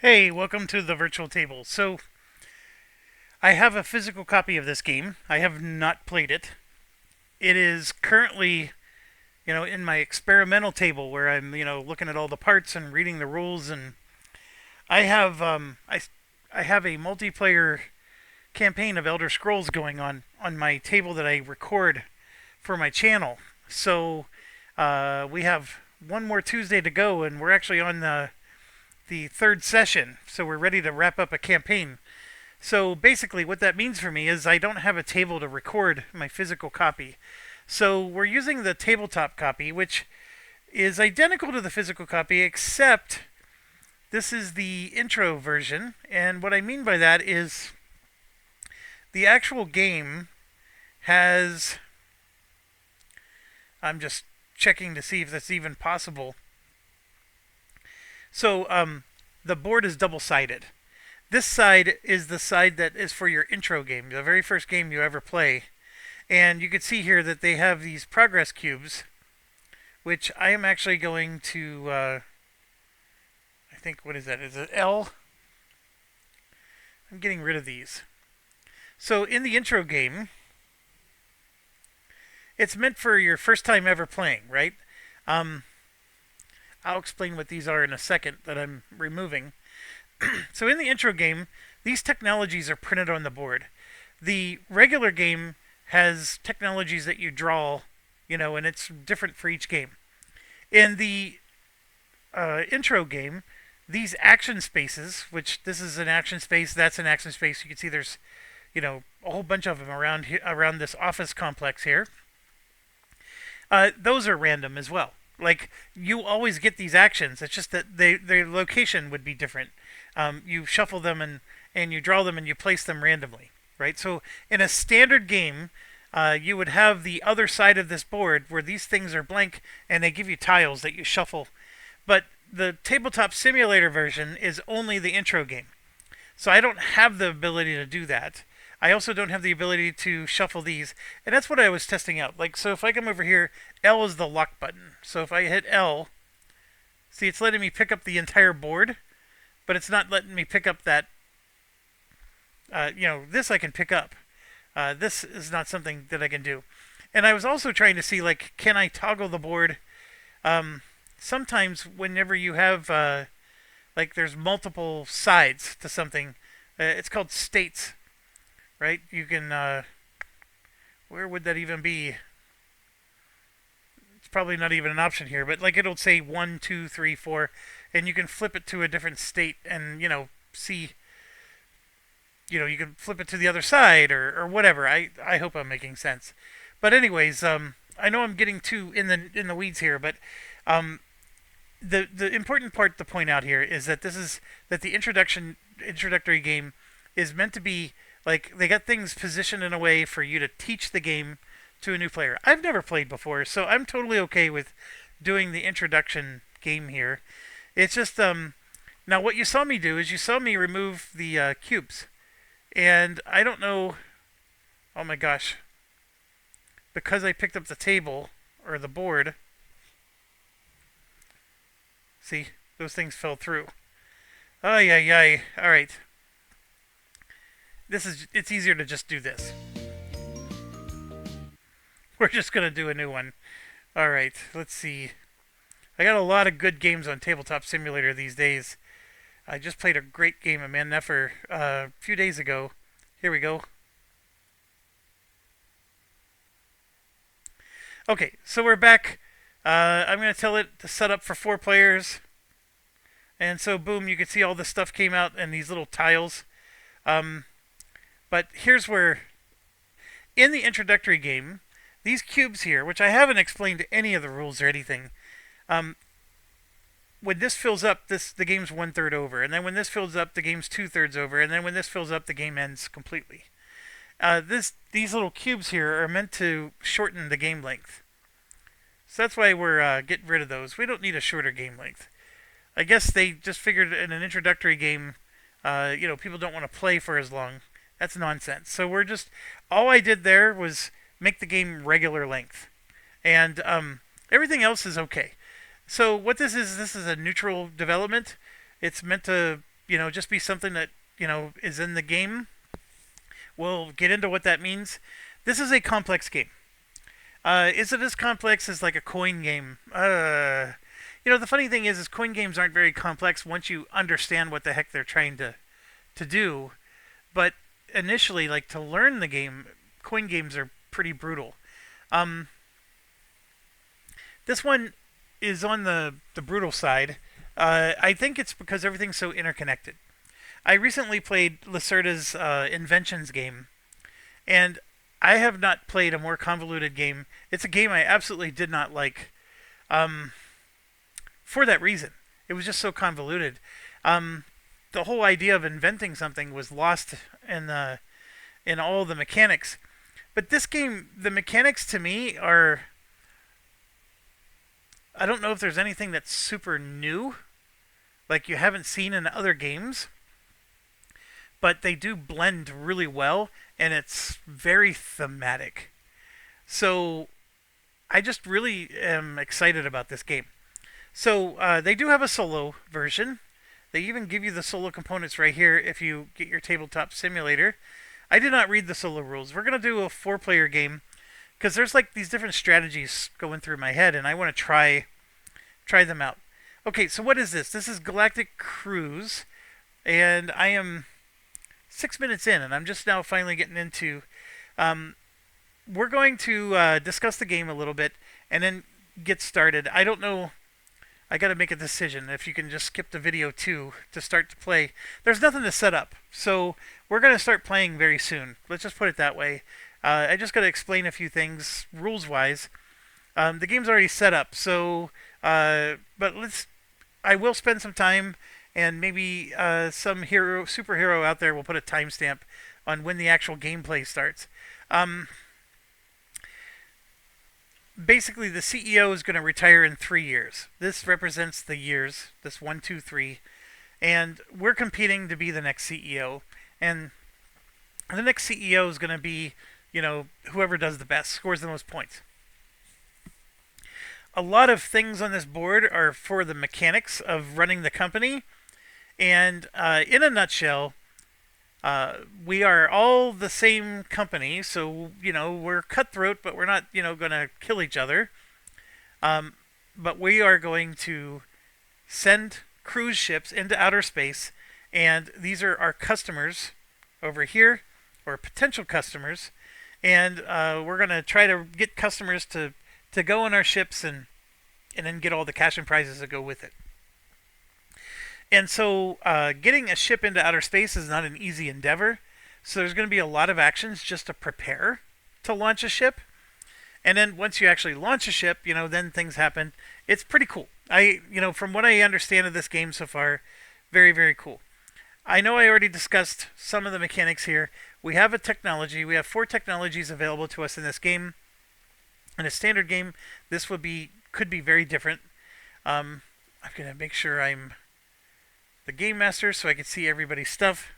Hey, welcome to the virtual table. So, I have a physical copy of this game. I have not played it. It is currently, in my experimental table where I'm, looking at all the parts and reading the rules. And I have, I have a multiplayer campaign of Elder Scrolls going on my table that I record for my channel. So, we have one more Tuesday to go, and we're actually on the third session. So we're ready to wrap up a campaign. So basically, what that means for me is I don't have a table to record my physical copy. So we're using the tabletop copy, which is identical to the physical copy, except this is the intro version. And what I mean by that is the actual game has. I'm just checking to see if that's even possible. So the board is double sided. This side is the side that is for your intro game, the very first game you ever play. And you can see here that they have these progress cubes, which I am actually going to, I think, what is that? Is it L? I'm getting rid of these. So in the intro game, it's meant for your first time ever playing, right? Um, I'll explain what these are in a second that I'm removing. So in the intro game, these technologies are printed on the board. The regular game has technologies that you draw, and it's different for each game. In the intro game, these action spaces, which this is an action space, that's an action space. You can see there's, a whole bunch of them around this office complex here. Those are random as well. Like you always get these actions. It's just that their location would be different. You shuffle them and you draw them and you place them randomly, right? So in a standard game, you would have the other side of this board where these things are blank and they give you tiles that you shuffle. But the tabletop simulator version is only the intro game. So I don't have the ability to do that. I also don't have the ability to shuffle these. And that's what I was testing out. Like, so if I come over here, L is the lock button. So if I hit L, see, it's letting me pick up the entire board, but it's not letting me pick up that, this I can pick up. This is not something that I can do. And I was also trying to see, like, can I toggle the board? Sometimes whenever you have, like, there's multiple sides to something, it's called states, right? You can, where would that even be? It's probably not even an option here, but like it'll say 1, 2, 3, 4, and you can flip it to a different state and, see, you can flip it to the other side or whatever. I hope I'm making sense. But anyways, I know I'm getting too in the weeds here, but um, the important part to point out here is that the introductory game is meant to be like they got things positioned in a way for you to teach the game to a new player. I've never played before, so I'm totally okay with doing the introduction game here. It's just now what you saw me do is you saw me remove the cubes, and I don't know. Oh my gosh! Because I picked up the table or the board. See, those things fell through. Oh yeah. All right. It's easier to just do this. We're just gonna do a new one. All right, let's see. I got a lot of good games on Tabletop Simulator these days. I just played a great game of Man Nefer a few days ago. Here we go. Okay, so we're back. I'm gonna tell it to set up for 4 players, and so boom, you can see all the stuff came out in these little tiles. Um, but here's where, in the introductory game, these cubes here, which I haven't explained any of the rules or anything, um, when this fills up, the game's 1/3 over, and then when this fills up, the game's 2/3 over, and then when this fills up, the game ends completely. These little cubes here are meant to shorten the game length, so that's why we're getting rid of those. We don't need a shorter game length. I guess they just figured in an introductory game, people don't want to play for as long. That's nonsense. So we're just all I did there was make the game regular length, and everything else is okay. So what this is a neutral development. It's meant to just be something that is in the game. We'll get into what that means. This is a complex game. Is it as complex as like a coin game? The funny thing is coin games aren't very complex once you understand what the heck they're trying to do. But initially, like to learn the game, coin games are pretty brutal. Um, this one is on the brutal side. I think it's because everything's so interconnected. I recently played Lacerda's Inventions game, and I have not played a more convoluted game. It's a game I absolutely did not like um, for that reason. It was just so convoluted. Um, the whole idea of inventing something was lost in all the mechanics. But this game, the mechanics to me are, I don't know if there's anything that's super new, like you haven't seen in other games, but they do blend really well, and it's very thematic. So I just really am excited about this game. So they do have a solo version. They even give you the solo components right here if you get your tabletop simulator. I did not read the solo rules. We're gonna do a four-player game because there's like these different strategies going through my head, and I want to try them out. Okay, so what is this? This is Galactic Cruise, and I am 6 minutes in, and I'm just now finally getting into. Um, we're going to discuss the game a little bit, and then get started. I don't know. I got to make a decision. If you can just skip the video too to start to play. There's nothing to set up, so we're going to start playing very soon. Let's just put it that way. I just got to explain a few things rules-wise. The game's already set up, so but let's. I will spend some time, and maybe some superhero out there will put a timestamp on when the actual gameplay starts. Um, Basically, the CEO is going to retire in 3 years. This represents the years. This 1, 2, 3, and we're competing to be the next CEO. And the next CEO is going to be, whoever does the best, scores the most points. A lot of things on this board are for the mechanics of running the company. And in a nutshell, we are all the same company. So, we're cutthroat, but we're not, going to kill each other. But we are going to send cruise ships into outer space. And these are our customers over here, or potential customers. And we're going to try to get customers to go on our ships and then get all the cash and prizes that go with it. And so getting a ship into outer space is not an easy endeavor. So there's going to be a lot of actions just to prepare to launch a ship. And then once you actually launch a ship, then things happen. It's pretty cool. From what I understand of this game so far, very, very cool. I know I already discussed some of the mechanics here. We have a technology. We have 4 technologies available to us in this game. In a standard game, this could be very different. I'm going to make sure I'm the game master so I can see everybody's stuff.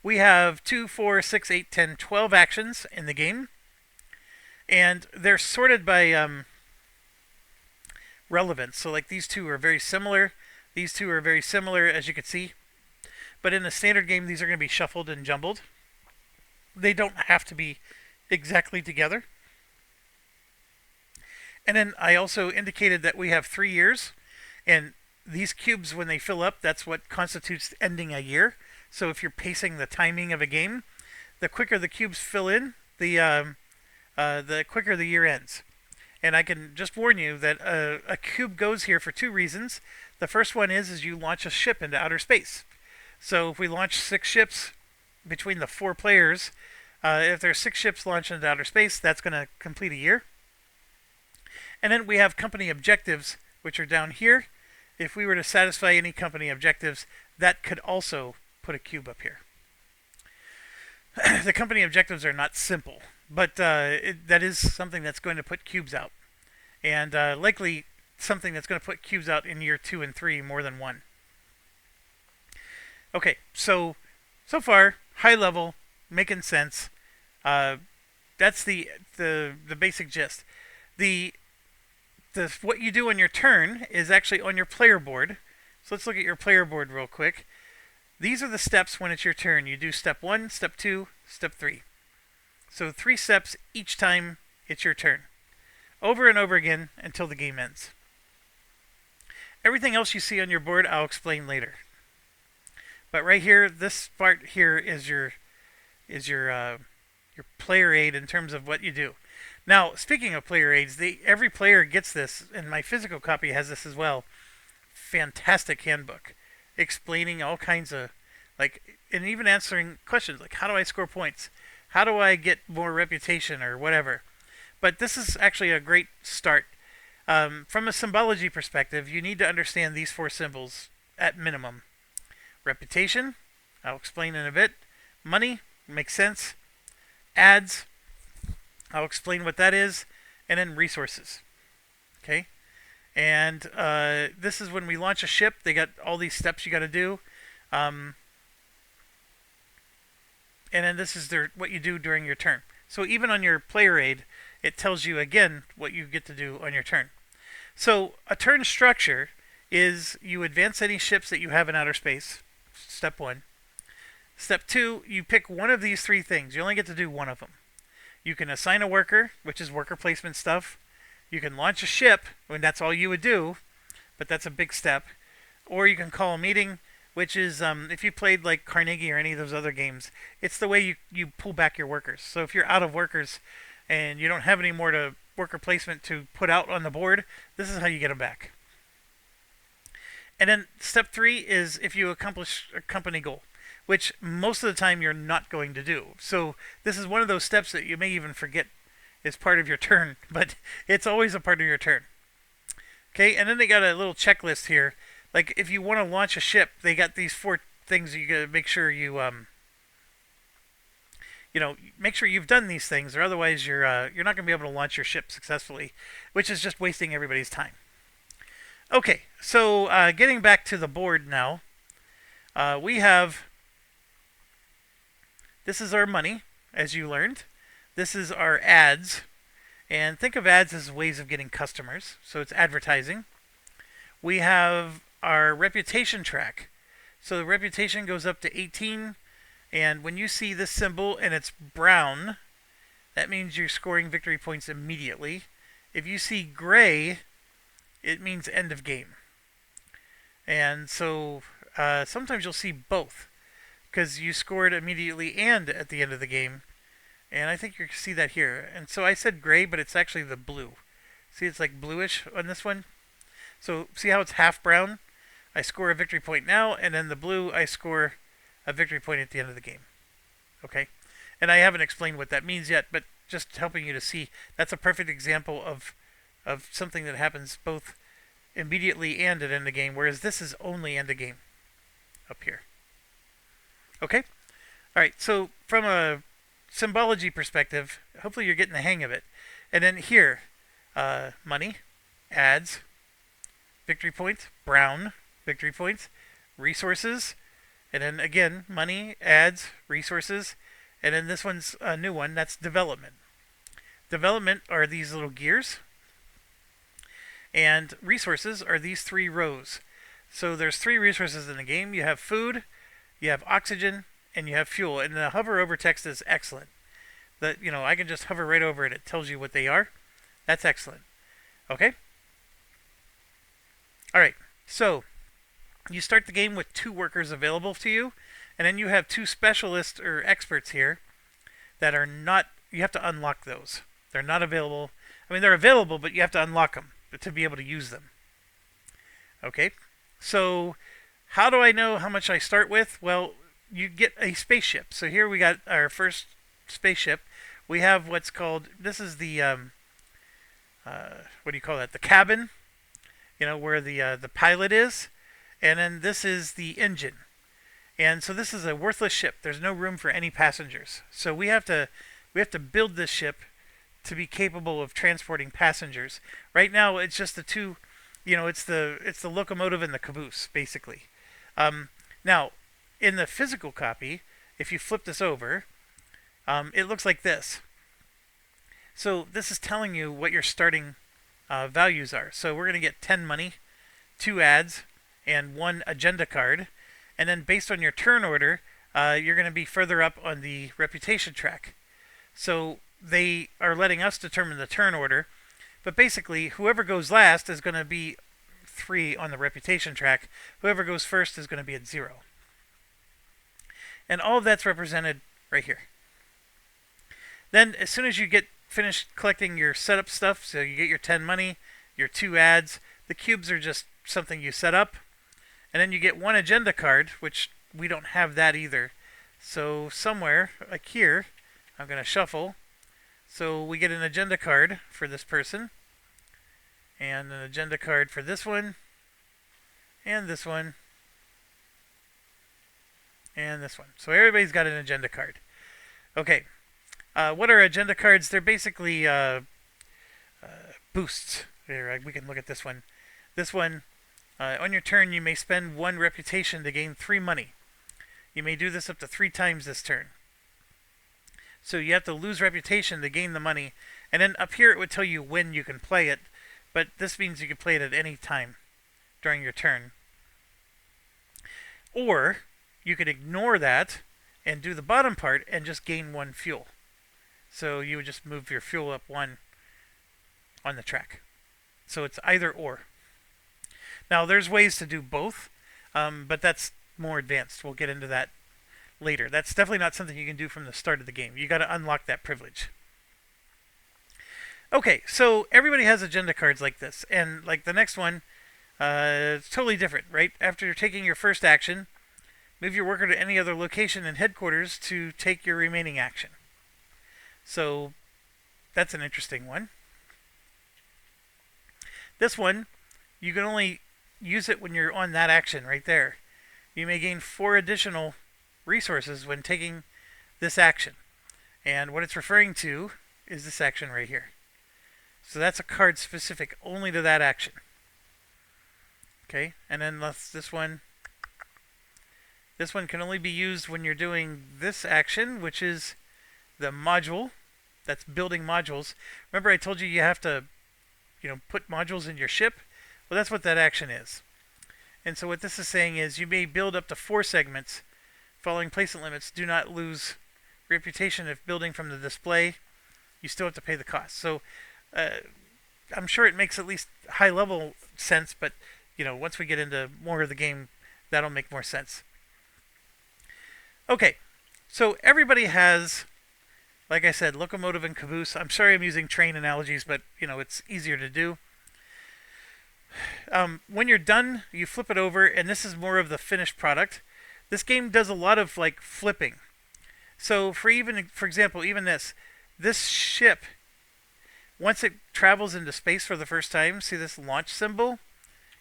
We have 2, 4, 6, 8, 10, 12 actions in the game. And they're sorted by relevance. So like these two are very similar. These two are very similar, as you can see. But in a standard game, these are going to be shuffled and jumbled. They don't have to be exactly together. And then I also indicated that we have 3 years. And these cubes, when they fill up, that's what constitutes ending a year. So if you're pacing the timing of a game, the quicker the cubes fill in, the quicker the year ends. And I can just warn you that a cube goes here for 2 reasons. The first one is you launch a ship into outer space. So if we launch 6 ships between the 4 players, if there's 6 ships launched into outer space, that's going to complete a year. And then we have company objectives, which are down here. If we were to satisfy any company objectives, that could also put a cube up here. The company objectives are not simple, but that is something that's going to put cubes out. And likely something that's going to put cubes out in year 2 and 3 more than 1. Okay, so far, high level, making sense. That's the basic gist. What you do on your turn is actually on your player board. So let's look at your player board real quick. These are the steps when it's your turn. You do step 1, step 2, step 3. So 3 steps each time it's your turn. Over and over again until the game ends. Everything else you see on your board I'll explain later. But right here, this part here is your player aid in terms of what you do. Now, speaking of player aids, every player gets this, and my physical copy has this as well. Fantastic handbook, explaining all kinds of, and even answering questions like, how do I score points? How do I get more reputation or whatever? But this is actually a great start. From a symbology perspective, you need to understand these 4 symbols at minimum. Reputation, I'll explain in a bit. Money, makes sense. Ads, I'll explain what that is. And then resources. Okay? And this is when we launch a ship. They got all these steps you got to do. And then this is what you do during your turn. So even on your player aid, it tells you again what you get to do on your turn. So a turn structure is you advance any ships that you have in outer space. Step 1. Step 2, you pick one of these 3 things. You only get to do one of them. You can assign a worker, which is worker placement stuff. You can launch a ship, when that's all you would do, but that's a big step. Or you can call a meeting, which is, if you played like Carnegie or any of those other games, it's the way you pull back your workers. So if you're out of workers and you don't have any more to worker placement to put out on the board, this is how you get them back. And then step 3 is if you accomplish a company goal, which most of the time you're not going to do. So this is one of those steps that you may even forget is part of your turn, but it's always a part of your turn. Okay, and then they got a little checklist here. Like if you want to launch a ship, they got these 4 things you got to make sure make sure you've done these things, or otherwise you're not going to be able to launch your ship successfully, which is just wasting everybody's time. Okay, so getting back to the board now, we have, this is our money, as you learned. This is our ads, and think of ads as ways of getting customers, so it's advertising. We have our reputation track. So the reputation goes up to 18, and when you see this symbol and it's brown, that means you're scoring victory points immediately. If you see gray, it means end of game. And so sometimes you'll see both, because you scored immediately and at the end of the game. And I think you can see that here. And so I said gray, but it's actually the blue. See, it's like bluish on this one. So see how it's half brown? I score a victory point now, and then the blue, I score a victory point at the end of the game. Okay? And I haven't explained what that means yet, but just helping you to see, that's a perfect example of something that happens both immediately and at end of game, whereas this is only end of game up here. Okay? Alright, so from a symbology perspective, hopefully you're getting the hang of it. And then here, money, ads, victory points, brown, victory points, resources, and then again, money, ads, resources, and then this one's a new one, that's development. Development are these little gears, and resources are these 3 rows. So there's 3 resources in the game. You have food, you have oxygen, and you have fuel. And the hover over text is excellent. I can just hover right over it. It tells you what they are. That's excellent. Okay? Alright, so you start the game with 2 workers available to you, and then you have 2 specialists or experts here that are not, you have to unlock those. They're not available. I mean, they're available, but you have to unlock them to be able to use them. Okay? So how do I know how much I start with? Well, you get a spaceship. So here we got our first spaceship. We have what's called, this is the, what do you call that? The cabin, where the pilot is. And then this is the engine. And so this is a worthless ship. There's no room for any passengers. So we have to build this ship to be capable of transporting passengers. Right now, it's just the 2, it's the locomotive and the caboose, basically. Now, in the physical copy, if you flip this over, it looks like this. So this is telling you what your starting values are. So we're going to get 10 money, 2 ads, and 1 agenda card. And then based on your turn order, you're going to be further up on the reputation track. So they are letting us determine the turn order, but basically whoever goes last is going to be 3 on the reputation track. Whoever goes first is going to be at 0. And all of that's represented right here. Then as soon as you get finished collecting your setup stuff, so you get your 10 money, your 2 ads, the cubes are just something you set up. And then you get 1 agenda card, which we don't have that either. So somewhere, like here, I'm going to shuffle. So we get an agenda card for this person. And an agenda card for this one. And this one. And this one. So everybody's got an agenda card. Okay. What are agenda cards? They're basically boosts. Here, we can look at this one. This one, on your turn, you may spend 1 reputation to gain 3 money. You may do this up to 3 times this turn. So you have to lose reputation to gain the money. And then up here it would tell you when you can play it. But this means you can play it at any time during your turn. Or you could ignore that and do the bottom part and just gain 1 fuel. So you would just move your fuel up 1 on the track. So it's either or. Now there's ways to do both, but that's more advanced. We'll get into that later. That's definitely not something you can do from the start of the game. You got to unlock that privilege. Okay, so everybody has agenda cards like this, and like the next one, it's totally different, right? After taking your first action, move your worker to any other location in headquarters to take your remaining action. So that's an interesting one. This one, you can only use it when you're on that action right there. You may gain 4 additional resources when taking this action. And what it's referring to is this action right here. So that's a card specific only to that action. Okay, and then this one. This one can only be used when you're doing this action, which is the module. That's building modules. Remember I told you you have to, put modules in your ship? Well, that's what that action is. And so what this is saying is you may build up to 4 segments. Following placement limits, do not lose reputation if building from the display. You still have to pay the cost. So I'm sure it makes at least high level sense, but once we get into more of the game, that'll make more sense. Okay, so everybody has, like I said, locomotive and caboose. I'm sorry I'm using train analogies, but it's easier to do. When you're done, you flip it over, and this is more of the finished product. This game does a lot of flipping. So for example, even this ship, once it travels into space for the first time, see this launch symbol?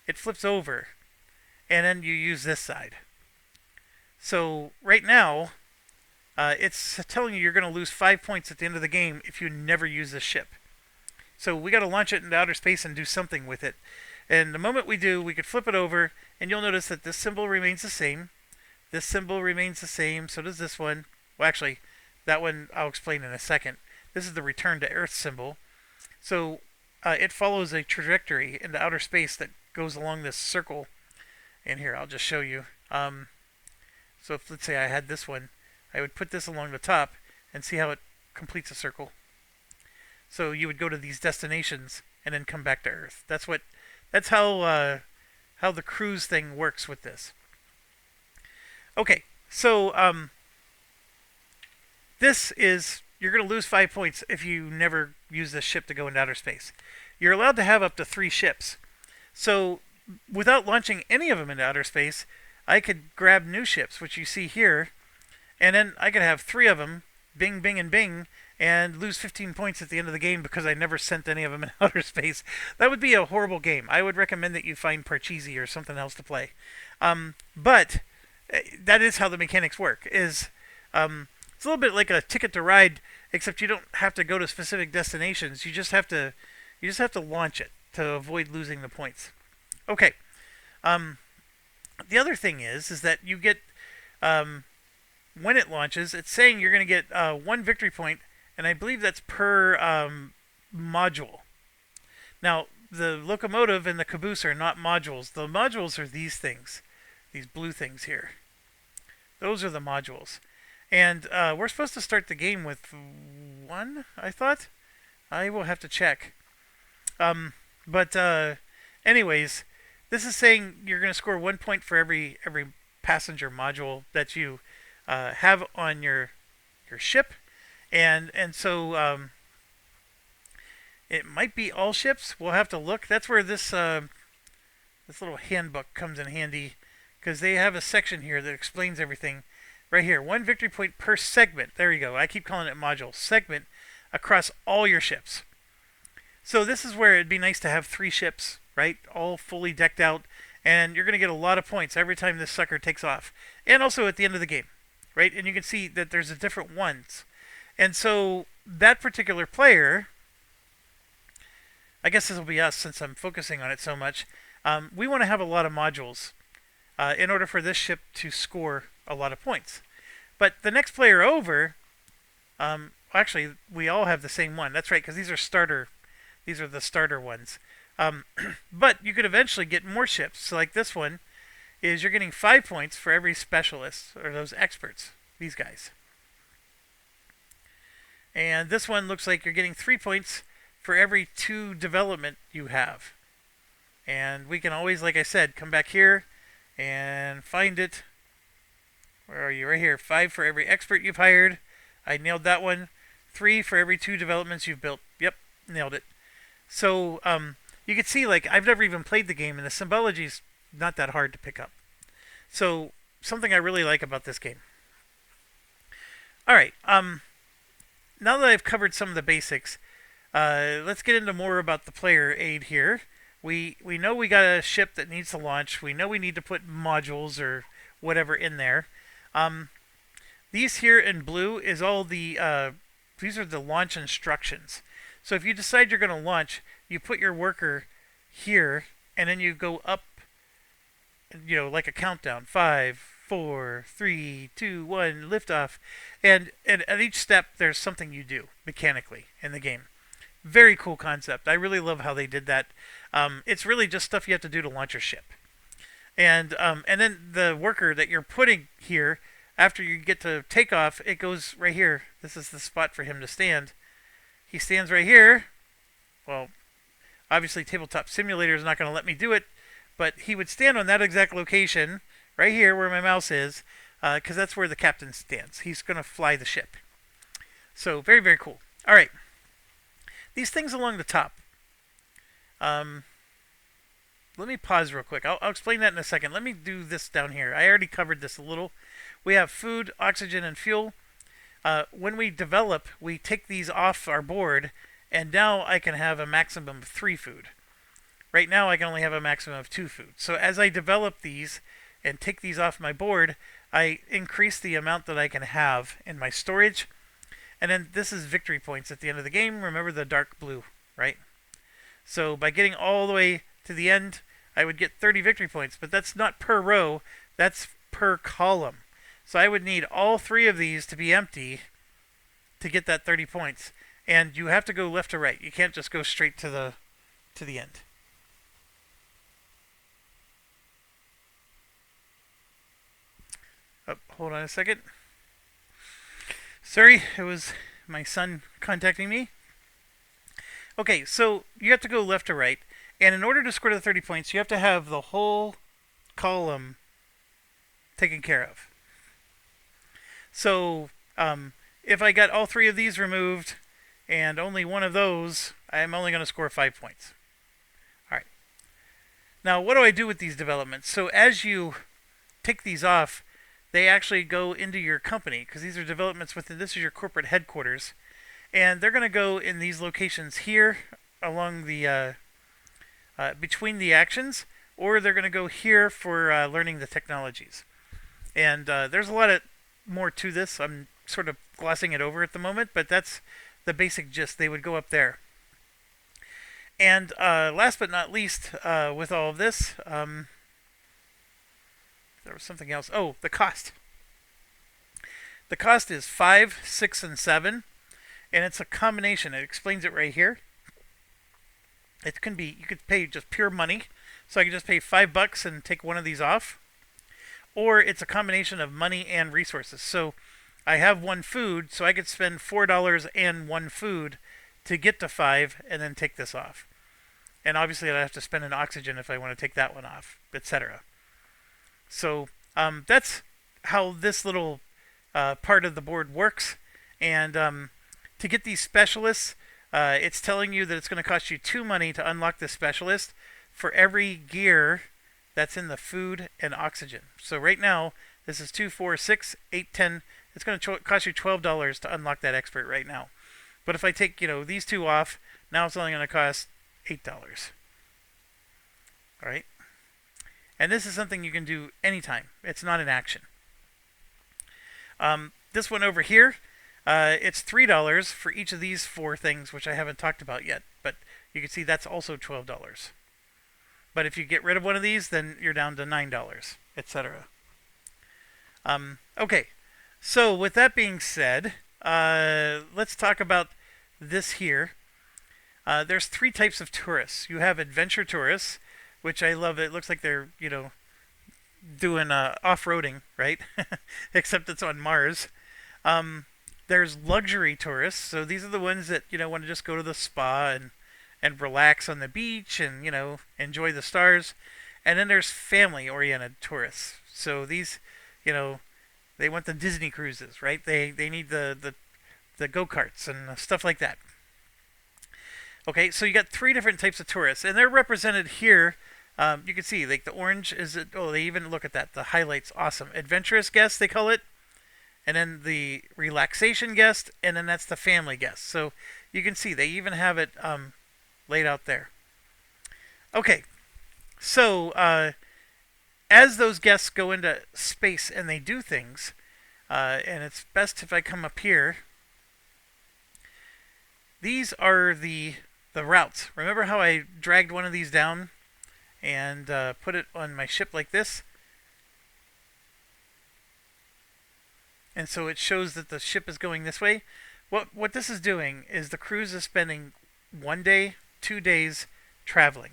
It flips over, and then you use this side. So right now, it's telling you you're going to lose 5 points at the end of the game if you never use this ship. So we got to launch it into outer space and do something with it. And the moment we do, we could flip it over, and you'll notice that this symbol remains the same. This symbol remains the same, so does this one. Well, actually, that one I'll explain in a second. This is the return to Earth symbol. So it follows a trajectory into outer space that goes along this circle. And here, I'll just show you. So if, let's say I had this one, I would put this along the top and see how it completes a circle. So you would go to these destinations and then come back to Earth. That's how the cruise thing works with this. Okay, so this is, you're going to lose 5 points if you never use this ship to go into outer space. You're allowed to have up to 3 ships. So without launching any of them into outer space, I could grab new ships, which you see here, and then I could have 3 of them, bing, bing, and bing, and lose 15 points at the end of the game because I never sent any of them in outer space. That would be a horrible game. I would recommend that you find Parcheesi or something else to play. But that is how the mechanics work. It's a little bit like a Ticket to Ride, except you don't have to go to specific destinations. You just have to launch it to avoid losing the points. Okay. The other thing is that you get when it launches, it's saying you're going to get 1 victory point, and I believe that's per module. Now, the locomotive and the caboose are not modules. The modules are these things, these blue things here. Those are the modules. And we're supposed to start the game with one, I thought. I will have to check. But anyways, this is saying you're going to score 1 point for every passenger module that you have on your ship, and so it might be all ships. We'll have to look. That's where this little handbook comes in handy, because they have a section here that explains everything. Right here, 1 victory point per segment. There you go. I keep calling it module. Segment across all your ships. So this is where it'd be nice to have 3 ships, right? All fully decked out. And you're going to get a lot of points every time this sucker takes off. And also at the end of the game, right? And you can see that there's a different ones. And so that particular player, I guess this will be us since I'm focusing on it so much, we want to have a lot of modules in order for this ship to score a lot of points. But the next player over, actually, we all have the same one. That's right, because these are the starter ones. But you could eventually get more ships. So like this one is you're getting 5 points for every specialist, or those experts, these guys. And this one looks like you're getting 3 points for every 2 development you have. And we can always, like I said, come back here and find it. Where are you? Right here. 5 for every expert you've hired. I nailed that one. 3 for every 2 developments you've built. Yep, nailed it. So you can see, like, I've never even played the game, and the symbology is not that hard to pick up. So something I really like about this game. All right. Now that I've covered some of the basics, let's get into more about the player aid here. We know we got a ship that needs to launch. We know we need to put modules or whatever in there. These here in blue is all the these are the launch instructions. So if you decide you're going to launch, you put your worker here, and then you go up, you know, like a countdown. 5, 4, 3, 2, 1, liftoff. And at each step, there's something you do mechanically in the game. Very cool concept. I really love how they did that. It's really just stuff you have to do to launch your ship. And then the worker that you're putting here, after you get to takeoff, it goes right here. This is the spot for him to stand. He stands right here. Well, obviously Tabletop Simulator is not going to let me do it, but he would stand on that exact location, right here where my mouse is, because that's where the captain stands. He's going to fly the ship. So, very, very cool. All right. These things along the top. Let me pause real quick. I'll explain that in a second. Let me do this down here. I already covered this a little. We have food, oxygen, and fuel. When we develop, we take these off our board, and now I can have a maximum of 3 food. Right now I can only have a maximum of 2 food. So as I develop these and take these off my board, I increase the amount that I can have in my storage. And then this is victory points at the end of the game. Remember the dark blue, right? So by getting all the way to the end, I would get 30 victory points. But that's not per row, that's per column. So I would need all 3 of these to be empty to get that 30 points. And you have to go left to right. You can't just go straight to the end. Oh, hold on a second. Sorry, it was my son contacting me. Okay, so you have to go left to right. And in order to score the 30 points, you have to have the whole column taken care of. So if I got all 3 of these removed and only one of those, I'm only going to score 5 points. All right. Now, what do I do with these developments? So as you take these off, they actually go into your company, because these are developments within, this is your corporate headquarters. And they're going to go in these locations here along the, between the actions, or they're going to go here for learning the technologies. And there's a lot of more to this. I'm sort of glossing it over at the moment, but that's the basic gist. They would go up there. And last but not least, with all of this, there was something else. Oh, the cost. The cost is 5, 6, and 7, and it's a combination. It explains it right here. It can be, you could pay just pure money, so I could just pay $5 and take one of these off, or it's a combination of money and resources. So I have one food, so I could spend $4 and one food to get to five, and then take this off. And obviously, I'd have to spend an oxygen if I want to take that one off, etc. So that's how this little part of the board works. And to get these specialists, it's telling you that it's going to cost you 2 money to unlock this specialist for every gear that's in the food and oxygen. So right now, this is 2, 4, 6, 8, 10. It's going to cost you $12 to unlock that expert right now. But if I take, these two off, now it's only going to cost $8. All right. And this is something you can do anytime. It's not an action. This one over here, it's $3 for each of these 4 things, which I haven't talked about yet. But you can see that's also $12. But if you get rid of one of these, then you're down to $9, etc. Okay, so with that being said, let's talk about this here. There's 3 types of tourists. You have adventure tourists, which I love. It looks like they're, doing off-roading, right? Except it's on Mars. There's luxury tourists. So these are the ones that, want to just go to the spa and relax on the beach and, enjoy the stars. And then there's family-oriented tourists. So these, they want the Disney cruises, right? They need the go-karts and stuff like that. Okay, so you got 3 different types of tourists, and they're represented here. You can see, like, the orange is, they even look at that. The highlight's awesome. Adventurous guest, they call it. And then the relaxation guest, and then that's the family guest. So you can see, they even have it laid out there. Okay, so as those guests go into space and they do things, and it's best if I come up here. These are the routes. Remember how I dragged one of these down and put it on my ship like this? And so it shows that the ship is going this way. What this is doing is the cruise is spending 1 day, 2 days traveling.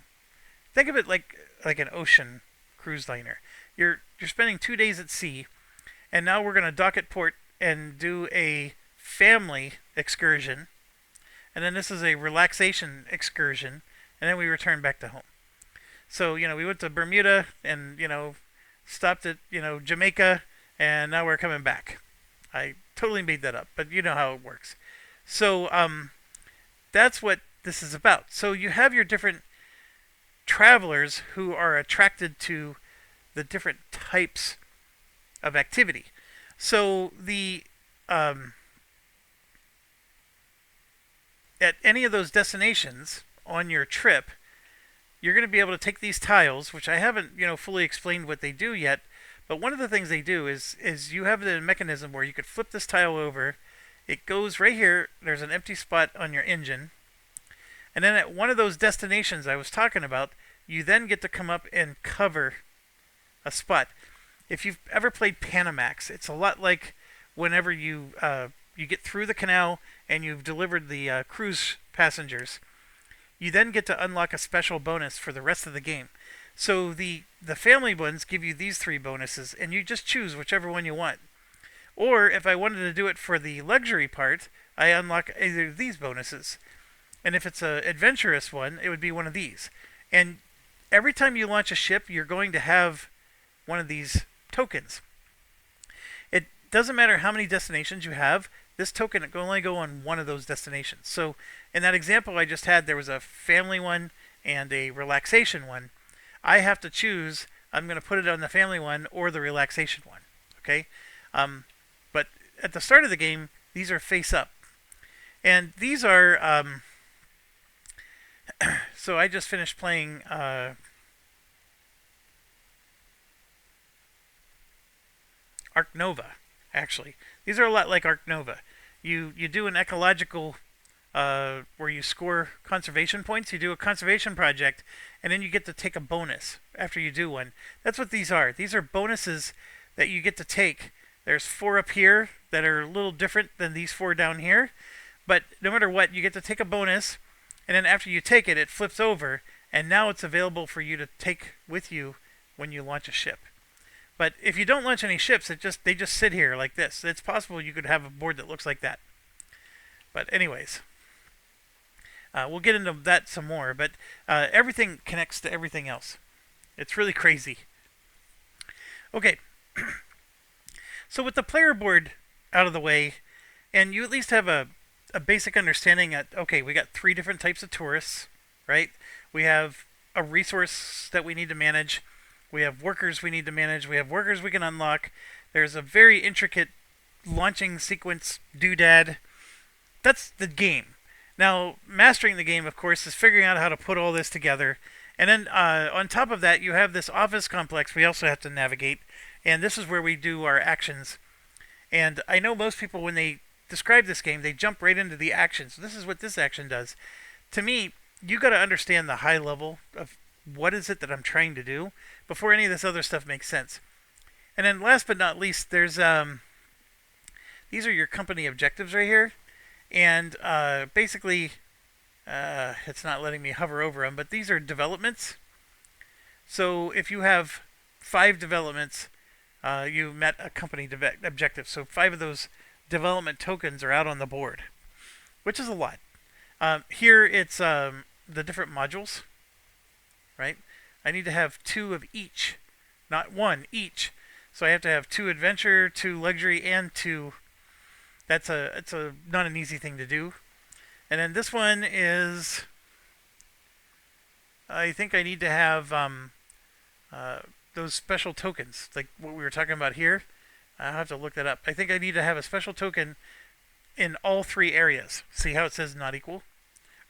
Think of it like an ocean cruise liner. You're spending 2 days at sea, and now we're going to dock at port and do a family excursion. And then this is a relaxation excursion, and then we return back to home. So, we went to Bermuda and, stopped at, Jamaica, and now we're coming back. I totally made that up, but you know how it works. So, that's what this is about. So you have your different travelers who are attracted to the different types of activity. So at any of those destinations on your trip, you're going to be able to take these tiles, which I haven't, fully explained what they do yet. But one of the things they do is you have the mechanism where you could flip this tile over. It goes right here. There's an empty spot on your engine. And then at one of those destinations I was talking about, you then get to come up and cover a spot. If you've ever played Panamax, it's a lot like whenever you get through the canal and you've delivered the cruise passengers, you then get to unlock a special bonus for the rest of the game. So the family ones give you these 3 bonuses, and you just choose whichever one you want. Or if I wanted to do it for the luxury part, I unlock either of these bonuses. And if it's an adventurous one, it would be one of these. And every time you launch a ship, you're going to have one of these tokens. It doesn't matter how many destinations you have. This token can only go on one of those destinations. So in that example I just had, there was a family one and a relaxation one. I have to choose, I'm going to put it on the family one or the relaxation one. Okay? But at the start of the game, these are face up. And these are... so I just finished playing... Ark Nova, actually. These are a lot like Ark Nova. You do an ecological where you score conservation points. You do a conservation project, and then you get to take a bonus after you do one. That's what these are. These are bonuses that you get to take. There's 4 up here that are a little different than these 4 down here. But no matter what, you get to take a bonus, And then after you take it, it flips over, and now it's available for you to take with you when you launch a ship. But if you don't launch any ships, they just sit here like this. It's possible you could have a board that looks like that. But anyways, we'll get into that some more. But everything connects to everything else. It's really crazy. Okay, so with the player board out of the way, and you at least have a basic understanding that, okay, we got 3 different types of tourists, right? We have a resource that we need to manage. We have workers we need to manage. We have workers we can unlock. There's a very intricate launching sequence doodad. That's the game. Now, mastering the game, of course, is figuring out how to put all this together. And then on top of that, you have this office complex we also have to navigate. And this is where we do our actions. And I know most people, when they describe this game, they jump right into the action. So this is what this action does. To me, you got to understand the high level of what is it that I'm trying to do before any of this other stuff makes sense. And then last but not least, there's these are your company objectives right here. And basically, it's not letting me hover over them, but these are developments. So if you have 5 developments, you met a company objective. So 5 of those development tokens are out on the board, which is a lot. Here it's the different modules, right? I need to have 2 of each, not 1 each. So I have to have 2 adventure, 2 luxury, and 2. It's not an easy thing to do. And then this one is, I think I need to have those special tokens, like what we were talking about here. I'll have to look that up. I think I need to have a special token in all 3 areas. See how it says not equal?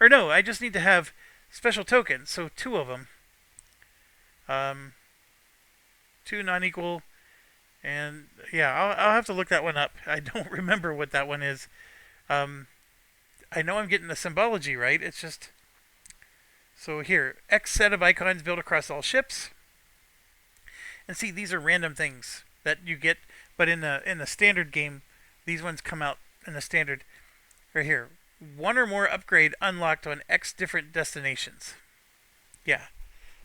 Or no, I just need to have special tokens, so 2 of them. 2 non-equal, and yeah, I'll have to look that one up. I don't remember what that one is. I know I'm getting the symbology right. It's just, so here, X set of icons built across all ships. And see, these are random things that you get, but in the standard game, these ones come out in the standard. Right here, 1 or more upgrade unlocked on X different destinations. Yeah,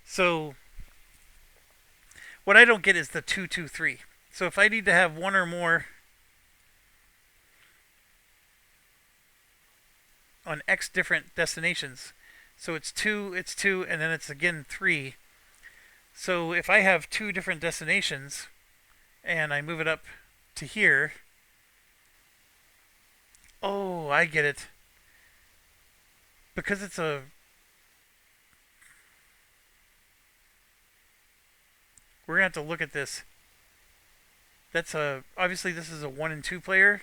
so what I don't get is the 2, 2, 3. So if I need to have 1 or more on X different destinations, so it's 2, and then it's again 3. So if I have 2 different destinations and I move it up to here, oh, I get it. Because it's a, we're gonna have to look at this. That's a, obviously this is a 1 and 2 player.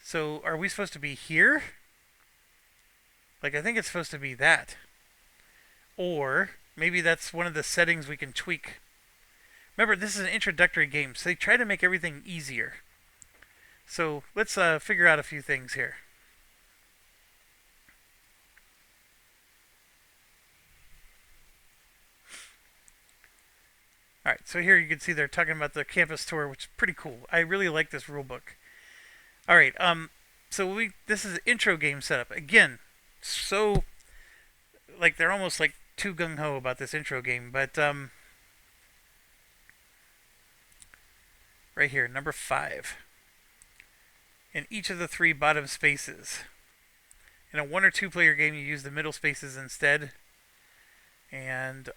So are we supposed to be here? Like, I think it's supposed to be that. Or maybe that's one of the settings we can tweak. Remember, this is an introductory game, so they try to make everything easier. So let's figure out a few things here. Alright, so here you can see they're talking about the campus tour, which is pretty cool. I really like this rulebook. Alright, so this is intro game setup. Again, so, like, they're almost like too gung-ho about this intro game, but, right here, number 5. In each of the 3 bottom spaces. In a 1 or 2 player game, you use the middle spaces instead. And,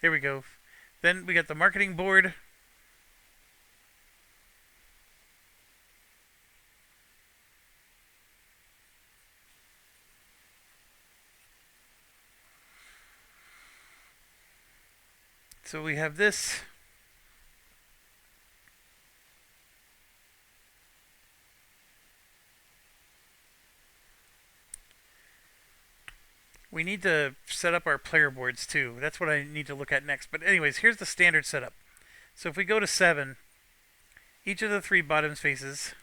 here we go. Then we got the marketing board. So we have this. We need to set up our player boards too. That's what I need to look at next. But anyways, here's the standard setup. So if we go to 7, each of the 3 bottom spaces,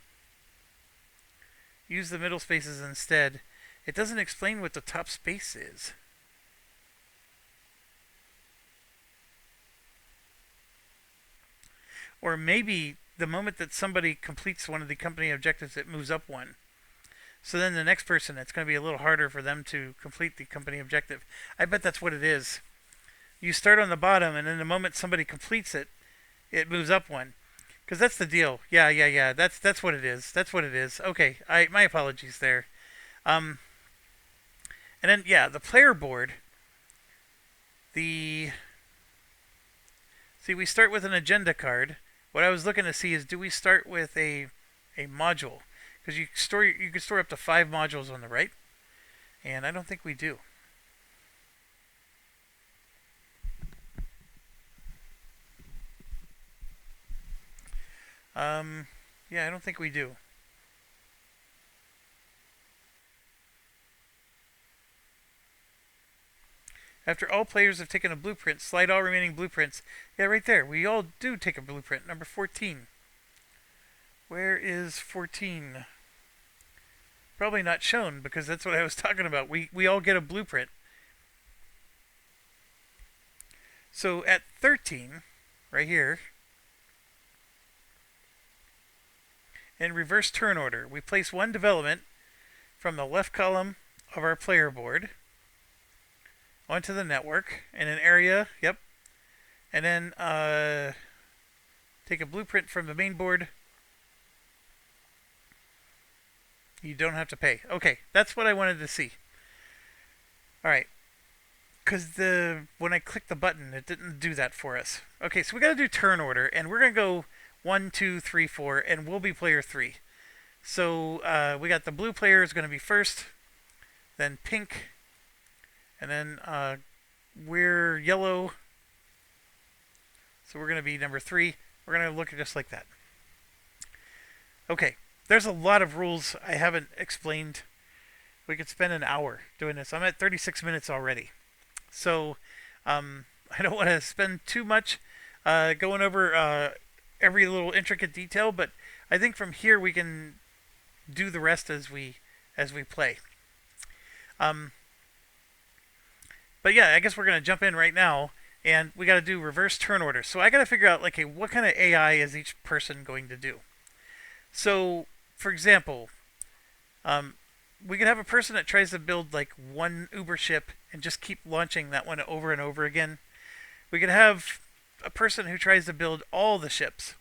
use the middle spaces instead. It doesn't explain what the top space is. Or maybe the moment that somebody completes one of the company objectives, it moves up one. So then the next person, it's going to be a little harder for them to complete the company objective. I bet that's what it is. You start on the bottom, and then the moment somebody completes it, it moves up one. Because that's the deal. Yeah. That's what it is. That's what it is. Okay, my apologies there. Um, and then yeah, the player board. The See, we start with an agenda card. What I was looking to see is, do we start with a module? Because you can store up to 5 modules on the right, and I don't think we do. Yeah, I don't think we do. After all players have taken a blueprint, slide all remaining blueprints. Yeah, right there. We all do take a blueprint. Number 14. Where is 14? Probably not shown because that's what I was talking about. We all get a blueprint. So at 13, right here, in reverse turn order, we place one development from the left column of our player board onto the network in an area, yep. And then take a blueprint from the main board. You don't have to pay. Okay, that's what I wanted to see. Alright. Because when I clicked the button, it didn't do that for us. Okay, so we got to do turn order, and we're going to go 1, 2, 3, 4, and we'll be player 3. So we got the blue player is going to be first, then pink, and then we're yellow. So we're going to be number 3. We're going to look just like that. Okay, there's a lot of rules I haven't explained. We could spend an hour doing this. I'm at 36 minutes already. So I don't want to spend too much going over every little intricate detail, but I think from here we can do the rest as we play. But yeah, I guess we're going to jump in right now, and we got to do reverse turn order. So I got to figure out, like, hey, what kind of AI is each person going to do? So, for example, we could have a person that tries to build like one Uber ship and just keep launching that one over and over again. We could have a person who tries to build all the ships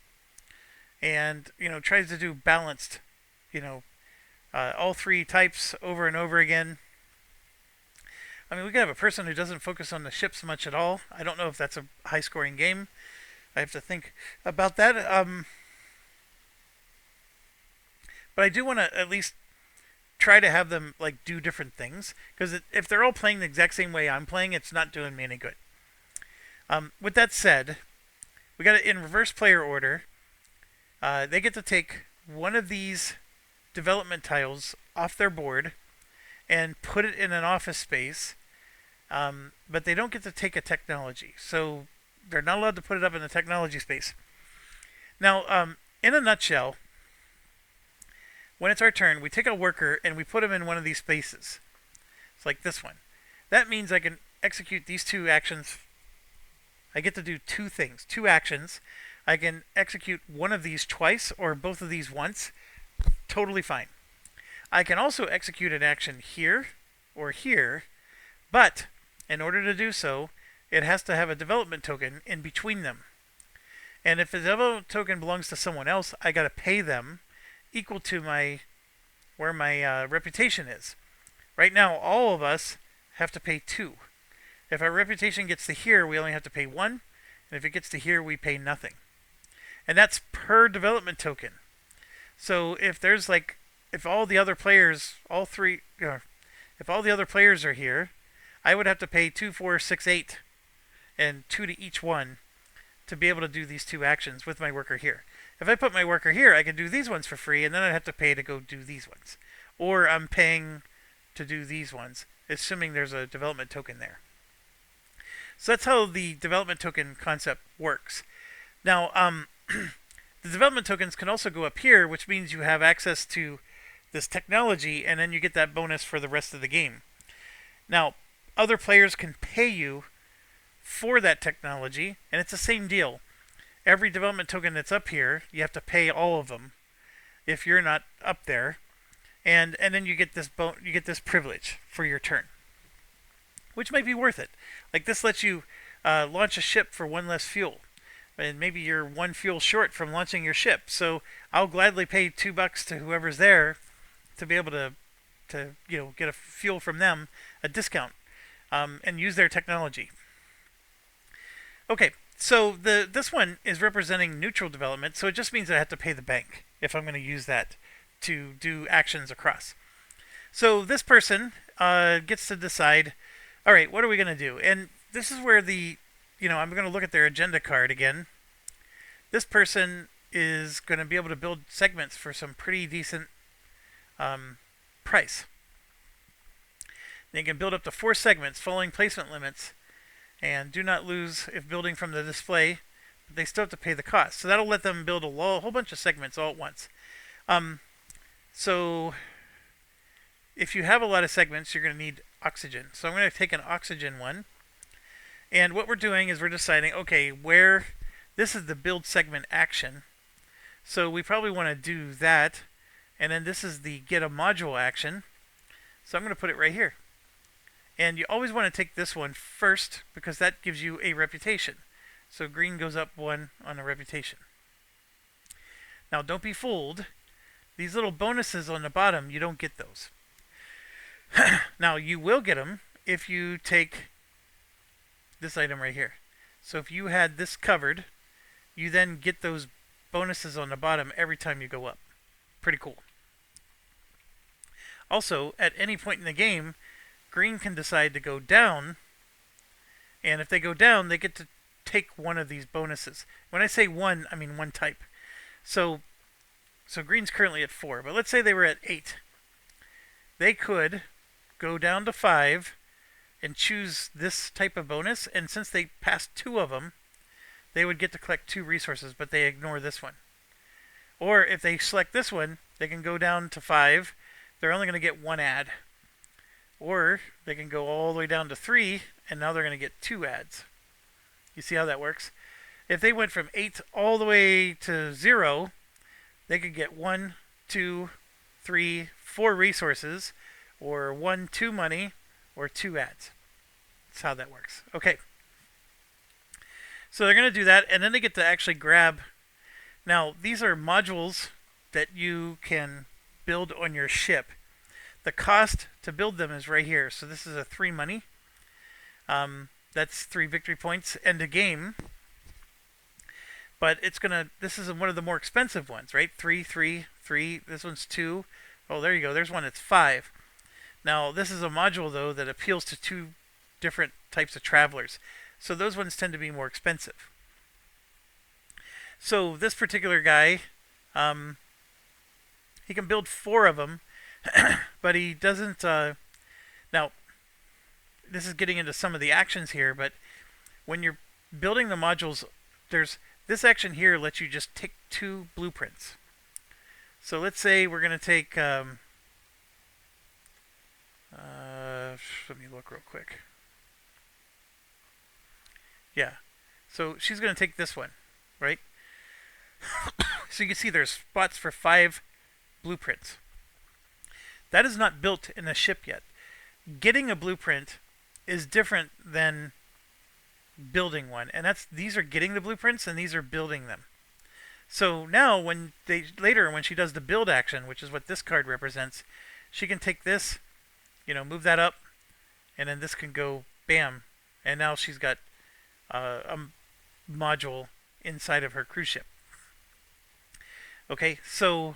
and, tries to do balanced, all 3 types over and over again. I mean, we could have a person who doesn't focus on the ships much at all. I don't know if that's a high-scoring game. I have to think about that. But I do want to at least try to have them like do different things, because if they're all playing the exact same way I'm playing, it's not doing me any good. With that said, we got it in reverse player order. They get to take one of these development tiles off their board and put it in an office space, but they don't get to take a technology. So they're not allowed to put it up in the technology space. Now, in a nutshell, when it's our turn, we take a worker and we put him in one of these spaces. It's like this one. That means I can execute these 2 actions. I get to do 2 things, 2 actions. I can execute one of these twice or both of these once. Totally fine. I can also execute an action here or here, but in order to do so, it has to have a development token in between them. And if the development token belongs to someone else, I got to pay them equal to where my reputation is. Right now, all of us have to pay 2. If our reputation gets to here, we only have to pay 1, and if it gets to here, we pay nothing. And that's per development token. So if there's if all the other players, if all the other players are here, I would have to pay 2, 4, 6, 8, and 2 to each one to be able to do these 2 actions with my worker here. If I put my worker here, I can do these ones for free, and then I'd have to pay to go do these ones. Or I'm paying to do these ones, assuming there's a development token there. So that's how the development token concept works. Now, the development tokens can also go up here, which means you have access to this technology, and then you get that bonus for the rest of the game. Now, other players can pay you for that technology, and it's the same deal. every development token that's up here, you have to pay all of them if you're not up there, and then you get this privilege for your turn, which might be worth it. Like this lets you launch a ship for one less fuel, and maybe you're one fuel short from launching your ship. So I'll gladly pay $2 to whoever's there to be able to get a fuel from them, a discount, and use their technology. Okay, so this one is representing neutral development, so it just means I have to pay the bank if I'm going to use that to do actions across. So this person gets to decide, all right, what are we going to do? And this is where I'm going to look at their agenda card again. This person is going to be able to build segments for some pretty decent price. They can build up to 4 segments following placement limits, and do not lose if building from the display, but they still have to pay the cost. So that'll let them build a whole bunch of segments all at once. So if you have a lot of segments, you're going to need oxygen. So I'm going to take an oxygen one. And what we're doing is we're deciding, okay, where this is the build segment action. So we probably want to do that. And then this is the get a module action. So I'm going to put it right here. And you always want to take this one first because that gives you a reputation. So green goes up 1 on a reputation. Now don't be fooled. These little bonuses on the bottom, you don't get those. Now you will get them if you take this item right here. So if you had this covered, you then get those bonuses on the bottom every time you go up. Pretty cool. Also, at any point in the game, green can decide to go down, and if they go down, they get to take one of these bonuses. When I say one, I mean one type. So green's currently at 4, but let's say they were at 8. They could go down to 5 and choose this type of bonus, and since they passed 2 of them, they would get to collect 2 resources, but they ignore this one. Or if they select this one, they can go down to 5. They're only going to get 1 ad. Or they can go all the way down to 3, and now they're going to get 2 ads. You see how that works? If they went from 8 all the way to 0, they could get 1, 2, 3, 4 resources, or 1, 2 money, or 2 ads. That's how that works. Okay. So they're going to do that, and then they get to actually grab. Now, these are modules that you can build on your ship. The cost to build them is right here. So this is a 3 money. That's 3 victory points. End of game. But this is one of the more expensive ones, right? 3, 3, 3. This one's 2. Oh, there you go. There's one that's 5. Now, this is a module, though, that appeals to 2 different types of travelers. So those ones tend to be more expensive. So this particular guy, he can build 4 of them, but he doesn't. Now, this is getting into some of the actions here, but when you're building the modules, there's this action here lets you just take 2 blueprints. So let's say we're going to take. Let me look real quick. Yeah. So she's going to take this one, right? So you can see there's spots for 5 blueprints. That is not built in the ship yet. Getting a blueprint is different than building one, and these are getting the blueprints and these are building them. So now when she does the build action, which is what this card represents, she can take this, move that up, and then this can go bam, and now she's got a module inside of her cruise ship. Okay, so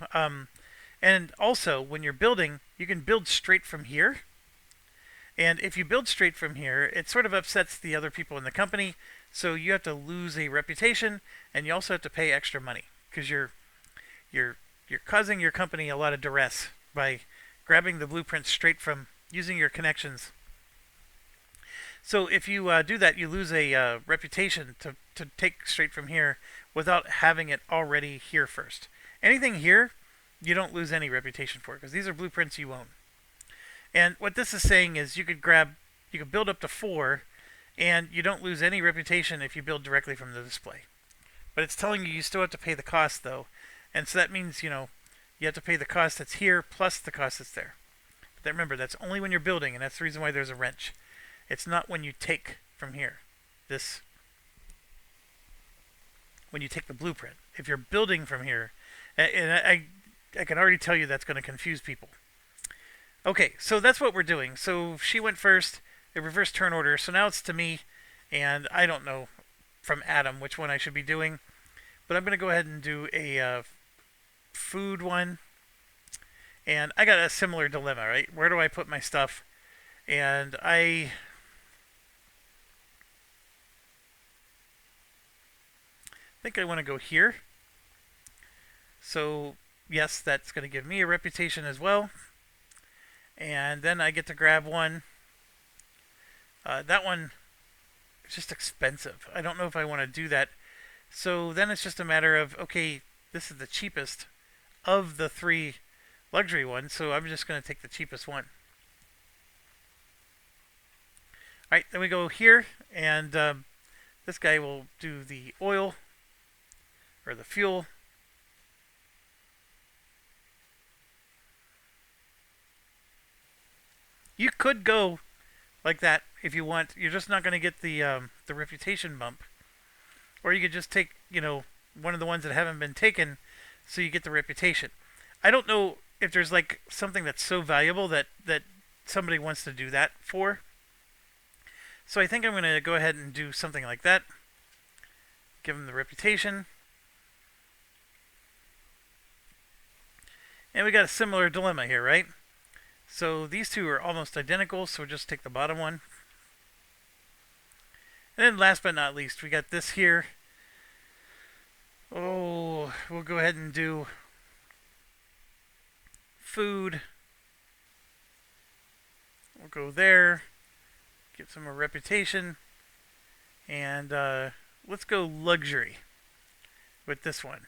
and also when you're building, you can build straight from here. And if you build straight from here, it sort of upsets the other people in the company. So you have to lose a reputation, and you also have to pay extra money because you're causing your company a lot of duress by grabbing the blueprints straight from using your connections. So if you do that, you lose a reputation to take straight from here without having it already here first. Anything here, you don't lose any reputation for because these are blueprints you own. And what this is saying is you could build up to 4, and you don't lose any reputation if you build directly from the display. But it's telling you still have to pay the cost though, and so that means you have to pay the cost that's here plus the cost that's there. But remember, that's only when you're building, and that's the reason why there's a wrench. It's not when you take from here. This when you take the blueprint. If you're building from here, and I can already tell you that's going to confuse people. Okay, so that's what we're doing. So she went first, a reverse turn order. So now it's to me, and I don't know from Adam which one I should be doing, but I'm going to go ahead and do a food one. And I got a similar dilemma, right? Where do I put my stuff? And I think I want to go here. So yes, that's going to give me a reputation as well. And then I get to grab one. That one is just expensive. I don't know if I want to do that. So then it's just a matter of, okay, this is the cheapest of the 3 luxury ones, so I'm just going to take the cheapest one. Alright, then we go here, and this guy will do the oil, or the fuel. You could go like that if you want. You're just not going to get the reputation bump. Or you could just take, one of the ones that haven't been taken, so you get the reputation. I don't know if there's like something that's so valuable that somebody wants to do that for. So I think I'm going to go ahead and do something like that. Give them the reputation. And we got a similar dilemma here, right? So these two are almost identical, so we'll just take the bottom one. And then last but not least, we got this here. Oh, we'll go ahead and do food. We'll go there. Get some more reputation. And let's go luxury with this one.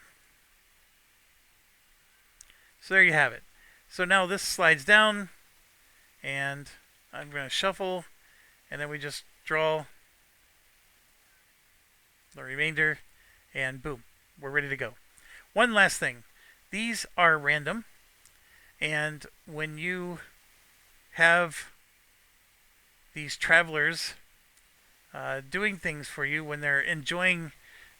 So there you have it. So now this slides down, and I'm going to shuffle, and then we just draw the remainder, and boom, we're ready to go. One last thing. These are random, and when you have these travelers doing things for you, when they're enjoying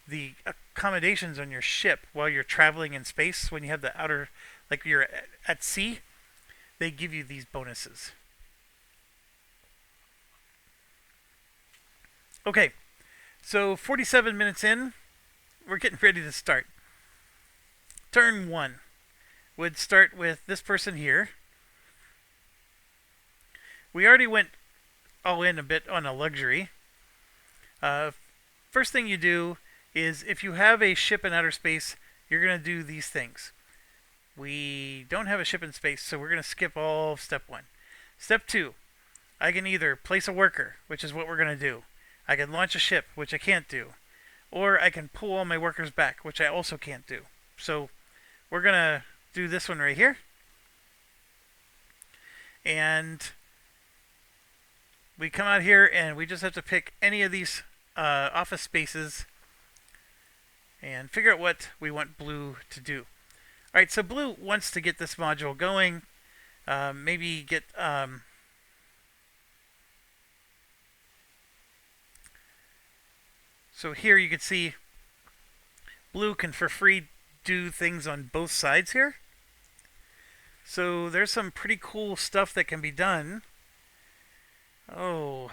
the accommodations on your ship while you're traveling in space, when you have the outer, like you're at sea, they give you these bonuses. Okay, so 47 minutes in, we're getting ready to start. Turn 1 would start with this person here. We already went all in a bit on a luxury. First thing you do is if you have a ship in outer space, you're going to do these things. We don't have a ship in space, so we're going to skip all of step 1. Step 2, I can either place a worker, which is what we're going to do. I can launch a ship, which I can't do. Or I can pull all my workers back, which I also can't do. So we're going to do this one right here. And we come out here and we just have to pick any of these office spaces and figure out what we want blue to do. Alright, so blue wants to get this module going. Maybe get so here you can see blue can for free do things on both sides here. So there's some pretty cool stuff that can be done. Oh,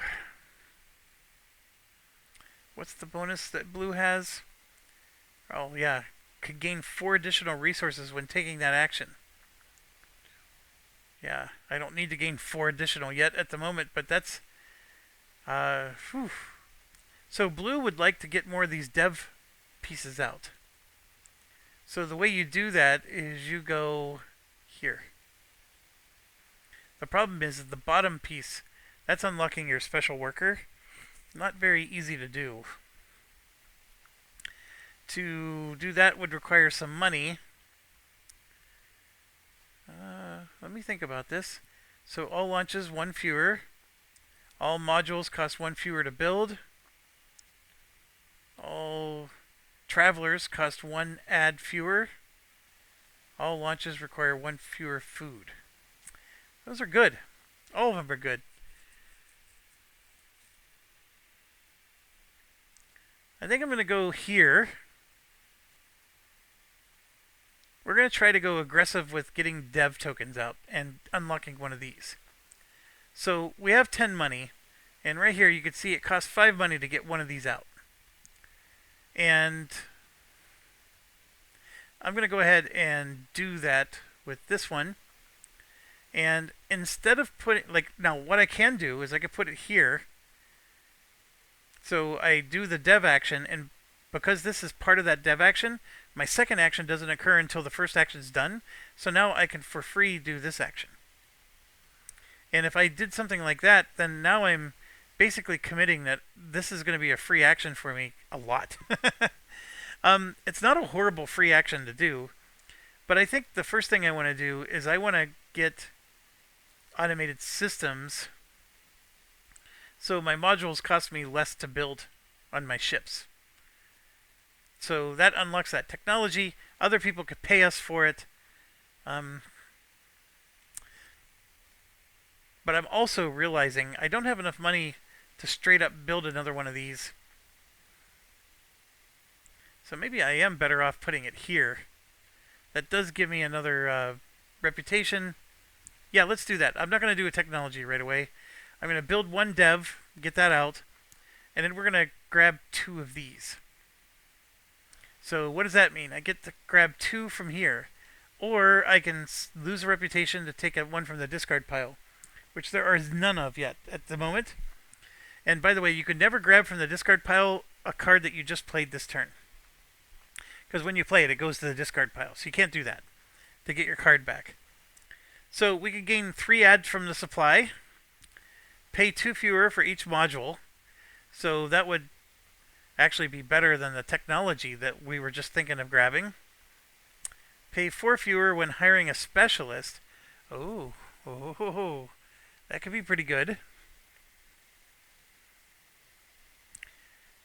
what's the bonus that blue has? Oh yeah, could gain 4 additional resources when taking that action. Yeah, I don't need to gain 4 additional yet at the moment, but that's whew. So blue would like to get more of these dev pieces out. So the way you do that is you go here. The problem is the bottom piece, that's unlocking your special worker. Not very easy to do. To do that would require some money. Let me think about this. So all launches, 1 fewer. All modules cost 1 fewer to build. All Travelers cost 1 ad fewer. All launches require 1 fewer food. Those are good. All of them are good. I think I'm going to go here. We're going to try to go aggressive with getting dev tokens out and unlocking one of these. So we have 10 money, and right here you can see it costs 5 money to get one of these out. And I'm going to go ahead and do that with this one. And instead of putting, now what I can do is I can put it here. So I do the dev action, and because this is part of that dev action, my second action doesn't occur until the first action is done. So now I can, for free, do this action. And if I did something like that, then now I'm basically committing that this is going to be a free action for me a lot. It's not a horrible free action to do, but I think the first thing I want to do is I want to get automated systems so my modules cost me less to build on my ships. So that unlocks that technology. Other people could pay us for it. But I'm also realizing I don't have enough money to straight up build another one of these. So maybe I am better off putting it here. That does give me another reputation. Yeah, let's do that. I'm not going to do a technology right away. I'm going to build one dev, get that out, and then we're going to grab 2 of these. So what does that mean? I get to grab 2 from here. Or I can lose a reputation to take one from the discard pile, which there are none of yet at the moment. And by the way, you can never grab from the discard pile a card that you just played this turn. Because when you play it, it goes to the discard pile. So you can't do that to get your card back. So we could gain 3 ads from the supply, pay 2 fewer for each module. So that would actually be better than the technology that we were just thinking of grabbing. Pay 4 fewer when hiring a specialist. Oh, that could be pretty good.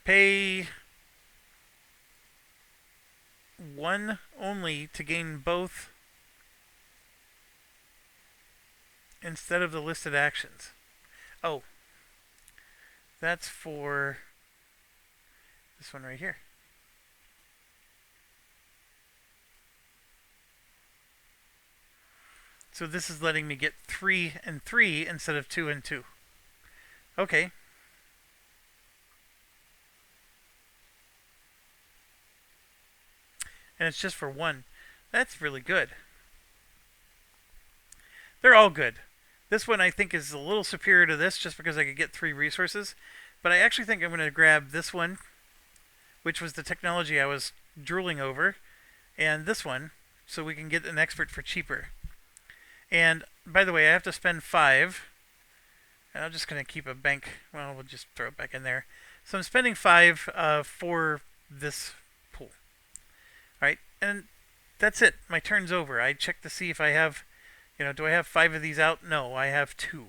Pay 1 only to gain both instead of the listed actions. Oh, that's for this one right here. So this is letting me get 3 and 3 instead of 2 and 2. Okay. And it's just for 1. That's really good. They're all good. This one I think is a little superior to this just because I could get 3 resources. But I actually think I'm going to grab this one, which was the technology I was drooling over, and this one, so we can get an expert for cheaper. And by the way, I have to spend 5. And I'm just going to keep a bank. Well, we'll just throw it back in there. So I'm spending 5 for this pool. Alright, and that's it. My turn's over. I checked to see if I have, do I have 5 of these out? No, I have 2.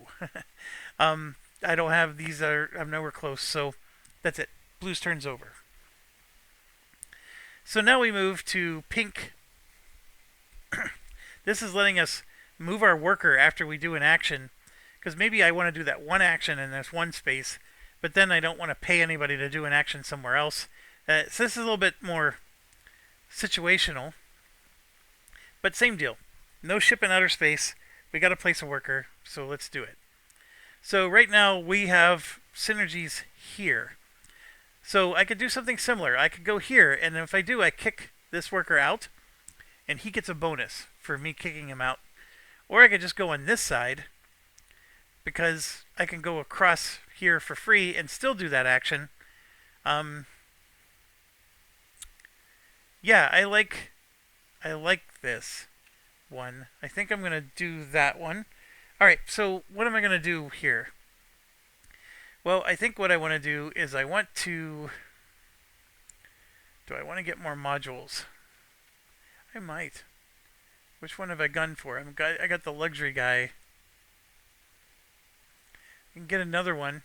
I don't have these. I'm nowhere close. So that's it. Blue's turn's over. So now we move to pink. This is letting us move our worker after we do an action, because maybe I want to do that one action and there's 1 space, but then I don't want to pay anybody to do an action somewhere else. So this is a little bit more situational, but same deal. No ship in outer space. We got to place a worker, so let's do it. So right now we have synergies here. So I could do something similar. I could go here, and if I do, I kick this worker out, and he gets a bonus for me kicking him out. Or I could just go on this side, because I can go across here for free and still do that action. Yeah, I like this one. I think I'm going to do that one. Alright, so what am I going to do here? Well, I think what I want to do is I want to... Do I want to get more modules? I might. Which one have I gone for? I got the luxury guy. You can get another one.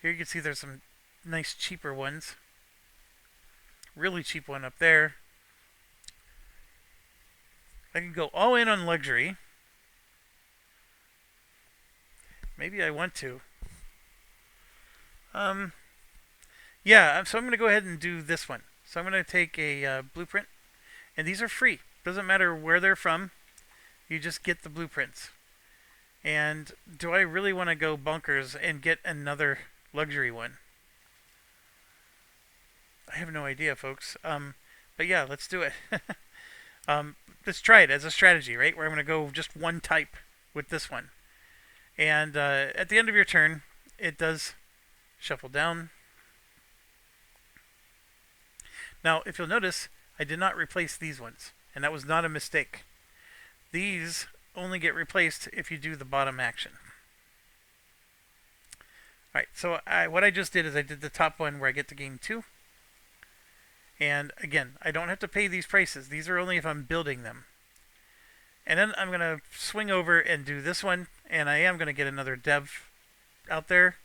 Here you can see there's some nice cheaper ones. really cheap one up there. I can go all in on luxury. Maybe I want to. Yeah, so I'm going to go ahead and do this one. So I'm going to take a blueprint, and these are free. Doesn't matter where they're from. You just get the blueprints. And do I really want to go bonkers and get another luxury one? I have no idea, folks. But yeah, let's do it. Let's try it as a strategy, right? Where I'm going to go just one type with this one. And at the end of your turn, it does shuffle down. Now, if you'll notice, I did not replace these ones, and that was not a mistake. These only get replaced if you do the bottom action. Alright, so what I just did is I did the top one where I get to gain 2. And again, I don't have to pay these prices. These are only if I'm building them. And then I'm going to swing over and do this one, and I am going to get another dev out there.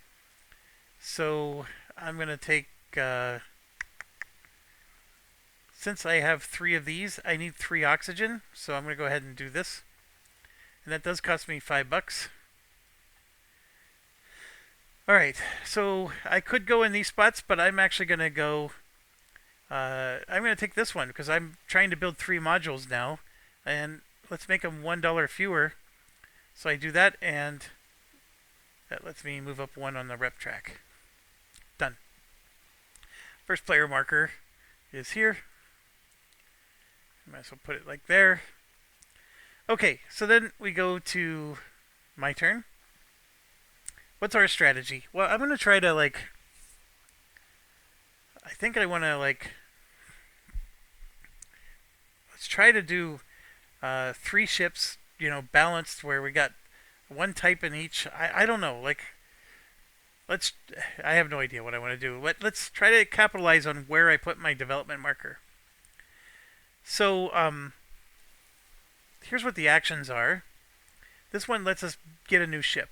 So I'm going to take... since I have 3 of these, I need 3 oxygen, so I'm going to go ahead and do this. And that does cost me $5. Alright, so I could go in these spots, but I'm actually going to go... I'm going to take this one, because I'm trying to build 3 modules now. And let's make them $1 fewer. So I do that, and that lets me move up 1 on the rep track. Done. First player marker is here. Might as well put it like there. Okay, so then we go to my turn. What's our strategy? Well, I'm going to try to, I think I want to, let's try to do 3 ships, balanced, where we got 1 type in each. I don't know, I have no idea what I want to do. Let's try to capitalize on where I put my development marker. So, here's what the actions are. This one lets us get a new ship.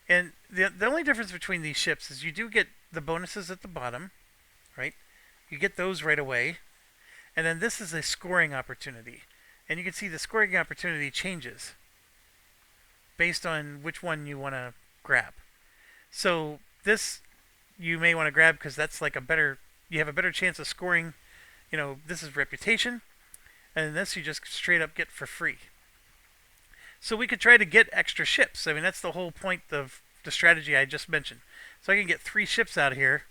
And the only difference between these ships is you do get the bonuses at the bottom, right? You get those right away. And then this is a scoring opportunity. And you can see the scoring opportunity changes based on which one you want to grab. So this you may want to grab because that's you have a better chance of scoring. This is reputation. And this you just straight up get for free. So we could try to get extra ships. I mean, that's the whole point of the strategy I just mentioned. So I can get 3 ships out here.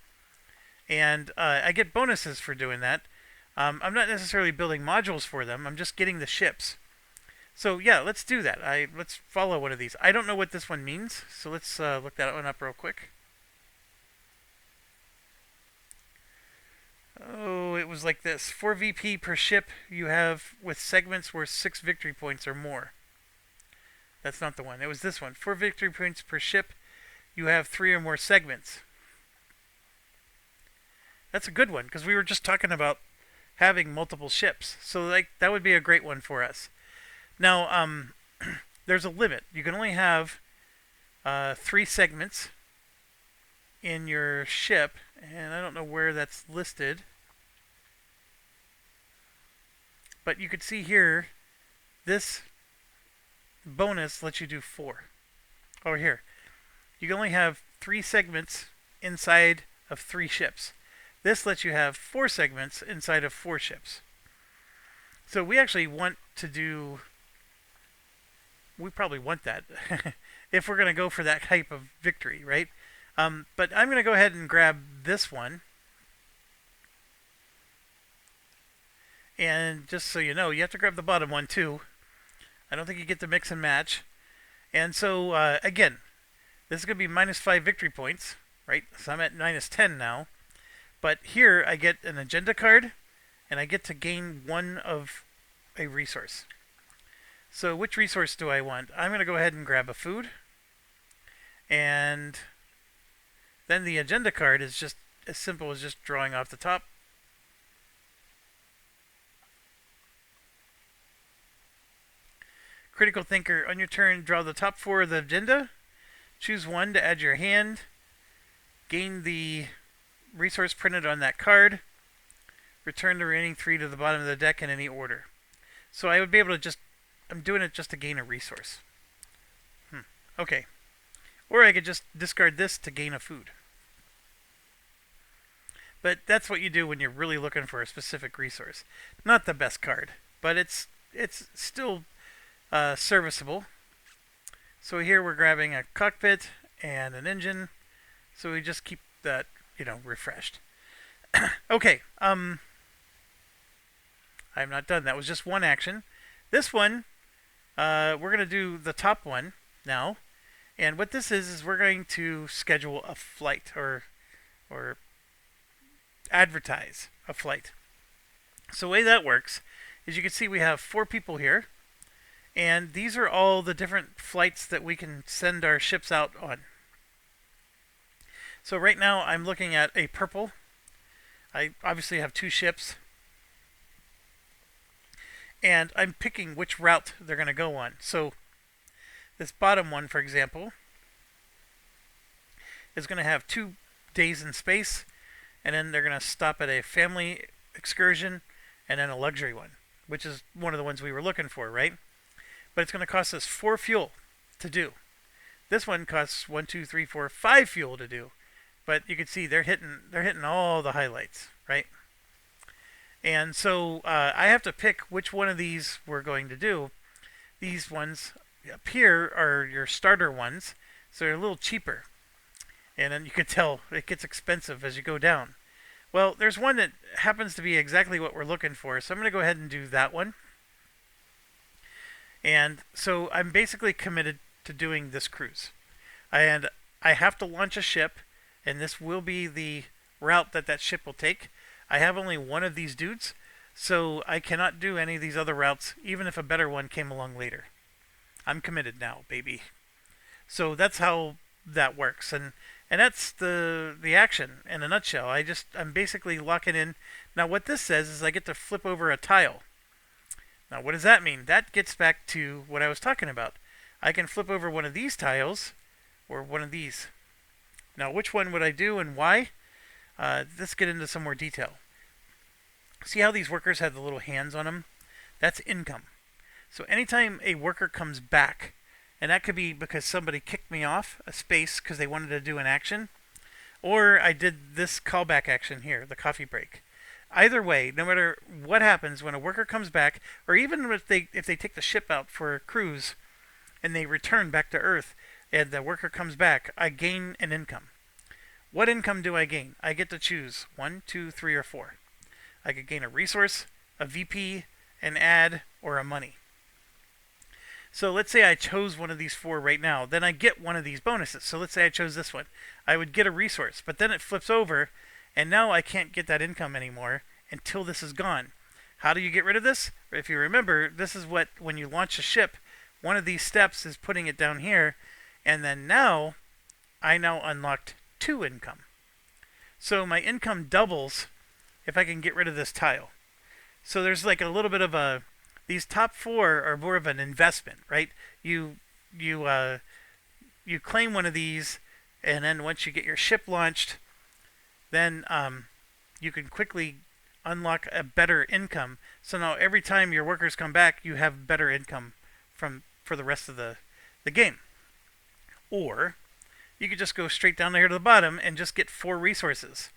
And I get bonuses for doing that. I'm not necessarily building modules for them. I'm just getting the ships. So yeah, let's do that. Let's follow one of these. I don't know what this one means. So let's look that one up real quick. Oh, it was like this. 4 VP per ship you have with segments worth 6 victory points or more. That's not the one. It was this one. 4 victory points per ship you have 3 or more segments. That's a good one, because we were just talking about having multiple ships. So that would be a great one for us. Now, there's a limit. You can only have 3 segments in your ship, and I don't know where that's listed. But you could see here, this bonus lets you do 4. Over here. You can only have 3 segments inside of 3 ships. This lets you have 4 segments inside of 4 ships. So we actually want to do... We probably want that if we're going to go for that type of victory, right? But I'm going to go ahead and grab this one. And just so you know, you have to grab the bottom one too. I don't think you get to mix and match. And so, again, this is going to be minus 5 victory points, right? So I'm at minus 10 now. But here I get an agenda card, and I get to gain 1 of a resource. So which resource do I want? I'm going to go ahead and grab a food. And then the agenda card is just as simple as just drawing off the top. Critical Thinker, on your turn, draw the top 4 of the agenda. Choose 1 to add to your hand. Gain the resource printed on that card. Return the remaining 3 to the bottom of the deck in any order. So I would be able to just... I'm doing it just to gain a resource. Okay. Or I could just discard this to gain a food. But that's what you do when you're really looking for a specific resource. Not the best card, but it's still serviceable. So here we're grabbing a cockpit and an engine. So we just keep that, refreshed. Okay, I'm not done. That was just one action. This one, we're going to do the top one now. And what this is we're going to schedule a flight or advertise a flight. So the way that works is you can see we have 4 people here. And these are all the different flights that we can send our ships out on. So right now I'm looking at a purple. I obviously have 2 ships. And I'm picking which route they're going to go on. So this bottom one, for example, is going to have 2 days in space. And then they're going to stop at a family excursion and then a luxury one, which is one of the ones we were looking for, right? But it's going to cost us 4 fuel to do. This one costs 1, 2, 3, 4, 5 fuel to do. But you can see they're hitting all the highlights, right? And so I have to pick which one of these we're going to do. These ones up here are your starter ones, so they're a little cheaper. And then you can tell it gets expensive as you go down. Well, there's one that happens to be exactly what we're looking for, so I'm going to go ahead and do that one. And so I'm basically committed to doing this cruise. And I have to launch a ship, and this will be the route that ship will take. I have only one of these dudes, so I cannot do any of these other routes, even if a better one came along later. I'm committed now, baby. So that's how that works, and that's the action in a nutshell. I'm basically locking in. Now what this says is I get to flip over a tile. Now what does that mean? That gets back to what I was talking about. I can flip over one of these tiles or one of these. Now which one would I do and why? Let's get into some more detail. See how these workers have the little hands on them? That's income. So anytime a worker comes back, and that could be because somebody kicked me off a space because they wanted to do an action, or I did this callback action here, the coffee break. Either way, no matter what happens when a worker comes back, or even if they take the ship out for a cruise and they return back to Earth and the worker comes back, I gain an income. What income do I gain? I get to choose 1, 2, 3, or 4. I could gain a resource, a VP, an ad, or a money. So let's say I chose one of these 4 right now. Then I get one of these bonuses. So let's say I chose this one. I would get a resource, but then it flips over, and now I can't get that income anymore until this is gone. How do you get rid of this? If you remember, this is what, when you launch a ship, one of these steps is putting it down here, and then now, I now unlocked 2 income. So my income doubles if I can get rid of this tile. So there's like a little bit of a... These top 4 are more of an investment, right? You claim one of these, and then once you get your ship launched, then you can quickly unlock a better income. So now every time your workers come back, you have better income for the rest of the game. Or you could just go straight down there to the bottom and just get 4 resources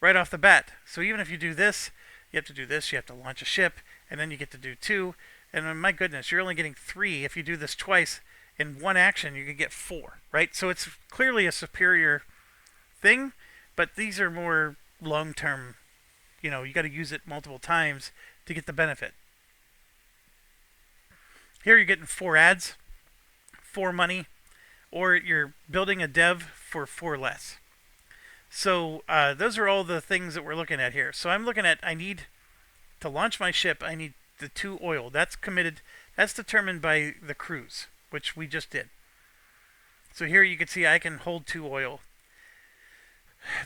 right off the bat. So even if you do this, you have to do this, you have to launch a ship, and then you get to do 2. And my goodness, you're only getting 3. If you do this twice in one action, you can get 4, right? So it's clearly a superior thing, but these are more long-term. You got to use it multiple times to get the benefit. Here you're getting 4 ads, 4 money, or you're building a dev for 4 less. So those are all the things that we're looking at here. So I'm looking at, I need to launch my ship, I need the 2 oil. That's committed. That's determined by the cruise, which we just did. So here you can see I can hold 2 oil.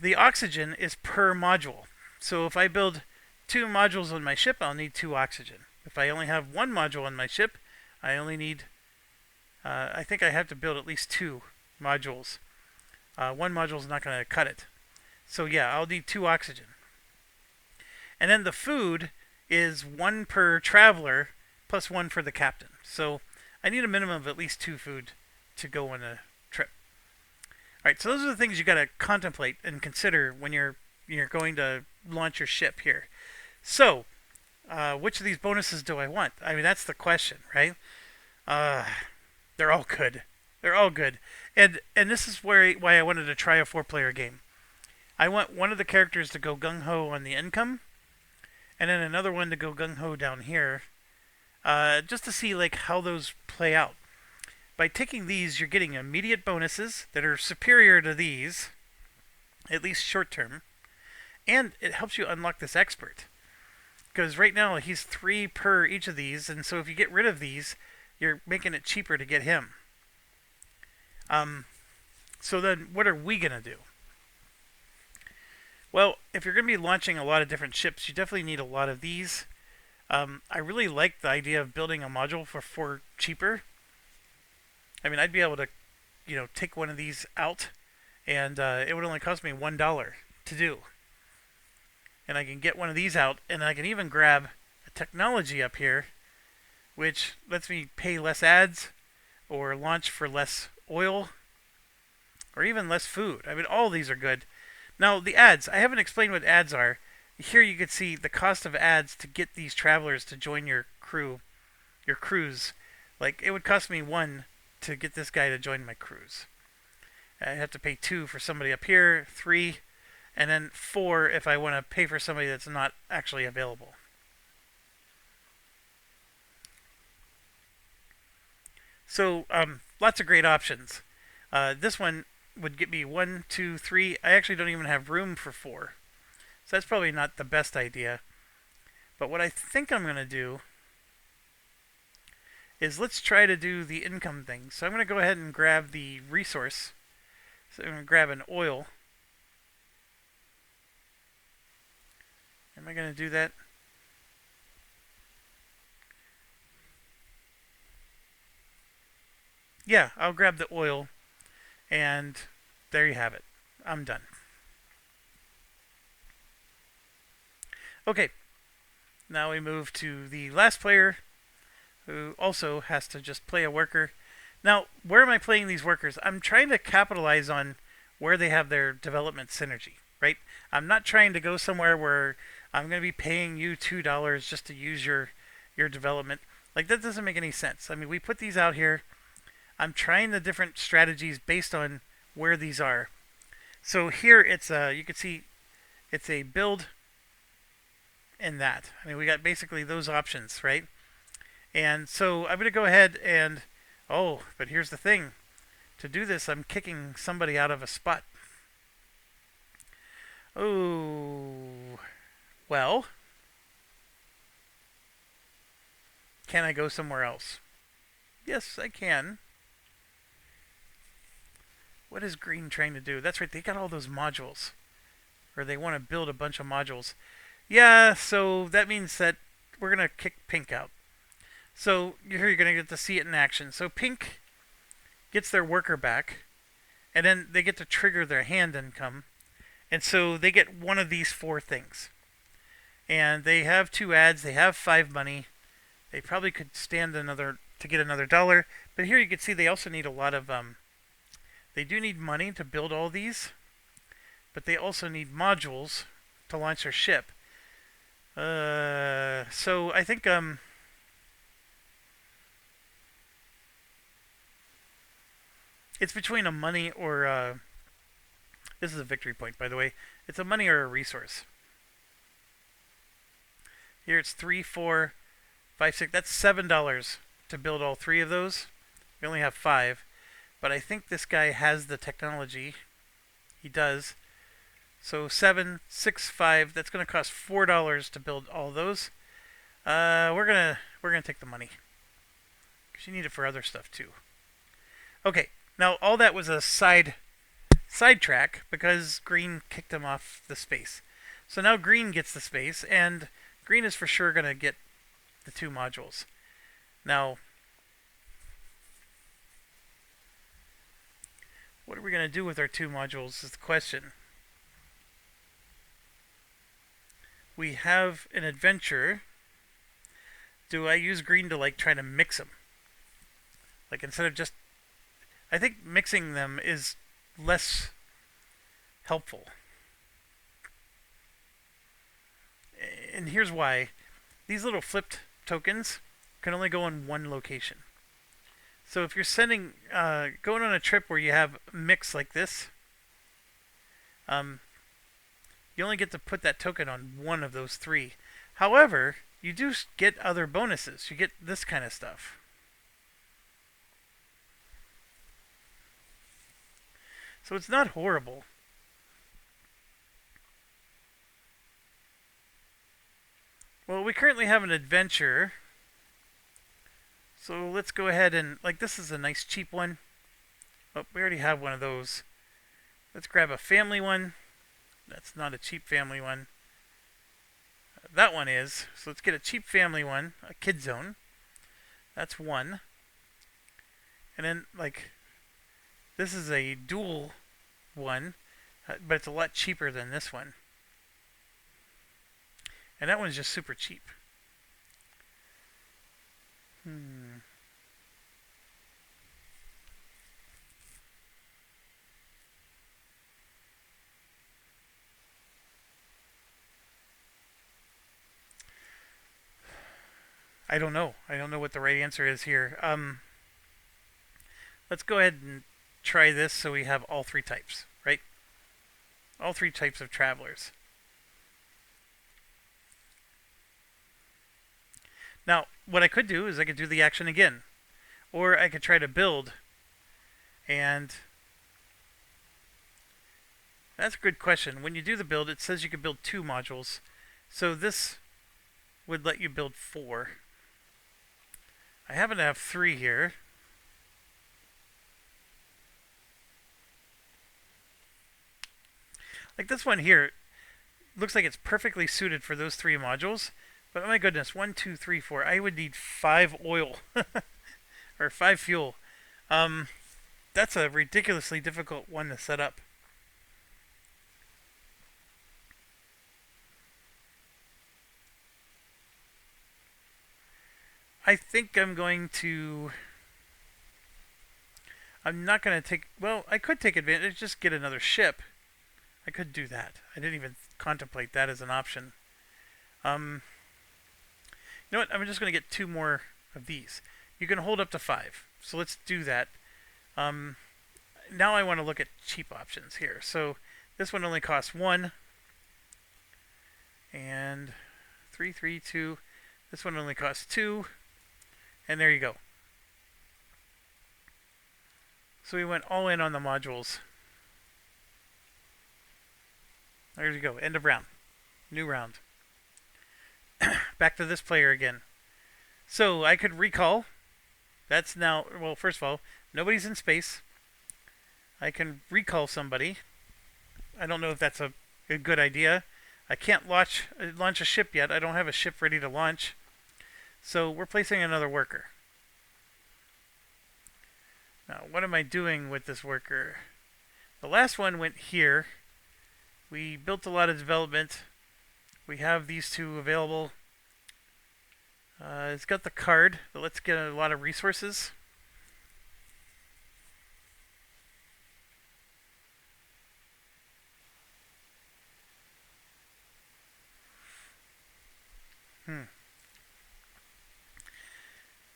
The oxygen is per module. So if I build 2 modules on my ship, I'll need 2 oxygen. If I only have 1 module on my ship, I only need, I think I have to build at least 2 modules. 1 module is not going to cut it. So yeah, I'll need 2 oxygen. And then the food is one per traveler plus one for the captain. So I need a minimum of at least two food to go on a trip. All right, so those are the things you got to contemplate and consider when you're going to launch your ship here. So, which of these bonuses do I want? I mean, that's the question, right? Uh, they're all good. They're all good, and this is why I wanted to try a four-player game. I want one of the characters to go gung ho on the income, and then another one to go gung ho down here, just to see like how those play out. By taking these, you're getting immediate bonuses that are superior to these, at least short term, and it helps you unlock this expert. Because right now he's 3 per each of these, and so if you get rid of these, you're making it cheaper to get him. So then, what are we gonna do? Well, if you're gonna be launching a lot of different ships, you definitely need a lot of these. I really like the idea of building a module for 4 cheaper. I mean, I'd be able to, take one of these out, and it would only cost me $1 to do. And I can get one of these out, and I can even grab a technology up here, which lets me pay less ads, or launch for less oil, or even less food. I mean, all of these are good. Now, the ads, I haven't explained what ads are. Here you can see the cost of ads to get these travelers to join your cruise. Like, it would cost me 1 to get this guy to join my cruise. I have to pay 2 for somebody up here, 3, and then 4 if I want to pay for somebody that's not actually available. So, lots of great options. This one would get me 1, 2, 3. I actually don't even have room for 4. So that's probably not the best idea. But what I think I'm going to do is let's try to do the income thing. So I'm going to go ahead and grab the resource. So I'm going to grab an oil. Am I going to do that? Yeah, I'll grab the oil. And there you have it. I'm done. Okay, now we move to the last player, who also has to just play a worker. Now, where am I playing these workers? I'm trying to capitalize on where they have their development synergy, right? I'm not trying to go somewhere where I'm going to be paying you $2 just to use your development. Like, that doesn't make any sense. I mean, we put these out here. I'm trying the different strategies based on where these are. So here it's you can see it's a build and that. I mean, we got basically those options, right? And so I'm going to go ahead and, but here's the thing. To do this, I'm kicking somebody out of a spot. Oh, well, can I go somewhere else? Yes, I can. What is green trying to do? That's right, they got all those modules. Or they want to build a bunch of modules. Yeah, so that means that we're going to kick pink out. So here you're going to get to see it in action. So pink gets their worker back, and then they get to trigger their hand income. And so they get one of these 4 things. And they have 2 ads, they have 5 money. They probably could stand to get another $1. But here you can see they also need a lot of they do need money to build all these, but they also need modules to launch their ship. So I think it's between a money or this is a victory point, by the way. It's a money or a resource. Here it's 3, 4, 5, 6. That's $7 to build all 3 of those. We only have 5. But I think this guy has the technology. He does. So 7, 6, 5. That's going to cost $4 to build all those. We're gonna take the money, because you need it for other stuff too. Okay. Now all that was a sidetrack because green kicked him off the space. So now green gets the space, and green is for sure going to get the 2 modules. Now, what are we going to do with our 2 modules is the question. we have an adventure, do I use green to like try to mix them? Like instead of just, I think mixing them is less helpful. And here's why. These little flipped tokens can only go in one location. So if you're going on a trip where you have a mix like this, you only get to put that token on one of those three. However, you do get other bonuses. You get this kind of stuff. So it's not horrible. Well, we currently have an adventure. So let's go ahead and, like, this is a nice cheap one. Oh, we already have one of those. Let's grab a family one. That's not a cheap family one. That one is. So let's get a cheap family one, a kid zone. That's one. And then, like, this is a dual one, but it's a lot cheaper than this one. And that one's just super cheap. I don't know. I don't know what the right answer is here. Let's go ahead and try this so we have all three types, right? All three types of travelers. Now, what I could do is I could do the action again. Or I could try to build. And that's a good question. When you do the build, it says you can build 2 modules. So this would let you build 4. I happen to have 3 here. Like this one here, looks like it's perfectly suited for those 3 modules. But oh my goodness, 1, 2, 3, 4. I would need 5 oil. Or 5 fuel. That's a ridiculously difficult one to set up. I think I'm not going to take... Well, I could take advantage, just get another ship. I could do that. I didn't even contemplate that as an option. You know what? I'm just going to get 2 more of these. You can hold up to 5. So let's do that. Now I want to look at cheap options here. So this one only costs 1. And 3, 3, 2. This one only costs 2. And there you go. So we went all in on the modules. There you go. End of round. New round. Back to this player again. So I could recall. That's now, well, first of all, nobody's in space. I can recall somebody. I don't know if that's a good idea. I can't launch a ship yet. I don't have a ship ready to launch. So we're placing another worker. Now, what am I doing with this worker? The last one went here. We built a lot of development. We have these 2 available. It's got the card, but let's get a lot of resources.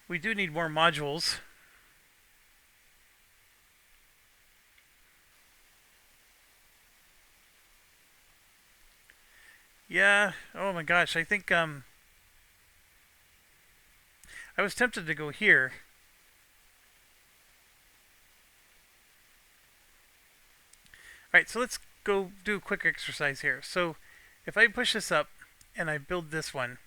We do need more modules. Yeah, oh my gosh, I think I was tempted to go here. Alright, so let's go do a quick exercise here. So if I push this up and I build this one,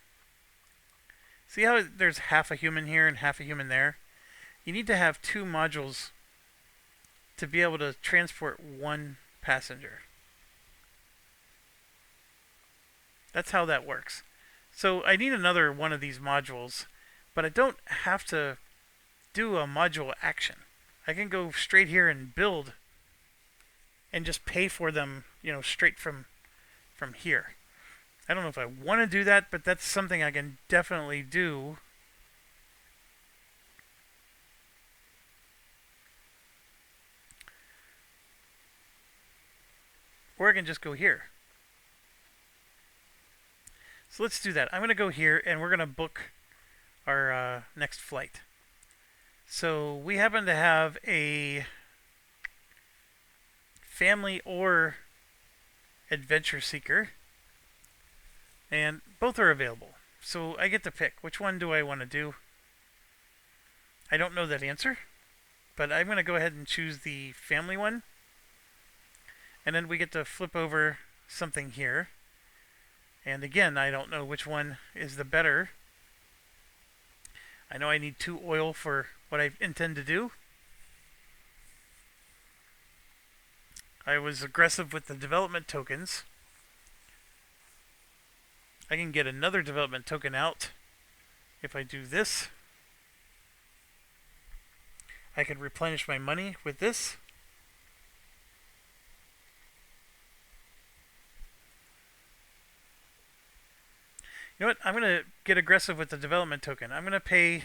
see how there's half a human here and half a human there? You need to have 2 modules to be able to transport 1 passenger. That's how that works. So I need another one of these modules, but I don't have to do a module action. I can go straight here and build and just pay for them, straight from here. I don't know if I want to do that, but that's something I can definitely do. Or I can just go here. So let's do that. I'm going to go here and we're going to book our next flight. So we happen to have a family or adventure seeker, and both are available. So I get to pick which one do I want to do. I don't know that answer, but I'm going to go ahead and choose the family one. And then we get to flip over something here. And again, I don't know which one is the better. I know I need 2 oil for what I intend to do. I was aggressive with the development tokens. I can get another development token out if I do this. I can replenish my money with this. You know what? I'm going to get aggressive with the development token. I'm going to pay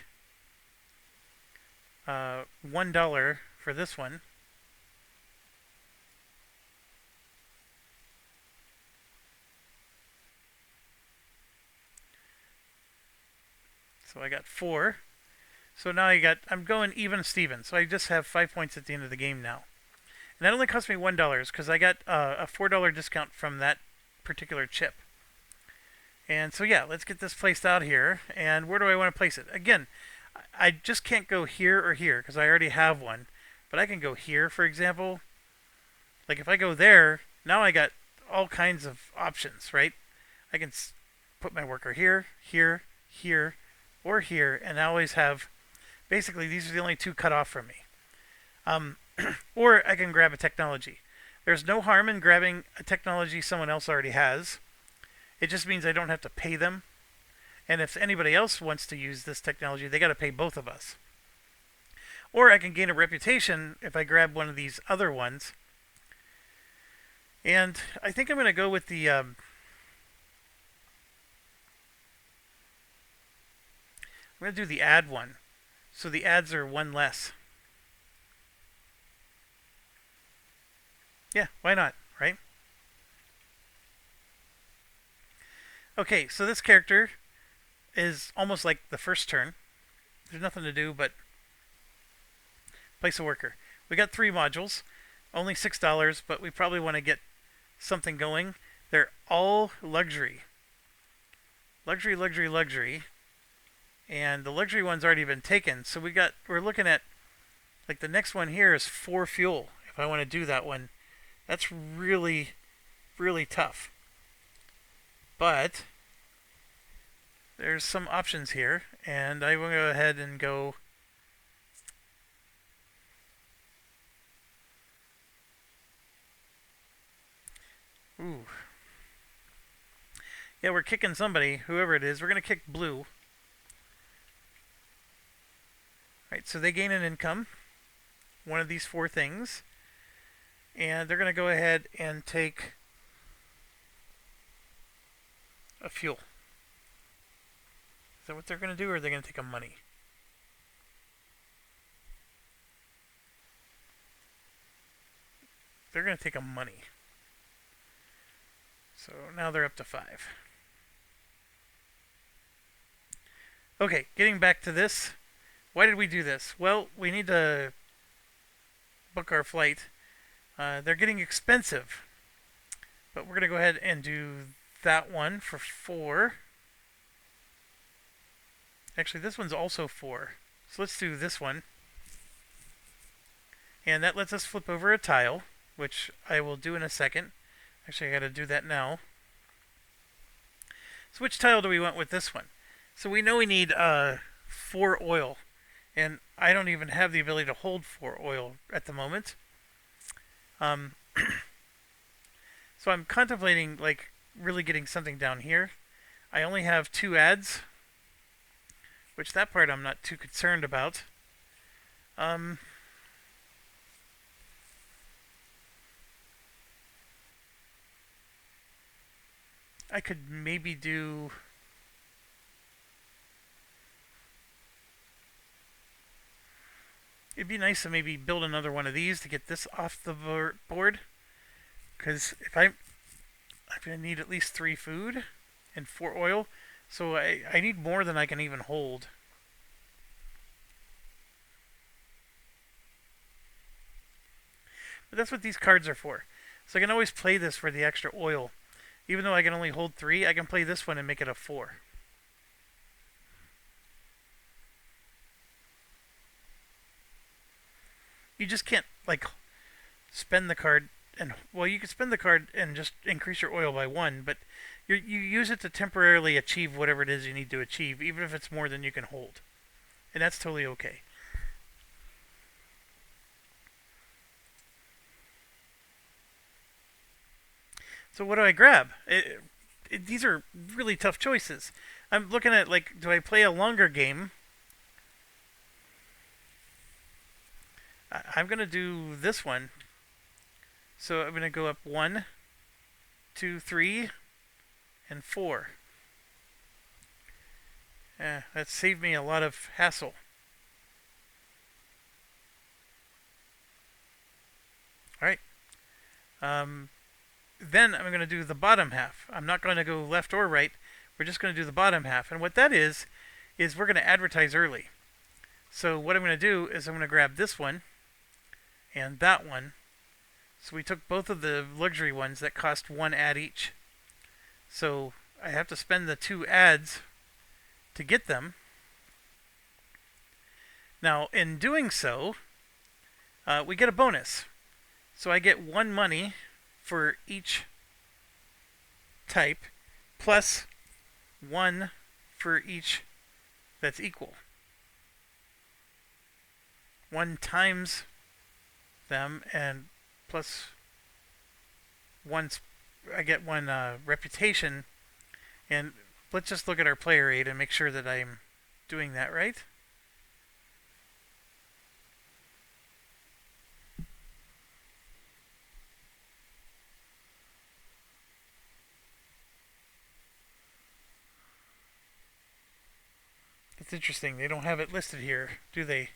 $1 for this one. So I got 4. So now I'm going even Steven. So I just have 5 points at the end of the game now. And that only cost me $1 because I got a $4 discount from that particular chip. And so yeah, let's get this placed out here. And where do I want to place it? Again, I just can't go here or here because I already have one. But I can go here, for example. Like if I go there, now I got all kinds of options, right? I can put my worker here, here, here, or here, and I always have, basically these are the only 2 cut off from me. Or I can grab a technology. There's no harm in grabbing a technology someone else already has. It just means I don't have to pay them. And if anybody else wants to use this technology, they got to pay both of us. Or I can gain a reputation if I grab one of these other ones. And I think I'm going to go with the... I'm going to do the add one. So the ads are 1 less. Yeah, why not, right? Okay, so this character is almost like the first turn. There's nothing to do but place a worker. We got 3 modules, only $6, but we probably want to get something going. They're all luxury. Luxury, luxury, luxury. And the luxury one's already been taken. So we're looking at, like the next one here is 4 fuel. If I want to do that one, that's really, really tough. But there's some options here, and I will go ahead and go. Ooh. Yeah, we're kicking somebody, whoever it is. We're going to kick blue. Right, so they gain an income, one of these 4 things, and they're going to go ahead and take a fuel. Is that what they're going to do, or are they going to take a money? They're going to take a money. So now they're up to 5. Okay, getting back to this. Why did we do this? Well, we need to book our flight. They're getting expensive. But we're going to go ahead and do that one for 4. Actually, this one's also 4. So let's do this one. And that lets us flip over a tile, which I will do in a second. Actually, I got to do that now. So which tile do we want with this one? So we know we need 4 oil. And I don't even have the ability to hold 4 oil at the moment. So I'm contemplating like really getting something down here. I only have 2 ads, which that part I'm not too concerned about. I I could maybe do... It'd be nice to maybe build another one of these to get this off the board. Because if I'm going to need at least 3 food and 4 oil. So I need more than I can even hold. But that's what these cards are for. So I can always play this for the extra oil. Even though I can only hold 3, I can play this one and make it a 4. You just can't, like, spend the card and, well, you can spend the card and just increase your oil by 1, but you use it to temporarily achieve whatever it is you need to achieve, even if it's more than you can hold. And that's totally okay. So what do I grab? These are really tough choices. I'm looking at, like, do I play a longer game? I'm going to do this one. So I'm going to go up 1, 2, 3, and 4. That saved me a lot of hassle. Alright. Then I'm going to do the bottom half. I'm not going to go left or right. We're just going to do the bottom half. And what that is we're going to advertise early. So what I'm going to do is I'm going to grab this one and that one. So we took both of the luxury ones that cost 1 ad each. So I have to spend the 2 ads to get them. Now, in doing so, we get a bonus. So I get 1 money for each type, plus 1 for each that's equal. 1 times them, and plus 1, I get 1 reputation. And let's just look at our player aid and make sure that I'm doing that right. It's interesting, they don't have it listed here, do they?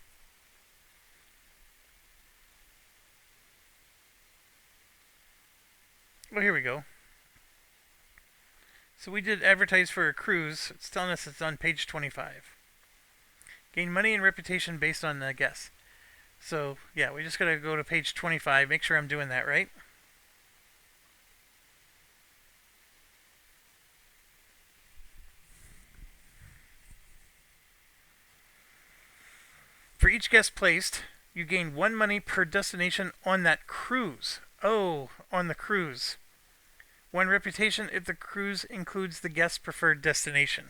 Well, here we go. So we did advertise for a cruise. It's telling us it's on page 25. Gain money and reputation based on the guess. So, yeah, we just gotta go to page 25, make sure I'm doing that right. For each guest placed, you gain 1 money per destination on that cruise. Oh, on the cruise. 1 reputation if the cruise includes the guest's preferred destination.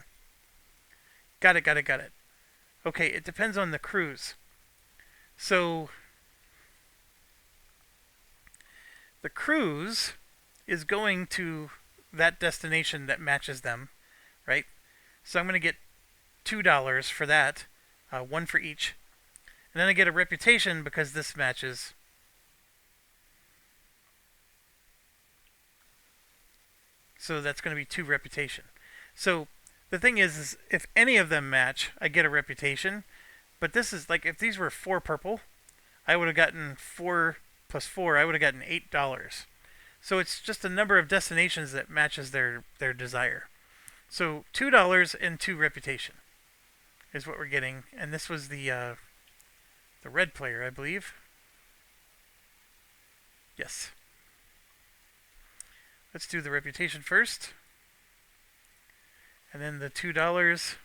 Got it. Okay, it depends on the cruise. So, the cruise is going to that destination that matches them, right? So I'm going to get $2 for that, 1 for each. And then I get a reputation because this matches. So that's going to be 2 reputation. So the thing is if any of them match, I get a reputation. But this is like, if these were 4 purple, I would have gotten 4 plus 4, I would have gotten $8. So it's just a number of destinations that matches their desire. So $2 and 2 reputation is what we're getting. And this was the red player, I believe. Yes. Let's do the reputation first. And then the $2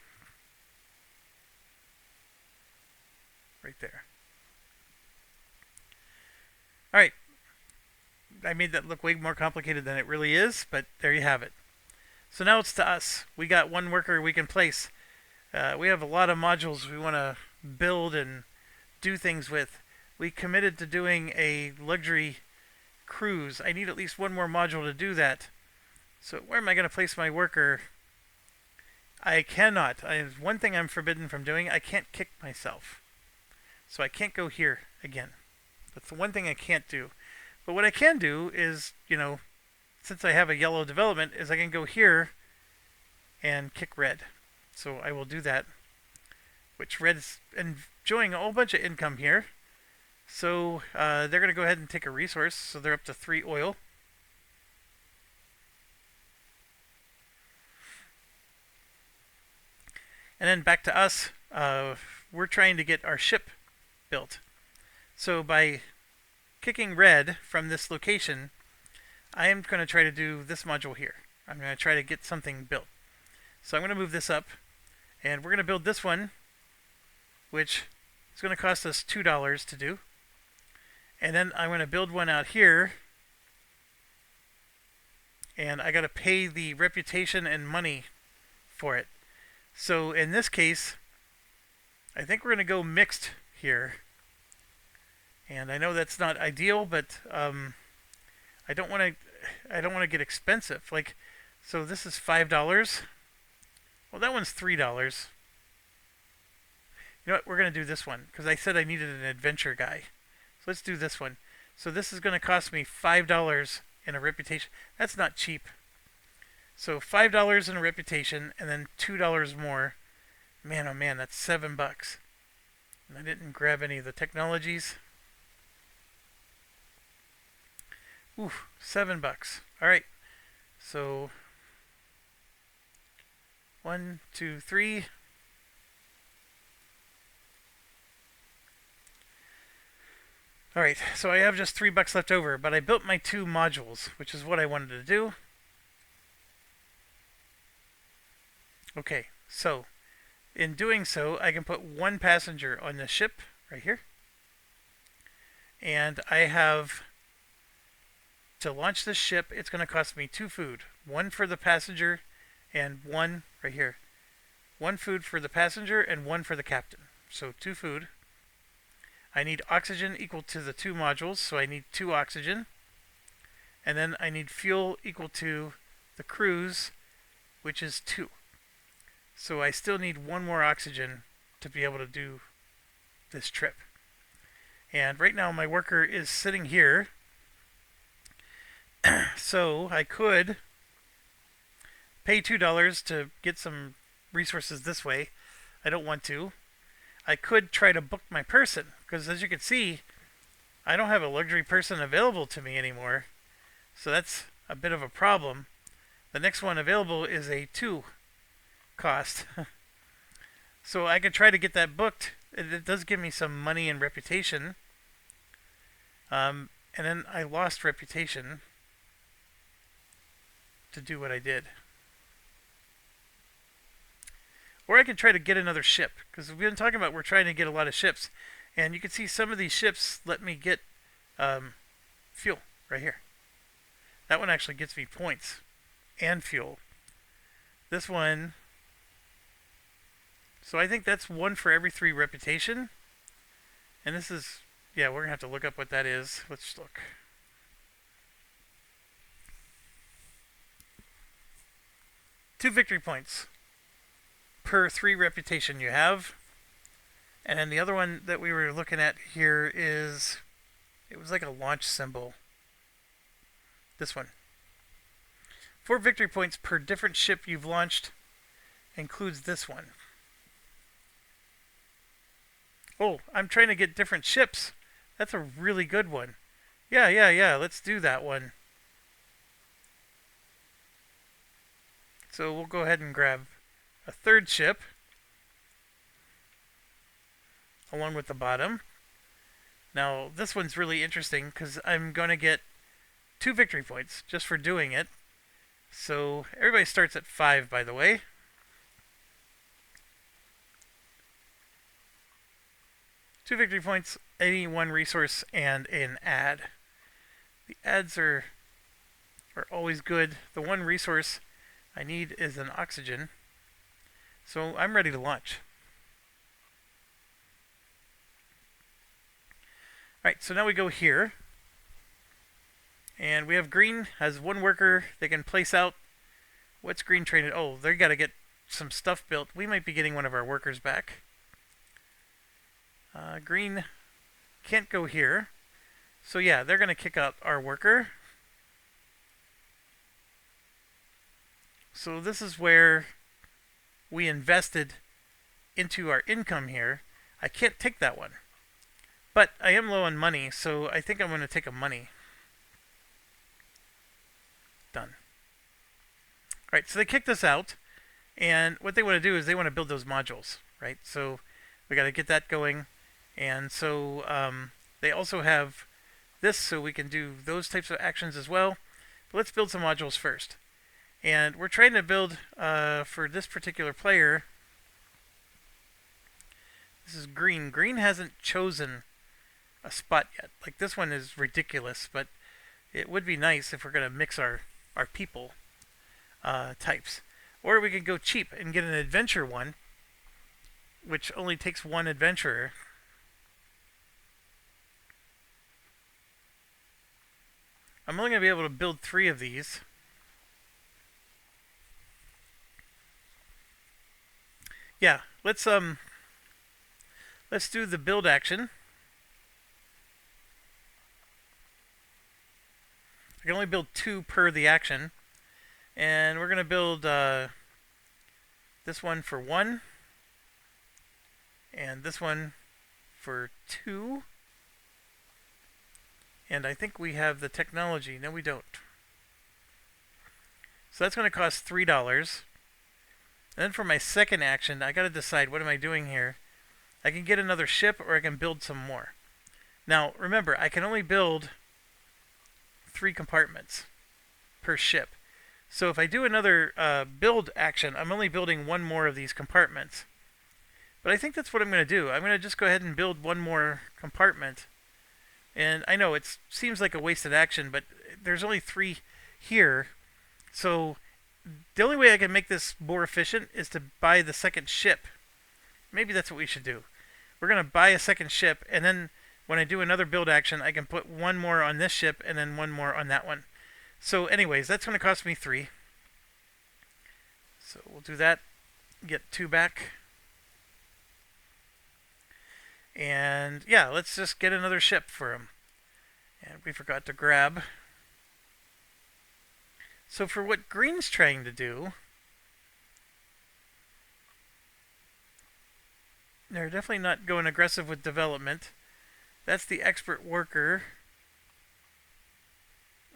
right there. Alright. I made that look way more complicated than it really is, but there you have it. So now it's to us. We got 1 worker we can place. We have a lot of modules we want to build and do things with. We committed to doing a luxury cruise. I need at least 1 more module to do that. So where am I going to place my worker? I cannot. One thing I'm forbidden from doing. I can't kick myself. So I can't go here again. That's the one thing I can't do. But what I can do is, since I have a yellow development, is I can go here and kick red. So I will do that, which red is enjoying a whole bunch of income here. So they're going to go ahead and take a resource. So they're up to 3 oil. And then back to us, we're trying to get our ship built. So by kicking red from this location, I am going to try to do this module here. I'm going to try to get something built. So I'm going to move this up, and we're going to build this one, which is going to cost us $2 to do. And then I'm going to build one out here, and I got to pay the reputation and money for it. So in this case, I think we're going to go mixed here. And I know that's not ideal, but I don't want to get expensive. Like, so this is $5. Well, that one's $3. You know what? We're going to do this one because I said I needed an adventure guy. So let's do this one. So this is going to cost me $5 in a reputation. That's not cheap. So $5 in a reputation and then $2 more. Man, oh man, that's $7. And I didn't grab any of the technologies. Ooh, $7. All right. So 1, 2, 3. All right. So I have just $3 left over, but I built my 2 modules, which is what I wanted to do. Okay. So in doing so, I can put 1 passenger on the ship right here. And I have, to launch this ship, it's going to cost me 2 food. 1 for the passenger and 1 right here. 1 food for the passenger and 1 for the captain. So 2 food. I need oxygen equal to the 2 modules, so I need 2 oxygen. And then I need fuel equal to the cruise, which is 2. So I still need 1 more oxygen to be able to do this trip. And right now my worker is sitting here. So I could pay $2 to get some resources this way. I don't want to. I could try to book my person, because as you can see, I don't have a luxury person available to me anymore. So that's a bit of a problem. The next one available is a 2 cost. So I could try to get that booked. It does give me some money and reputation. And then I lost reputation to do what I did. Or I could try to get another ship, because we've been talking about we're trying to get a lot of ships. And you can see some of these ships let me get fuel right here. That one actually gets me points and fuel. This one, so I think that's 1 for every 3 reputation. And this is, yeah, we're going to have to look up what that is. Let's look. Two victory points per 3 reputation you have. And then the other one that we were looking at here is, it was like a launch symbol. This one. 4 victory points per different ship you've launched includes this one. Oh, I'm trying to get different ships. That's a really good one. Yeah. Let's do that one. So we'll go ahead and grab a 3rd ship along with the bottom. Now this one's really interesting because I'm going to get 2 victory points just for doing it. So everybody starts at 5, by the way. Two victory points, any 1 resource, and an ad. The ads are always good. The 1 resource I need is an oxygen. So I'm ready to launch. Alright, so now we go here. And we have green has 1 worker they can place out. What's green trained? Oh, they got to get some stuff built. We might be getting one of our workers back. Green can't go here. So yeah, they're going to kick out our worker. So this is where we invested into our income here. I can't take that one. But I am low on money, so I think I'm going to take a money. Done. Alright, so they kicked us out. And what they want to do is they want to build those modules, right? So we got to get that going. And so they also have this, so we can do those types of actions as well. But let's build some modules first. And we're trying to build, for this particular player, this is green. Green hasn't chosen a spot yet. Like, this one is ridiculous, but it would be nice if we're going to mix our people types. Or we could go cheap and get an adventure one, which only takes one adventurer. I'm only going to be able to build 3 of these. Yeah, let's do the build action. I can only build 2 per the action. And we're going to build this one for 1. And this one for 2. And I think we have the technology. No, we don't. So that's going to cost $3. And then for my second action, I got to decide, what am I doing here? I can get another ship, or I can build some more. Now, remember, I can only build 3 compartments per ship. So if I do another build action, I'm only building 1 more of these compartments. But I think that's what I'm going to do. I'm going to just go ahead and build 1 more compartment. And I know it seems like a wasted action, but there's only 3 here. So the only way I can make this more efficient is to buy the second ship. Maybe that's what we should do. We're going to buy a second ship, and then when I do another build action, I can put 1 more on this ship and then 1 more on that one. So anyways, that's going to cost me 3. So we'll do that. Get 2 back. And yeah, let's just get another ship for him. And we forgot to grab. So for what green's trying to do, they're definitely not going aggressive with development. That's the expert worker.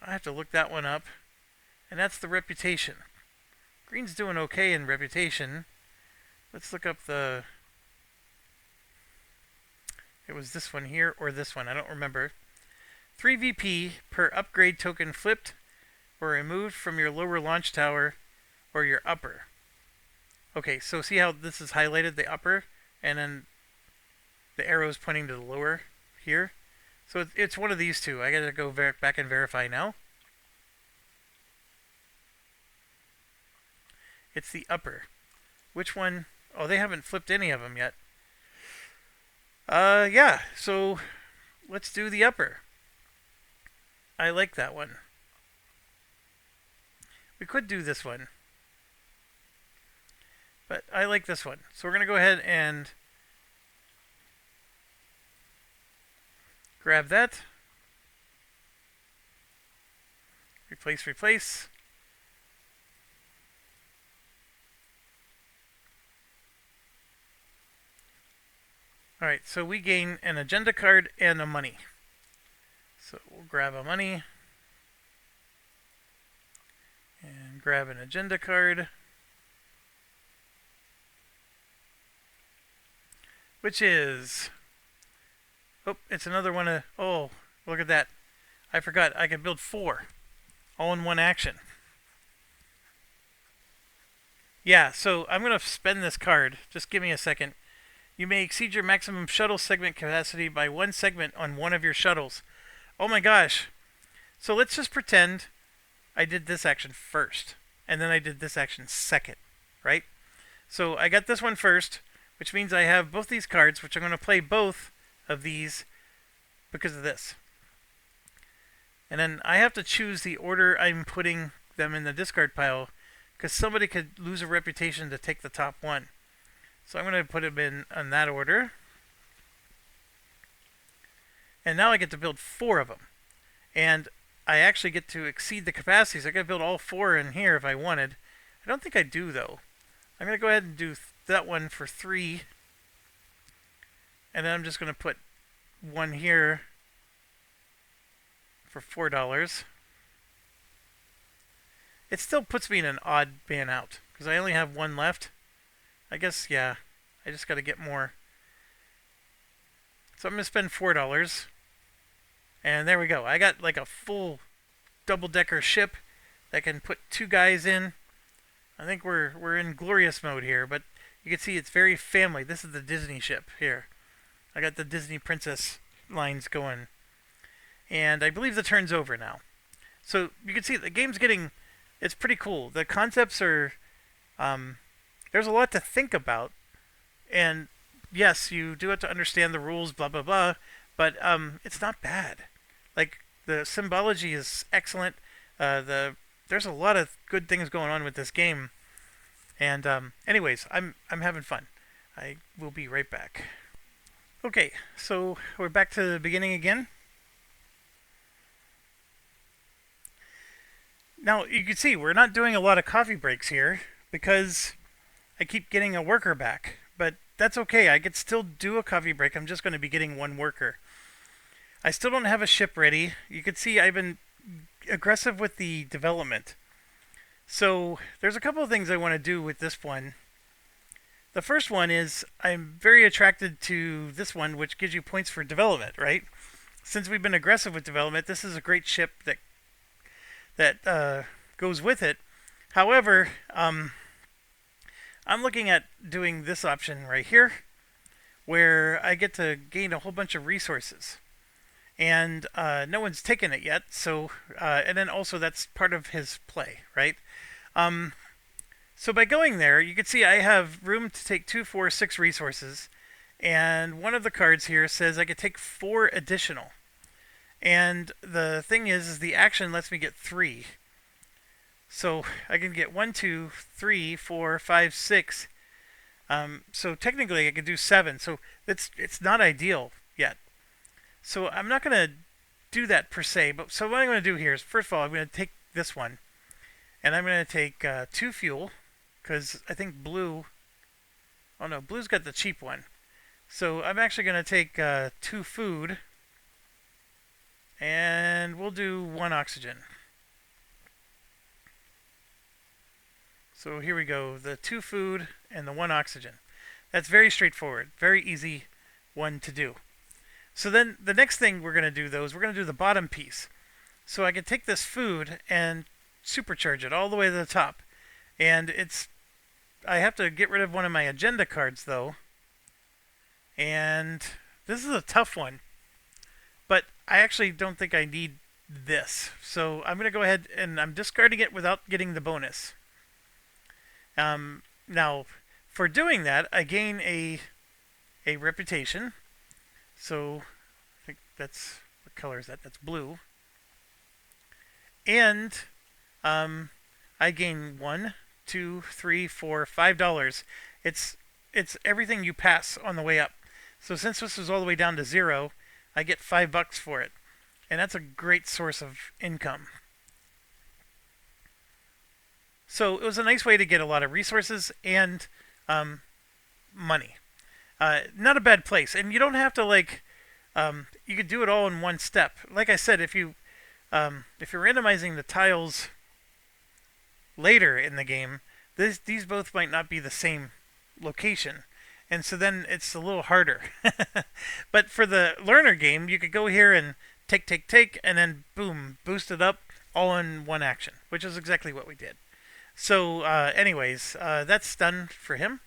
I have to look that one up. And that's the reputation. Green's doing okay in reputation. Let's look up the... It was this one here or this one. I don't remember. 3 VP per upgrade token flipped or removed from your lower launch tower or your upper. Okay, so see how this is highlighted, the upper, and then the arrow's pointing to the lower here? So it's one of these 2. I gotta go back and verify now. It's the upper. Which one? Oh, they haven't flipped any of them yet. Yeah, so let's do the upper. I like that one. We could do this one, but I like this one. So we're going to go ahead and grab that. Replace, replace. Alright, so we gain an agenda card and a money. So we'll grab a money. And grab an agenda card. Which is... Oh, it's another one of... Oh, look at that. I forgot, I can build 4. All in one action. Yeah, so I'm going to spend this card. Just give me a second. You may exceed your maximum shuttle segment capacity by 1 segment on one of your shuttles. Oh my gosh. So let's just pretend I did this action first. And then I did this action second. Right? So I got this one first, which means I have both these cards, which I'm going to play both of these because of this. And then I have to choose the order I'm putting them in the discard pile, because somebody could lose a reputation to take the top one. So I'm going to put them in that order. And now I get to build 4 of them. And I actually get to exceed the capacity, so I got to build all 4 in here if I wanted. I don't think I do, though. I'm going to go ahead and do that one for 3. And then I'm just going to put one here for $4. It still puts me in an odd man out because I only have one left. I guess, yeah, I just got to get more. So I'm going to spend $4. And there we go. I got like a full double-decker ship that can put 2 guys in. I think we're in glorious mode here, but you can see it's very family. This is the Disney ship here. I got the Disney princess lines going. And I believe the turn's over now. So you can see the game's getting, it's pretty cool. The concepts are, there's a lot to think about. And yes, you do have to understand the rules, blah, blah, blah. But it's not bad. Like, the symbology is excellent. There's a lot of good things going on with this game. And anyways, I'm having fun. I will be right back. Okay, so we're back to the beginning again. Now, you can see we're not doing a lot of coffee breaks here because I keep getting a worker back. But that's okay. I could still do a coffee break. I'm just going to be getting one worker. I still don't have a ship ready. You can see I've been aggressive with the development. So there's a couple of things I want to do with this one. The first one is I'm very attracted to this one, which gives you points for development, right? Since we've been aggressive with development, this is a great ship that goes with it. However, I'm looking at doing this option right here, where I get to gain a whole bunch of resources. And no one's taken it yet, so and then also that's part of his play, right? So by going there, you can see I have room to take 2, 4, 6 resources, and one of the cards here says I could take 4 additional. And the thing is the action lets me get 3. So I can get 1, 2, 3, 4, 5, 6. So technically I could do 7. So it's not ideal yet. So I'm not going to do that per se. But so what I'm going to do here is, first of all, I'm going to take this one. And I'm going to take 2 fuel. Because I think blue... Oh no, blue's got the cheap one. So I'm actually going to take 2 food. And we'll do 1 oxygen. So here we go. The 2 food and the 1 oxygen. That's very straightforward. Very easy one to do. So then the next thing we're going to do, though, is we're going to do the bottom piece. So I can take this food and supercharge it all the way to the top. And I have to get rid of one of my agenda cards, though. And this is a tough one. But I actually don't think I need this. So I'm going to go ahead and I'm discarding it without getting the bonus. Now, for doing that, I gain a reputation. So I think that's, what color is that? That's blue. And I gain $1, 2, 3, 4, $5. It's everything you pass on the way up. So since this is all the way down to 0, I get $5 for it. And that's a great source of income. So it was a nice way to get a lot of resources and money. Not a bad place. And you don't have to you could do it all in one step. Like I said, if you're randomizing the tiles later in the game, these both might not be the same location. And so then it's a little harder. But for the learner game, you could go here and take, and then boom, boost it up all in one action, which is exactly what we did. So anyways, that's done for him.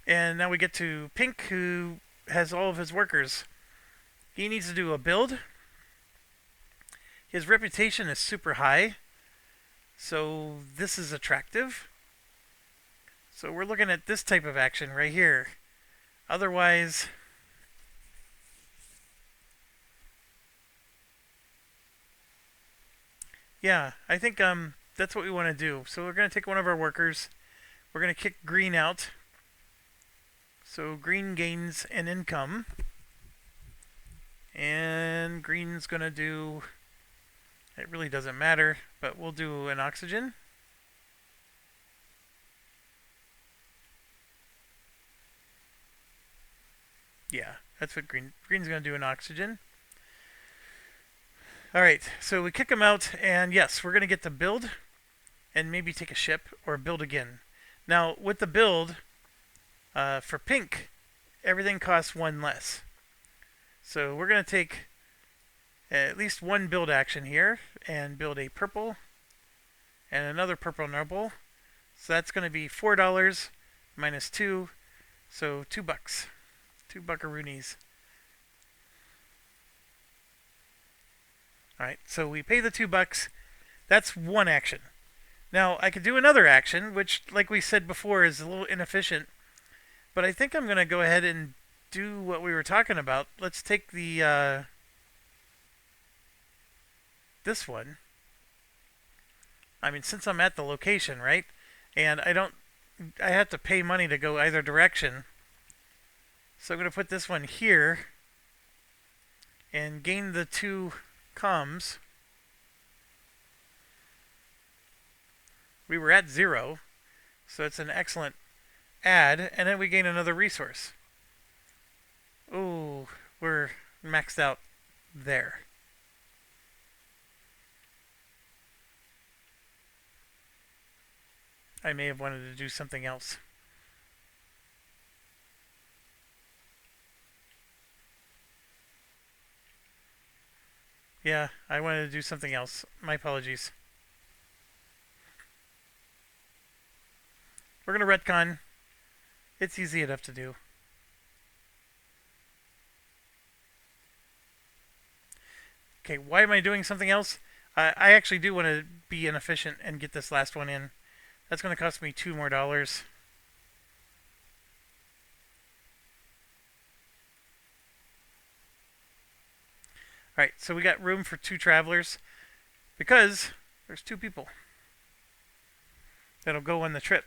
And now we get to Pink, who has all of his workers. He needs to do a build. His reputation is super high. So this is attractive. So we're looking at this type of action right here. Otherwise, yeah, I think that's what we want to do. So we're going to take one of our workers. We're going to kick green out. So green gains an income. And green's going to do... It really doesn't matter, but we'll do an oxygen. That's what green's going to do in oxygen. All right, so we kick them out, and yes, we're going to get to build and maybe take a ship or build again. Now, with the build, for pink, everything costs one less. So we're going to take at least one build action here and build a purple and another purple noble. So that's going to be $4 minus 2, so $2. 2 buckaroonies. Alright, so we pay the $2. That's one action. Now, I could do another action, which, like we said before, is a little inefficient. But I think I'm going to go ahead and do what we were talking about. Let's take the this one. I mean, since I'm at the location, right? And I have to pay money to go either direction. So I'm going to put this one here and gain the 2 comms. We were at 0, so it's an excellent add, and then we gain another resource. Ooh, we're maxed out there. I may have wanted to do something else. Yeah, I wanted to do something else. My apologies. We're going to retcon. It's easy enough to do. Okay, why am I doing something else? I actually do want to be inefficient and get this last one in. That's going to cost me $2 more. Alright, so we got room for 2 travelers because there's 2 people that'll go on the trip.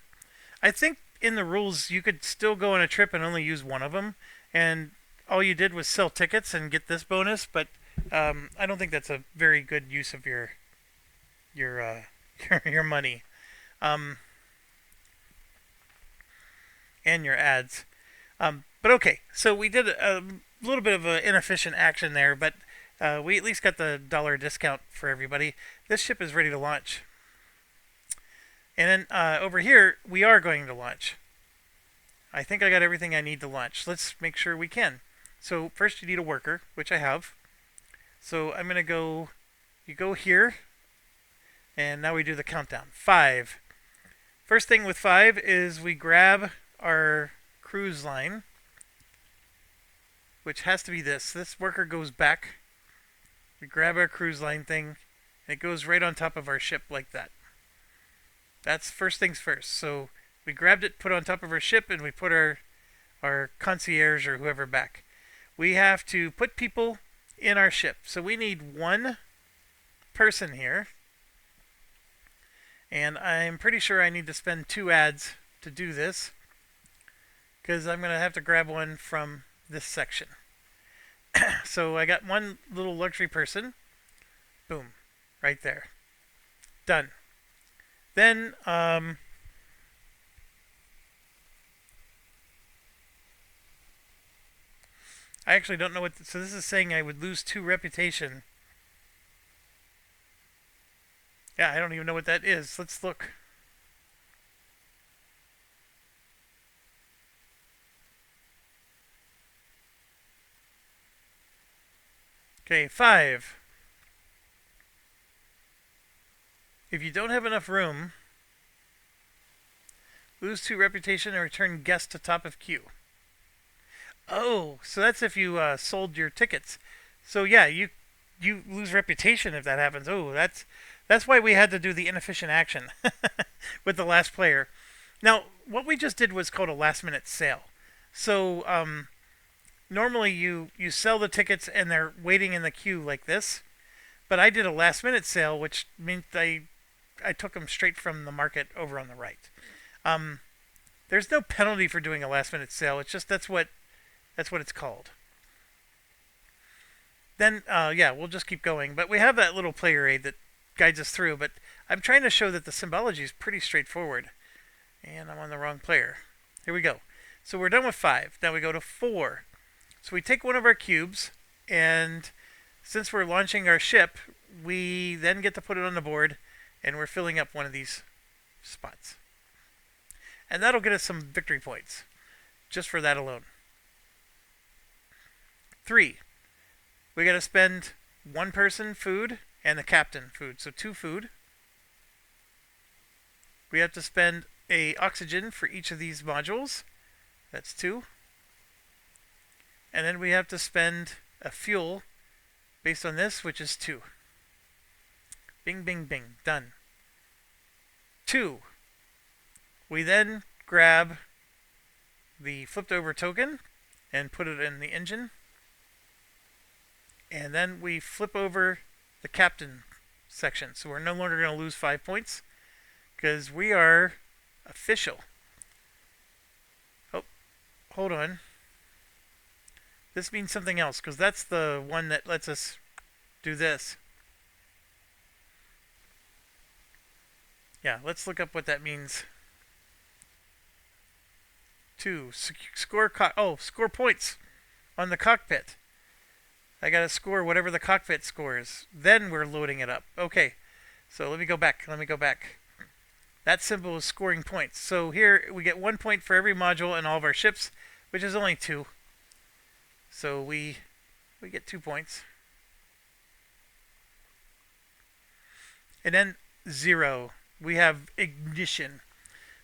I think in the rules you could still go on a trip and only use one of them, and all you did was sell tickets and get this bonus, but I don't think that's a very good use of your money and your ads. But okay, so we did a little bit of an inefficient action there, but we at least got the $1 discount for everybody. This ship is ready to launch. And then over here, we are going to launch. I think I got everything I need to launch. Let's make sure we can. So first you need a worker, which I have. So I'm going to go, you go here, and now we do the countdown. 5. First thing with 5 is we grab our cruise line, which has to be this. This worker goes back. We grab our cruise line thing, and it goes right on top of our ship like that. That's first things first. So we grabbed it, put it on top of our ship, and we put our concierge or whoever back. We have to put people in our ship. So we need 1 person here. And I'm pretty sure I need to spend 2 ads to do this, because I'm going to have to grab one from this section. So I got 1 little luxury person. Boom. Right there. Done. Then, I actually don't know what... So this is saying I would lose 2 reputation. Yeah, I don't even know what that is. Let's look. Okay, 5. If you don't have enough room, lose 2 reputation and return guest to top of queue. Oh, so that's if you sold your tickets. So yeah, you lose reputation if that happens. Oh, that's why we had to do the inefficient action with the last player. Now, what we just did was called a last minute sale. So normally you sell the tickets and they're waiting in the queue like this. But I did a last minute sale, which meant I took them straight from the market over on the right. There's no penalty for doing a last minute sale. It's just that's what it's called. Then yeah, we'll just keep going. But we have that little player aid that guides us through. But I'm trying to show that the symbology is pretty straightforward. And I'm on the wrong player. Here we go. So we're done with 5. Now we go to 4. So we take one of our cubes, and since we're launching our ship, we then get to put it on the board, and we're filling up one of these spots. And that'll get us some victory points, just for that alone. 3, we got to spend one person food and the captain food, so 2 food. We have to spend a oxygen for each of these modules, that's 2. And then we have to spend a fuel based on this, which is 2. Bing, bing, bing, done. 2, we then grab the flipped over token and put it in the engine. And then we flip over the captain section. So we're no longer going to lose 5 points because we are official. Oh, hold on. This means something else because that's the one that lets us do this. Yeah, let's look up what that means. 2, score points on the cockpit. I gotta score whatever the cockpit scores. Then we're loading it up. Okay, so let me go back. That symbol is scoring points. So here we get 1 point for every module in all of our ships, which is only 2. So we get 2 points. And then 0. We have ignition.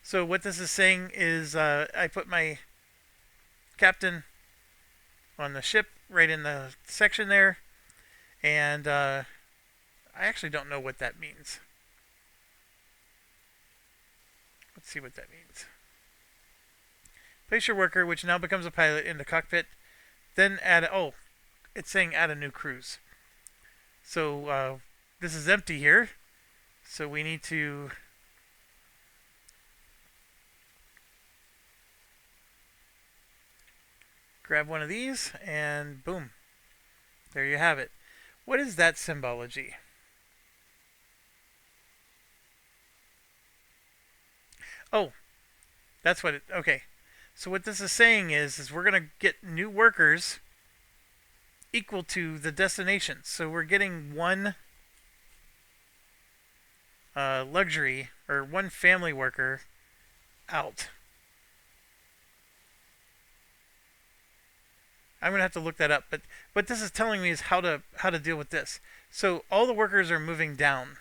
So what this is saying is I put my captain on the ship right in the section there, and I actually don't know what that means. Let's see what that means. Place your worker, which now becomes a pilot, in the cockpit. Then it's saying add a new cruise. So this is empty here, so we need to grab one of these, and boom. There you have it. What is that symbology? Oh, that's what it... Okay. So what this is saying is we're going to get new workers equal to the destination. So we're getting one luxury, or one family worker out. I'm going to have to look that up, but what this is telling me is how to deal with this. So all the workers are moving down.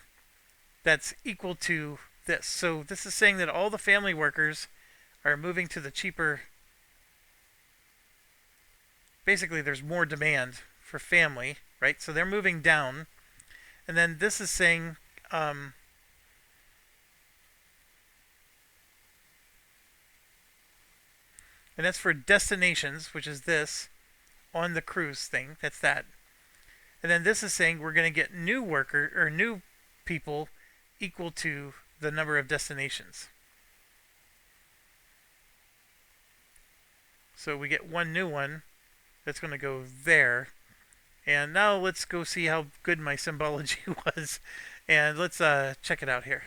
That's equal to this. So this is saying that all the family workers are moving to the cheaper... Basically, there's more demand for family, right? So they're moving down. And then this is saying... and that's for destinations, which is this. On the cruise thing, that's that. And then this is saying we're going to get new new people equal to the number of destinations. So we get one new one that's going to go there. And now let's go see how good my symbology was. And let's check it out here.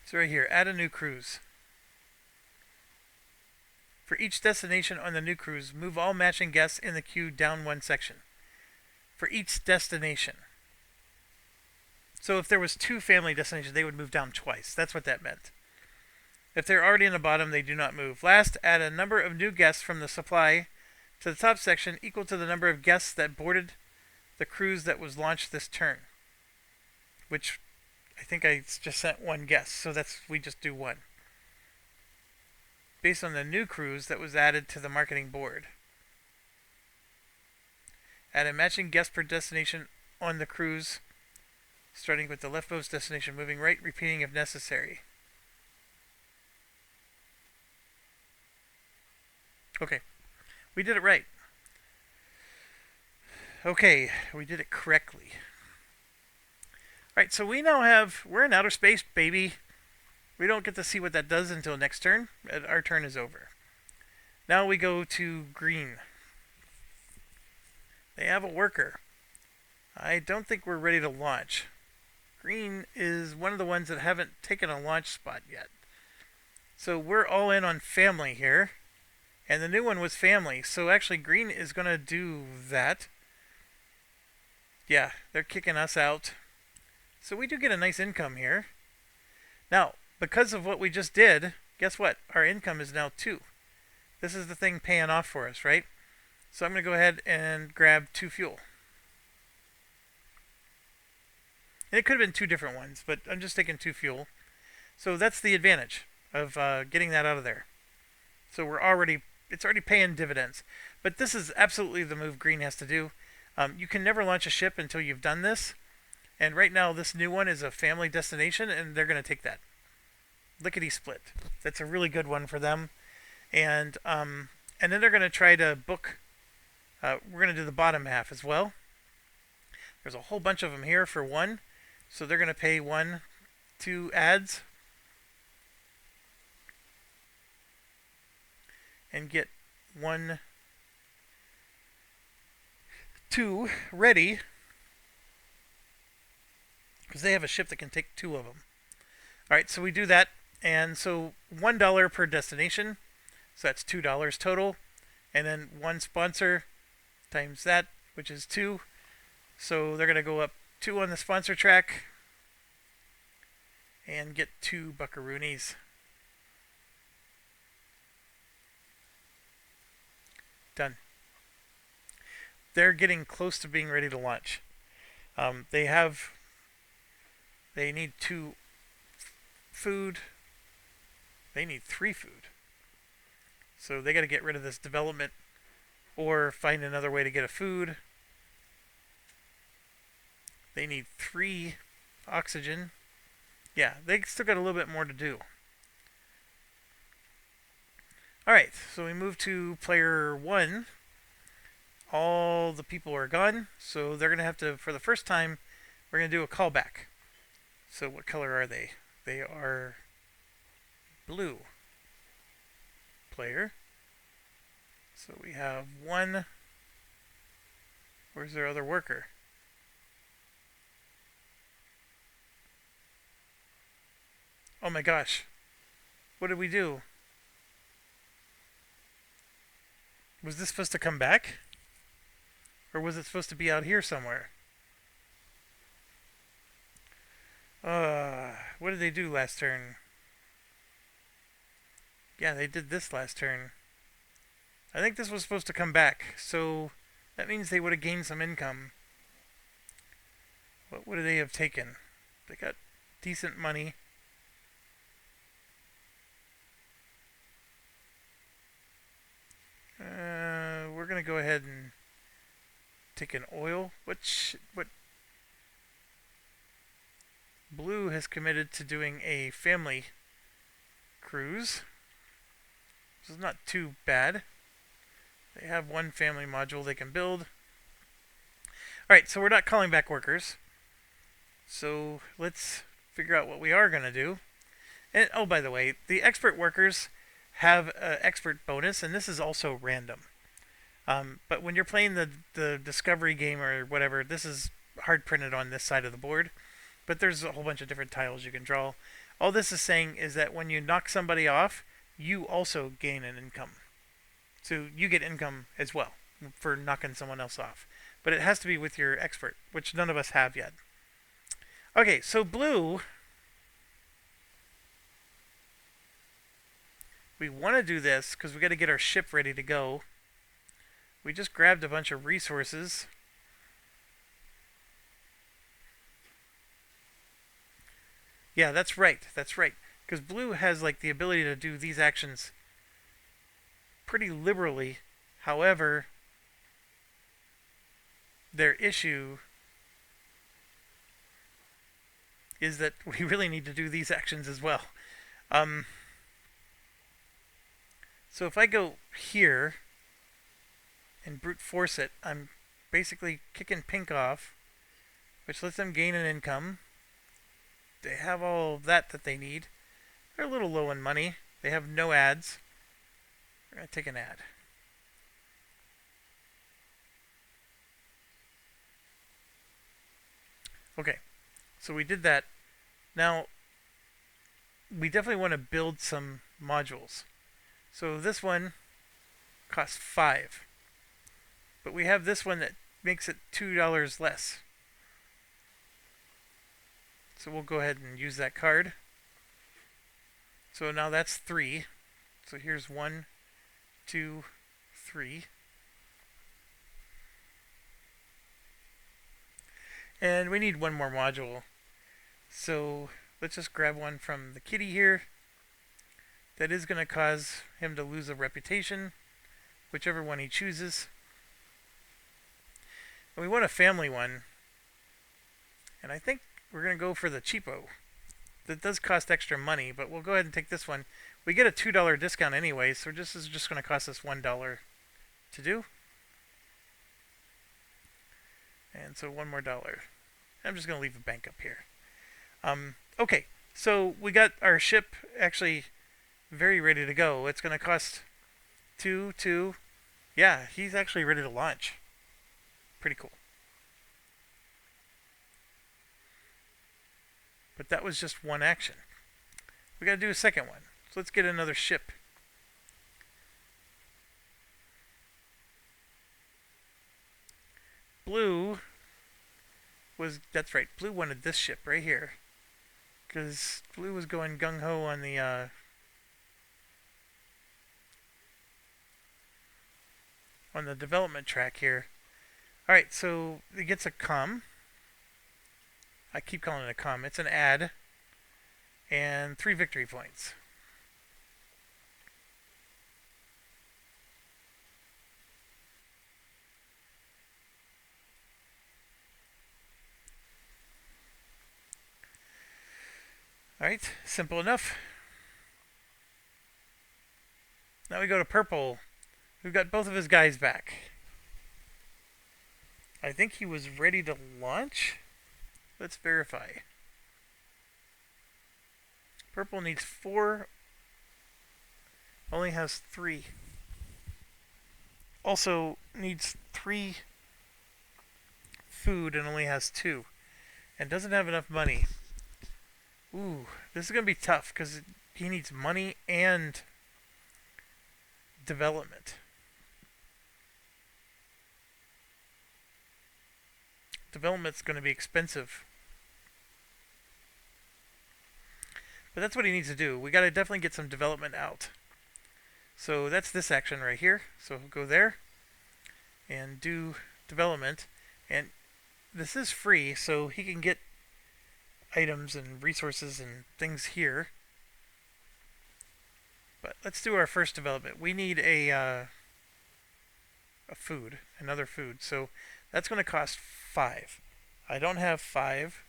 So right here, add a new cruise. For each destination on the new cruise, move all matching guests in the queue down one section. For each destination. So if there was 2 family destinations, they would move down twice. That's what that meant. If they're already in the bottom, they do not move. Last, add a number of new guests from the supply to the top section equal to the number of guests that boarded the cruise that was launched this turn. Which... I think I just sent 1 guest, so we just do 1. Based on the new cruise that was added to the marketing board. Add a matching guest per destination on the cruise, starting with the leftmost destination, moving right, repeating if necessary. Okay, we did it right. Okay, we did it correctly. Alright, so we're in outer space, baby. We don't get to see what that does until next turn. Our turn is over. Now we go to green. They have a worker. I don't think we're ready to launch. Green is one of the ones that haven't taken a launch spot yet. So we're all in on family here. And the new one was family. So actually green is going to do that. Yeah, they're kicking us out. So we do get a nice income here. Now, because of what we just did, guess what? Our income is now 2. This is the thing paying off for us, right? So I'm going to go ahead and grab 2 fuel. And it could have been 2 different ones, but I'm just taking 2 fuel. So that's the advantage of getting that out of there. So it's already paying dividends. But this is absolutely the move green has to do. You can never launch a ship until you've done this. And right now, this new one is a family destination, and they're going to take that. Lickety split. That's a really good one for them. And then they're going to try to book. We're going to do the bottom half as well. There's a whole bunch of them here for 1. So they're going to pay 2 ads. And get 1, 2 ready. Because they have a ship that can take 2 of them. Alright, so we do that. And so $1 per destination. So that's $2 total. And then 1 sponsor times that, which is 2. So they're going to go up 2 on the sponsor track. And get 2 buckaroonies. Done. They're getting close to being ready to launch. They need 2 food. They need 3 food. So they got to get rid of this development or find another way to get a food. They need 3 oxygen. Yeah, they still got a little bit more to do. Alright, so we move to player 1. All the people are gone, so they're going to have to, for the first time, we're going to do a callback. So what color are they? They are blue. Player. So we have 1. Where's their other worker? Oh my gosh. What did we do? Was this supposed to come back? Or was it supposed to be out here somewhere? What did they do last turn? Yeah, they did this last turn. I think this was supposed to come back, so that means they would have gained some income. What would they have taken? They got decent money. We're gonna go ahead and take an oil. What Blue has committed to doing a family cruise. This is not too bad. They have 1 family module they can build. Alright, so we're not calling back workers. So let's figure out what we are going to do. And oh, by the way, the expert workers have an expert bonus, and this is also random. But when you're playing the discovery game or whatever, this is hard printed on this side of the board. But there's a whole bunch of different tiles you can draw. All this is saying is that when you knock somebody off, you also gain an income. So you get income as well for knocking someone else off. But it has to be with your expert, which none of us have yet. Okay, so blue, we want to do this because we got to get our ship ready to go. We just grabbed a bunch of resources. Yeah, that's right. That's right. Because blue has like the ability to do these actions pretty liberally. However, their issue is that we really need to do these actions as well. So if I go here and brute force it, I'm basically kicking pink off, which lets them gain an income. They have all of that they need. They're a little low in money. They have no ads. We're going to take an ad. Okay. So we did that. Now, we definitely want to build some modules. So this one costs 5. But we have this one that makes it $2 less. So we'll go ahead and use that card. So now that's 3. So here's 1, 2, 3. And we need one more module. So let's just grab one from the kitty here. That is going to cause him to lose a reputation, whichever one he chooses. And we want a family one. And I think we're going to go for the cheapo. That does cost extra money, but we'll go ahead and take this one. We get a $2 discount anyway, so this is just going to cost us $1 to do. And so one more dollar. I'm just going to leave a bank up here. Okay, so we got our ship actually very ready to go. It's going to cost 2. Yeah, he's actually ready to launch. Pretty cool. But that was just one action. We got to do a second one. So let's get another ship. Blue was, that's right, Blue wanted this ship right here. Because Blue was going gung-ho on the development track here. Alright, so it gets a comm. I keep calling it a comm. It's an ad. And 3 victory points. Alright, simple enough. Now we go to purple. We've got both of his guys back. I think he was ready to launch. Let's verify. Purple needs 4. Only has 3. Also needs 3 food and only has 2. And doesn't have enough money. Ooh, this is going to be tough because he needs money and development. Development's going to be expensive. But that's what he needs to do. We got to definitely get some development out. So that's this action right here. So he'll go there and do development. And this is free, so he can get items and resources and things here. But let's do our first development. We need a food, another food. So that's going to cost 5. I don't have 5.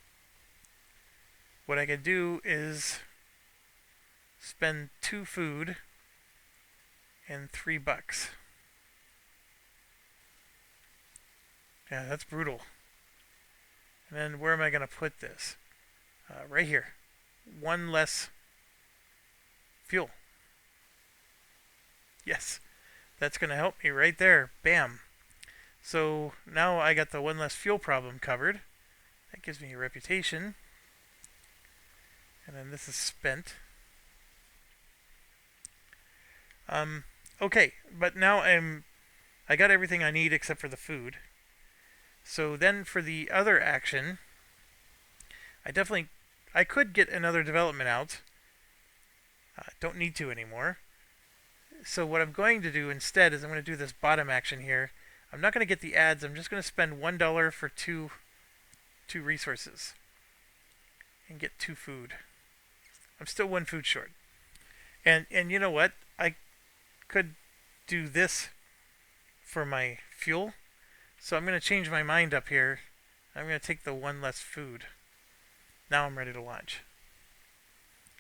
What I could do is spend 2 food and $3. Yeah, that's brutal. And then where am I going to put this? Right here. 1 less fuel. Yes, that's going to help me right there. Bam. So now I got the 1 less fuel problem covered. That gives me a reputation. And then this is spent. Okay, but now I got everything I need except for the food. So then for the other action, I could get another development out. Don't need to anymore. So what I'm going to do instead is I'm going to do this bottom action here. I'm not going to get the ads. I'm just going to spend $1 for two resources and get 2 food. I'm still 1 food short. And you know what? I could do this for my fuel. So I'm going to change my mind up here. I'm going to take the 1 less food. Now I'm ready to launch.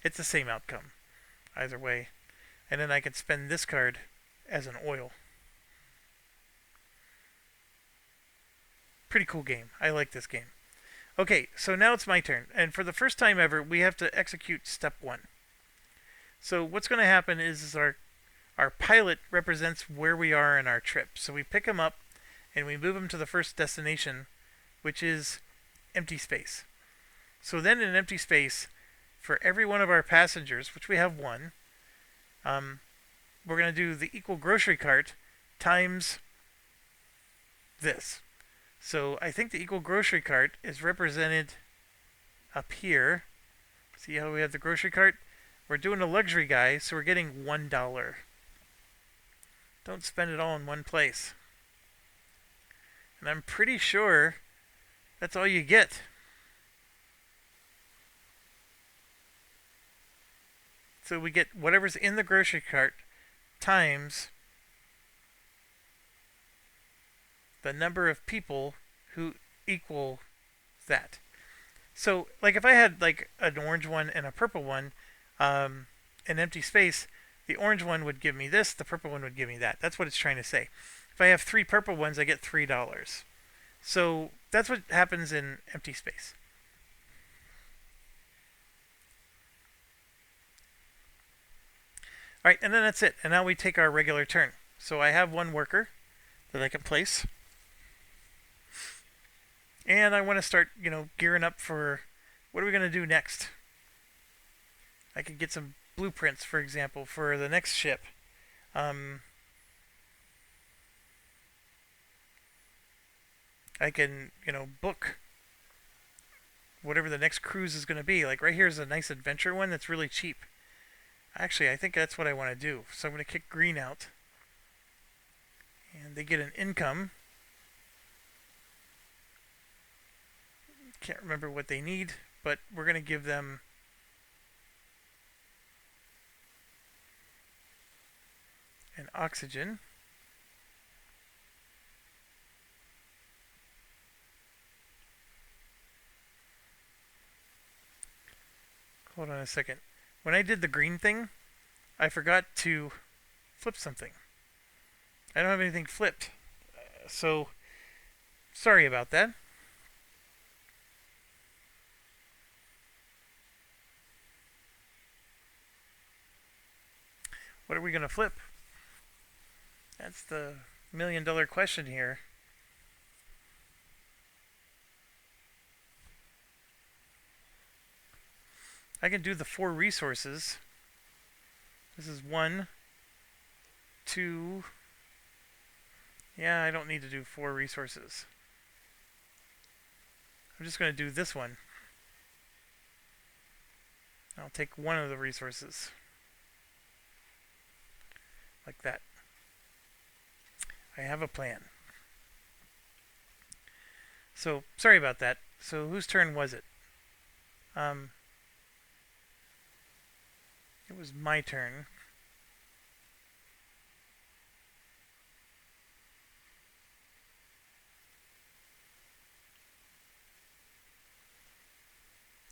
It's the same outcome either way. And then I can spend this card as an oil. Pretty cool game. I like this game. Okay, so now it's my turn. And for the first time ever, we have to execute step 1. So what's going to happen is our pilot represents where we are in our trip. So we pick him up and we move him to the first destination, which is empty space. So then in empty space, for every one of our passengers, which we have one, um, we're going to do the equal grocery cart times this. So I think the equal grocery cart is represented up here. See how we have the grocery cart? We're doing a luxury guy, so we're getting $1. Don't spend it all in one place. And I'm pretty sure that's all you get. So we get whatever's in the grocery cart times the number of people who equal that. So, like if I had like an orange one and a purple one, an empty space, the orange one would give me this, the purple one would give me that. That's what it's trying to say. If I have 3 purple ones, I get $3. So that's what happens in empty space. All right, and then that's it. And now we take our regular turn. So I have one worker that I can place. And I want to start, gearing up for what are we going to do next? I could get some blueprints, for example, for the next ship. I can, book whatever the next cruise is going to be. Like right here is a nice adventure one that's really cheap. Actually, I think that's what I want to do. So I'm going to kick green out. And they get an income. Can't remember what they need, but we're going to give them an oxygen. Hold on a second. When I did the green thing, I forgot to flip something. I don't have anything flipped. So, sorry about that. What are we going to flip? That's the $1,000,000 question here. I can do the 4 resources. This is 1, 2. Yeah, I don't need to do 4 resources. I'm just going to do this one. I'll take one of the resources. Like that. I have a plan. So, sorry about that. So, whose turn was it? It was my turn.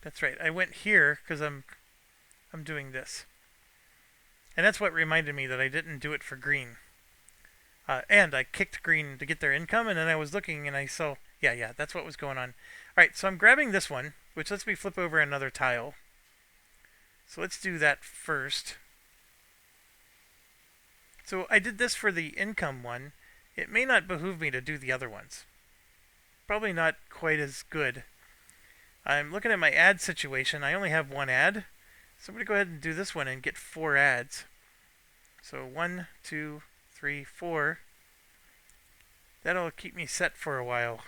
That's right. I went here because I'm doing this. And that's what reminded me that I didn't do it for green. And I kicked green to get their income, and then I was looking and I saw, yeah, that's what was going on. Alright, so I'm grabbing this one, which lets me flip over another tile. So let's do that first. So I did this for the income one. It may not behoove me to do the other ones. Probably not quite as good. I'm looking at my ad situation. I only have one ad. So I'm going to go ahead and do this one and get 4 ads. So 1, 2, 3, 4. That'll keep me set for a while.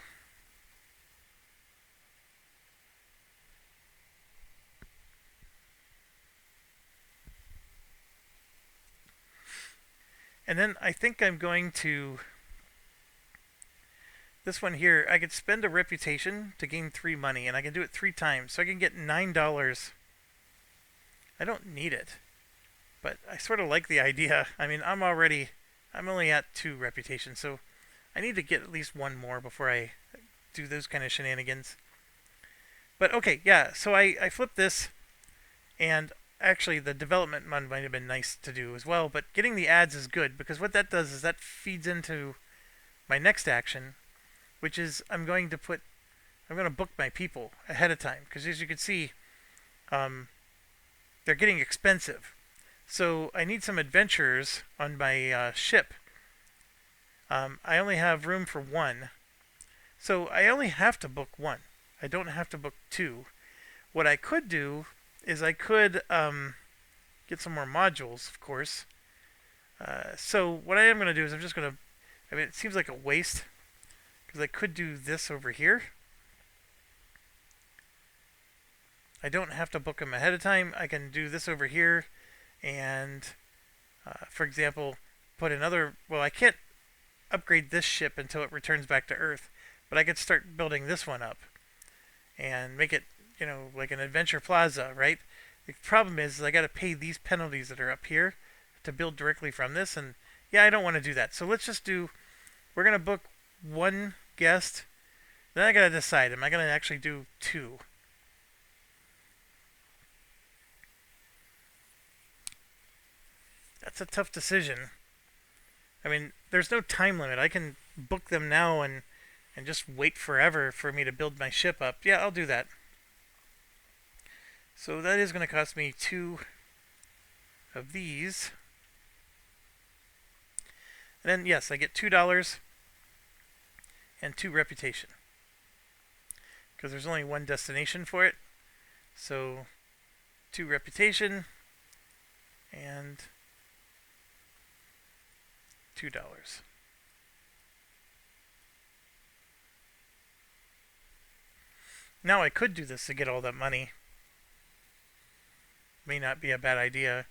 And then I think I'm going to... This one here, I could spend a reputation to gain 3 money, and I can do it 3 times. So I can get $9. I don't need it, but I sort of like the idea. I mean, I'm only at 2 reputations, so I need to get at least 1 more before I do those kind of shenanigans. But okay, yeah, so I flipped this, and actually the development one might have been nice to do as well, but getting the ads is good, because what that does is that feeds into my next action, which is I'm going to book my people ahead of time, because as you can see, they're getting expensive. So I need some adventurers on my ship. I only have room for 1. So I only have to book 1. I don't have to book 2. What I could do is I could get some more modules, of course. So what I am going to do is I'm just going to, I mean, it seems like a waste because I could do this over here. I don't have to book them ahead of time. I can do this over here and, for example, put another, well, I can't upgrade this ship until it returns back to Earth, but I could start building this one up and make it, like an adventure plaza, right? The problem is I got to pay these penalties that are up here to build directly from this, and yeah, I don't want to do that. So let's just do, we're going to book one guest, then I got to decide, am I going to actually do two? That's a tough decision. I mean, there's no time limit. I can book them now and just wait forever for me to build my ship up. Yeah, I'll do that. So that is going to cost me two of these. And then, yes, I get $2 and 2 reputation. Because there's only one destination for it. So 2 reputation and $2. Now I could do this to get all that money. May not be a bad idea.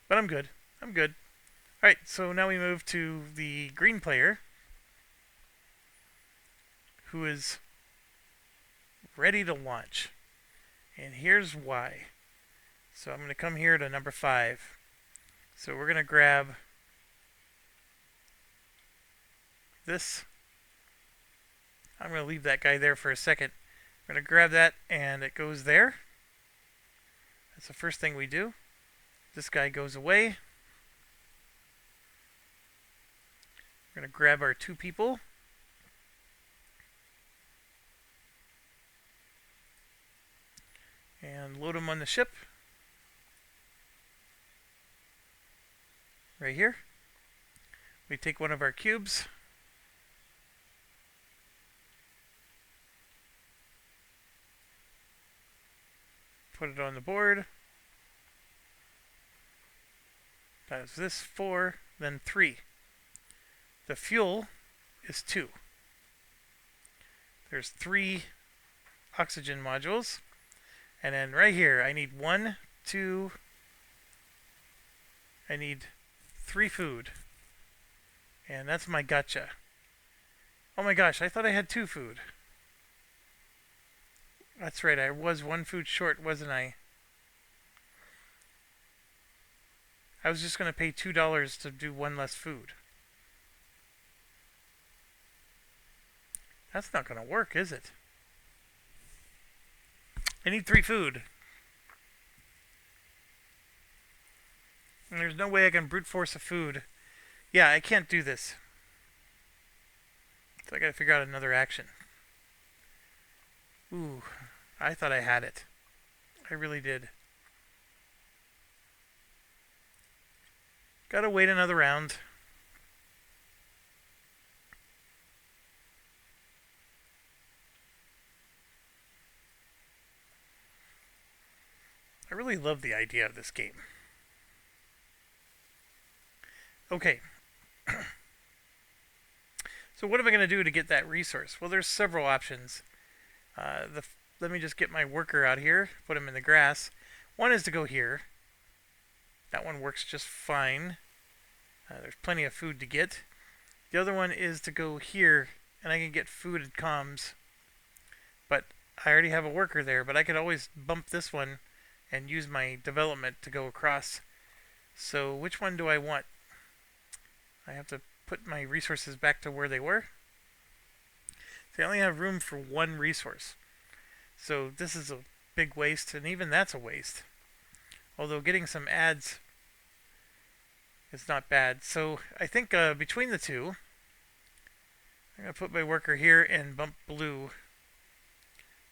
But I'm good. I'm good. Alright, so now we move to the green player, who is ready to launch. And here's why. So I'm going to come here to number 5. So we're going to grab this. I'm going to leave that guy there for a second. We're going to grab that and it goes there. That's the first thing we do. This guy goes away. We're going to grab our 2 people. And load them on the ship. Right here. We take one of our cubes. Put it on the board. That's this 4, then 3. The fuel is 2. There's 3 oxygen modules. And then right here, I need 1, 2, I need 3 food. And that's my gotcha. Oh my gosh, I thought I had 2 food. That's right, I was 1 food short, wasn't I? I was just going to pay $2 to do 1 less food. That's not going to work, is it? I need 3 food. And there's no way I can brute force a food. Yeah, I can't do this. So I gotta figure out another action. Ooh, I thought I had it. I really did. Gotta wait another round. I really love the idea of this game. Okay. So what am I going to do to get that resource? Well, there's several options. Let me just get my worker out here, put him in the grass. One is to go here. That one works just fine. There's plenty of food to get. The other one is to go here, and I can get food and comms. But I already have a worker there, but I could always bump this one and use my development to go across. So which one do I want? I have to put my resources back to where they were. So I only have room for 1 resource. So this is a big waste, and even that's a waste. Although getting some ads is not bad. So I think between the two, I'm going to put my worker here and bump blue,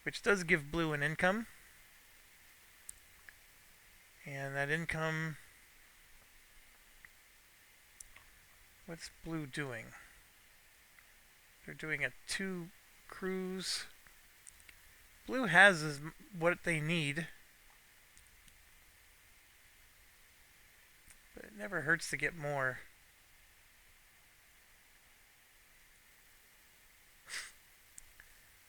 which does give blue an income. And that income, what's blue doing? They're doing a 2 Cruise. Blue has is what they need, but it never hurts to get more.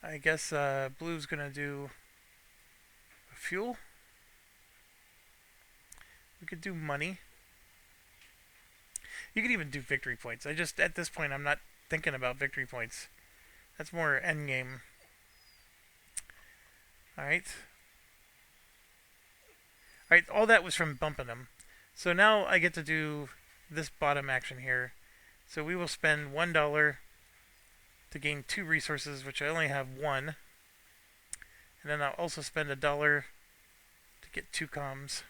I guess blue's gonna do fuel. We could do money. You could even do victory points. I just, at this point, I'm not thinking about victory points. That's more end game. Alright. Alright, all that was from bumping them. So now I get to do this bottom action here. So we will spend $1 to gain 2 resources, which I only have 1. And then I'll also spend $1 to get 2 comms.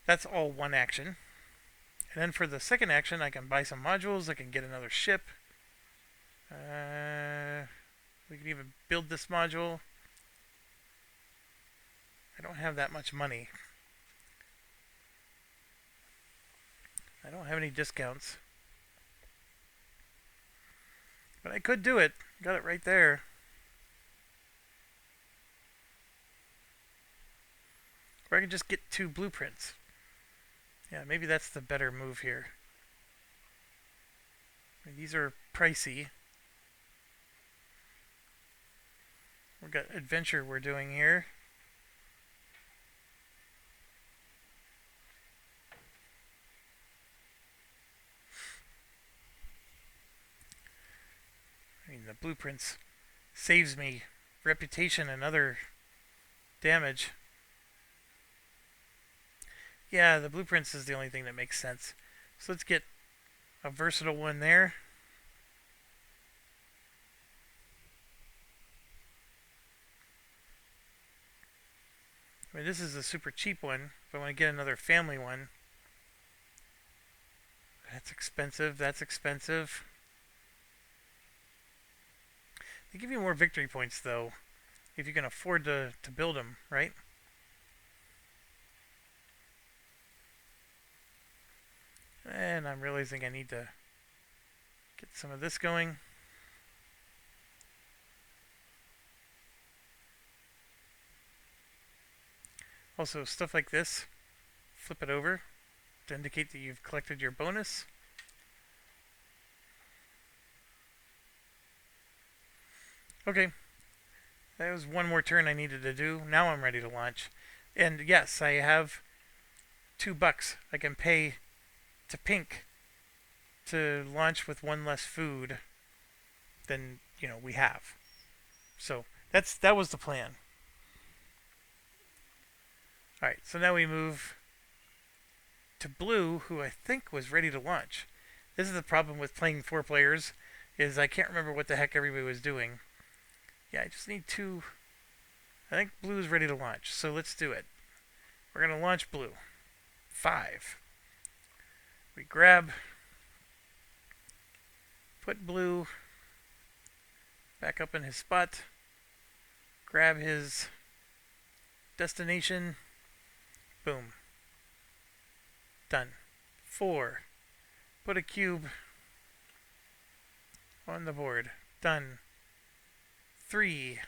That's all one action. And then for the second action, I can buy some modules. I can get another ship. We can even build this module. I don't have that much money. I don't have any discounts. But I could do it. Got it right there. Or I could just get 2 blueprints. Yeah, maybe that's the better move here. I mean, these are pricey. We've got adventure we're doing here. I mean, the blueprints saves me reputation and other damage. Yeah, the blueprints is the only thing that makes sense. So let's get a versatile one there. I mean, this is a super cheap one. If I want to get another family one, that's expensive. That's expensive. They give you more victory points, though, if you can afford to build them, right? And I'm realizing I need to get some of this going. Also, stuff like this, flip it over to indicate that you've collected your bonus. Okay, that was one more turn I needed to do. Now I'm ready to launch. And yes, I have $2 I can pay to Pink to launch with 1 less food than, we have. So that was the plan. Alright, so now we move to Blue, who I think was ready to launch. This is the problem with playing 4 players, is I can't remember what the heck everybody was doing. Yeah, I just need 2. I think Blue is ready to launch, so let's do it. We're going to launch Blue. 5. We grab, put Blue back up in his spot, grab his destination, boom, done. 4, put a cube on the board, done. 3,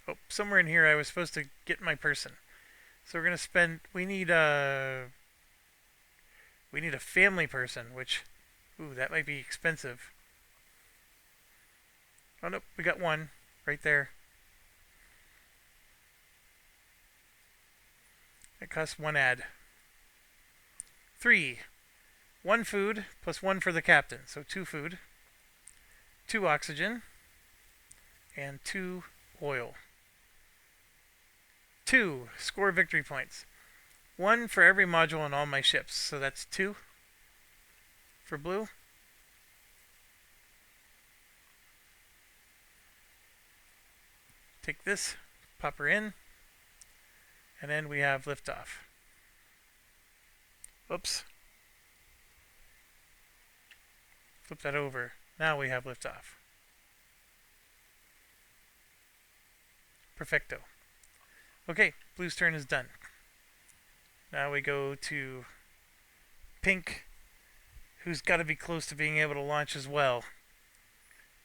oh, somewhere in here I was supposed to get my person. So we're going to spend, we need a family person, which, ooh, that might be expensive. Oh, nope, we got 1 right there. It costs 1 ad. 3, 1 food plus 1 for the captain, so 2 food, 2 oxygen, and 2 oil. 2, score victory points. 1 for every module on all my ships, so that's 2 for Blue. Take this, pop her in, and then we have liftoff. Oops. Flip that over. Now we have liftoff. Perfecto. Okay, Blue's turn is done. Now we go to Pink, who's got to be close to being able to launch as well.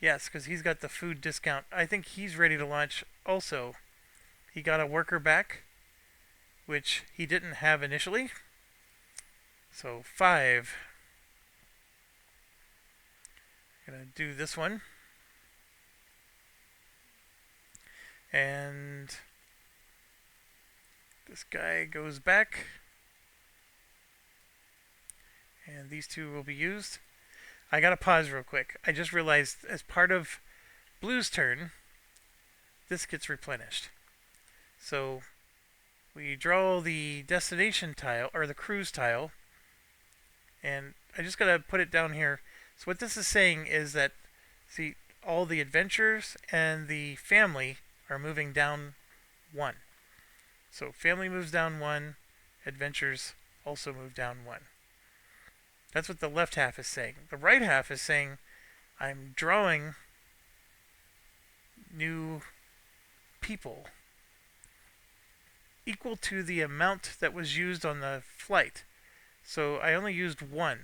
Yes, because he's got the food discount. I think he's ready to launch also. He got a worker back, which he didn't have initially. So 5. Gonna do this one. And this guy goes back. And these two will be used. I gotta pause real quick. I just realized as part of Blue's turn, this gets replenished. So we draw the destination tile, or the cruise tile, and I just gotta put it down here. So what this is saying is that, see, all the adventures and the family are moving down 1. So family moves down 1, adventures also move down 1. That's what the left half is saying. The right half is saying I'm drawing new people equal to the amount that was used on the flight. So I only used 1.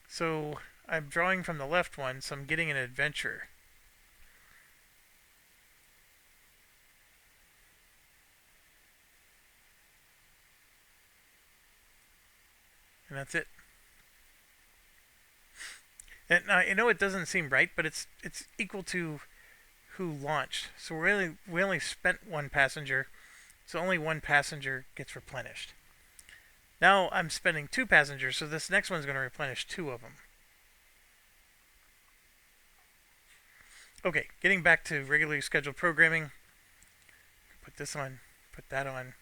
So I'm drawing from the left one, so I'm getting an adventure. And that's it. And I know it doesn't seem right, but it's equal to who launched. So we only spent 1 passenger, so only 1 passenger gets replenished. Now I'm spending 2 passengers, so this next one's going to replenish 2 of them. Okay, getting back to regularly scheduled programming. Put this on, put that on.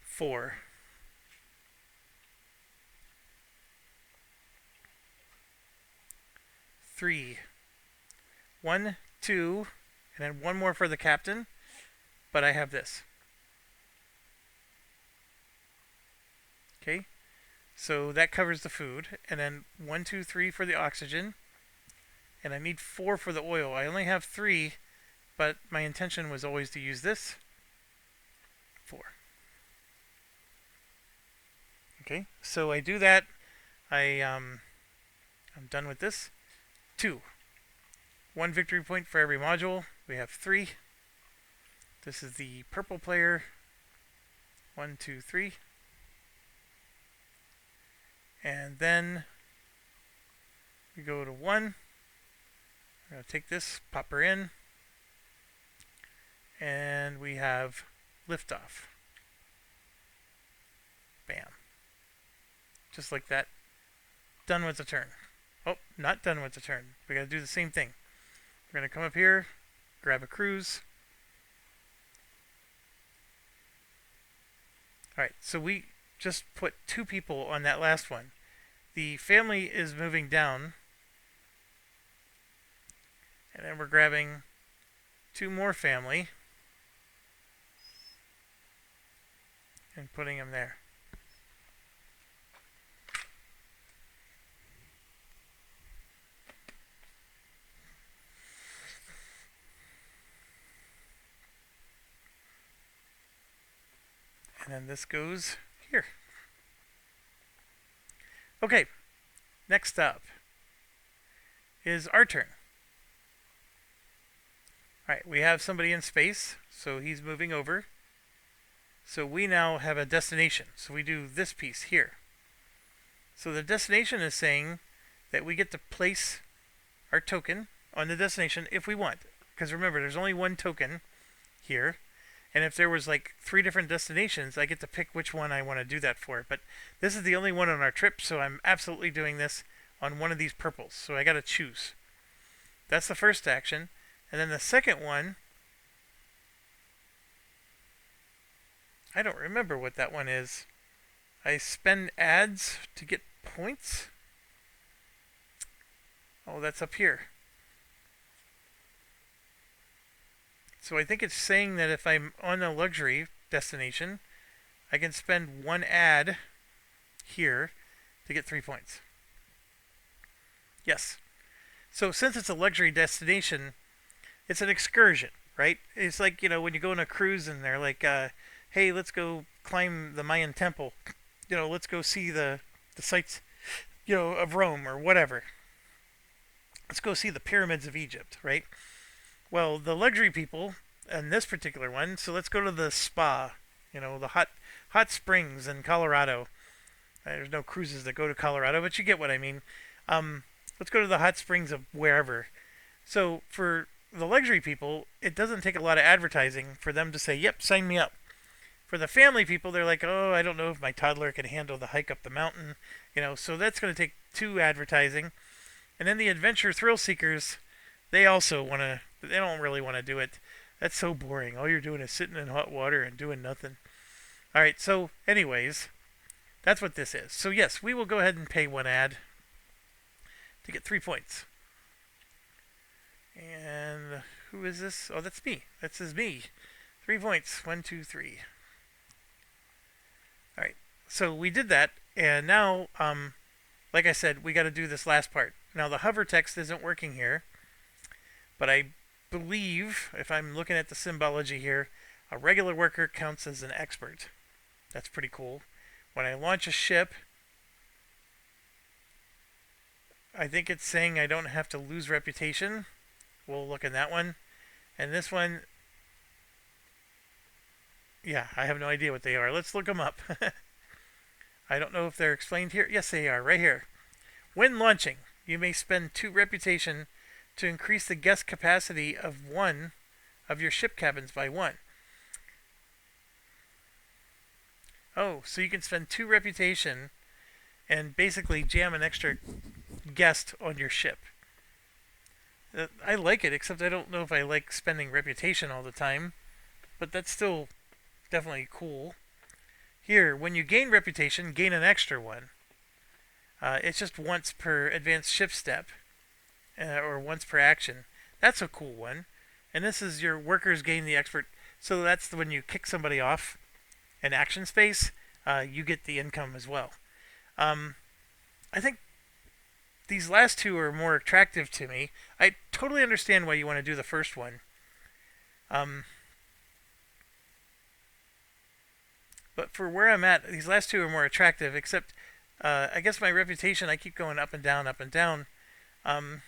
4. 3. 1, 2, and then 1 more for the captain. But I have this. Okay, so that covers the food, and then 1, 2, 3 for the oxygen, and I need 4 for the oil. I only have 3, but my intention was always to use this. 4. Okay, so I do that. I'm done with this. 2. 1 victory point for every module. We have 3. This is the purple player. 1, 2, 3. And then we go to 1. We're going to take this, pop her in, and we have liftoff. Bam. Just like that. Done with the turn. Oh, not done with the turn. We got to do the same thing. We're going to come up here, grab a cruise. Alright, so we just put 2 people on that last one. The family is moving down. And then we're grabbing 2 more family and putting them there. And then this goes here. Okay, next up is our turn. Alright, we have somebody in space, so he's moving over. So we now have a destination. So we do this piece here. So the destination is saying that we get to place our token on the destination if we want. Because remember, there's only 1 token here. And if there was like 3 different destinations, I get to pick which one I want to do that for. But this is the only one on our trip, so I'm absolutely doing this on one of these purples. So I got to choose. That's the first action. And then the second one, I don't remember what that one is. I spend ads to get points. Oh, that's up here. So I think it's saying that if I'm on a luxury destination, I can spend 1 ad here to get 3 points. Yes. So since it's a luxury destination, it's an excursion, right? It's like, when you go on a cruise and they're like, hey, let's go climb the Mayan temple. let's go see the sites, of Rome or whatever. Let's go see the pyramids of Egypt, right? Well, the luxury people in this particular one, so let's go to the spa, the hot springs in Colorado. There's no cruises that go to Colorado, but you get what I mean. Let's go to the hot springs of wherever. So for the luxury people, it doesn't take a lot of advertising for them to say, "Yep, sign me up." For the family people, they're like, "Oh, I don't know if my toddler can handle the hike up the mountain," So that's going to take two advertising. And then the adventure thrill seekers, they also want to. They don't really want to do it. That's so boring. All you're doing is sitting in hot water and doing nothing. All right. So, anyways, that's what this is. So yes, we will go ahead and pay one ad to get 3 points. And who is this? Oh, that's me. That says me. 3 points. 1, 2, 3. All right. So we did that, and now, like I said, we got to do this last part. Now the hover text isn't working here, but I believe, if I'm looking at the symbology here, a regular worker counts as an expert. That's pretty cool. When I launch a ship, I think it's saying I don't have to lose reputation. We'll look in that one. And this one, yeah, I have no idea what they are. Let's look them up. I don't know if they're explained here. Yes, they are, right here. When launching, you may spend 2 reputation to increase the guest capacity of one of your ship cabins by 1. Oh, so you can spend 2 reputation and basically jam an extra guest on your ship. I like it, except I don't know if I like spending reputation all the time, but that's still definitely cool. Here, when you gain reputation, gain an extra one. It's just once per advanced ship step, or once per action. That's a cool one. And this is your workers gain the expert. So that's when you kick somebody off an action space, you get the income as well. I think these last two are more attractive to me. I totally understand why you want to do the first one. But for where I'm at, these last two are more attractive, except I guess my reputation, I keep going up and down, up and down. I'm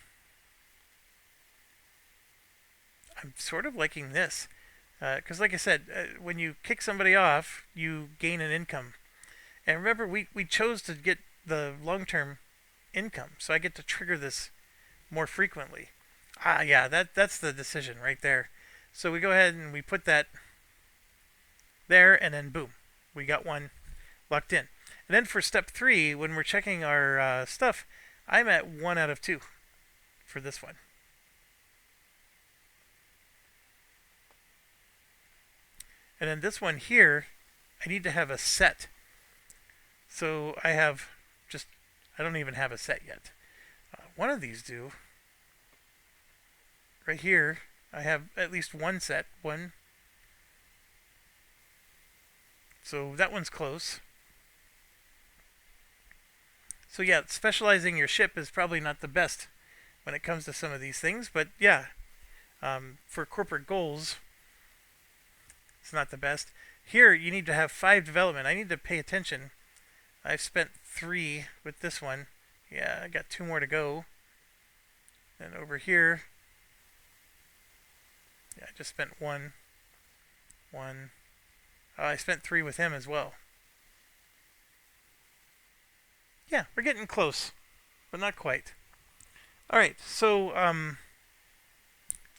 sort of liking this. Because like I said, when you kick somebody off, you gain an income. And remember, we chose to get the long-term income, so I get to trigger this more frequently. Yeah, that's the decision right there. So we go ahead and we put that there, and then boom, we got one locked in. And then for step 3, when we're checking our stuff, I'm at 1 out of 2 for this one. And then this one here, I need to have a set. So I don't even have a set yet. One of these do. Right here, I have at least one set. One. So that one's close. So yeah, specializing your ship is probably not the best when it comes to some of these things. But yeah, for corporate goals, it's not the best. Here, you need to have 5 development. I need to pay attention. I've spent 3 with this one. Yeah, I got 2 more to go. And over here, yeah, I just spent 1. I spent 3 with him as well. Yeah, we're getting close, but not quite. All right, so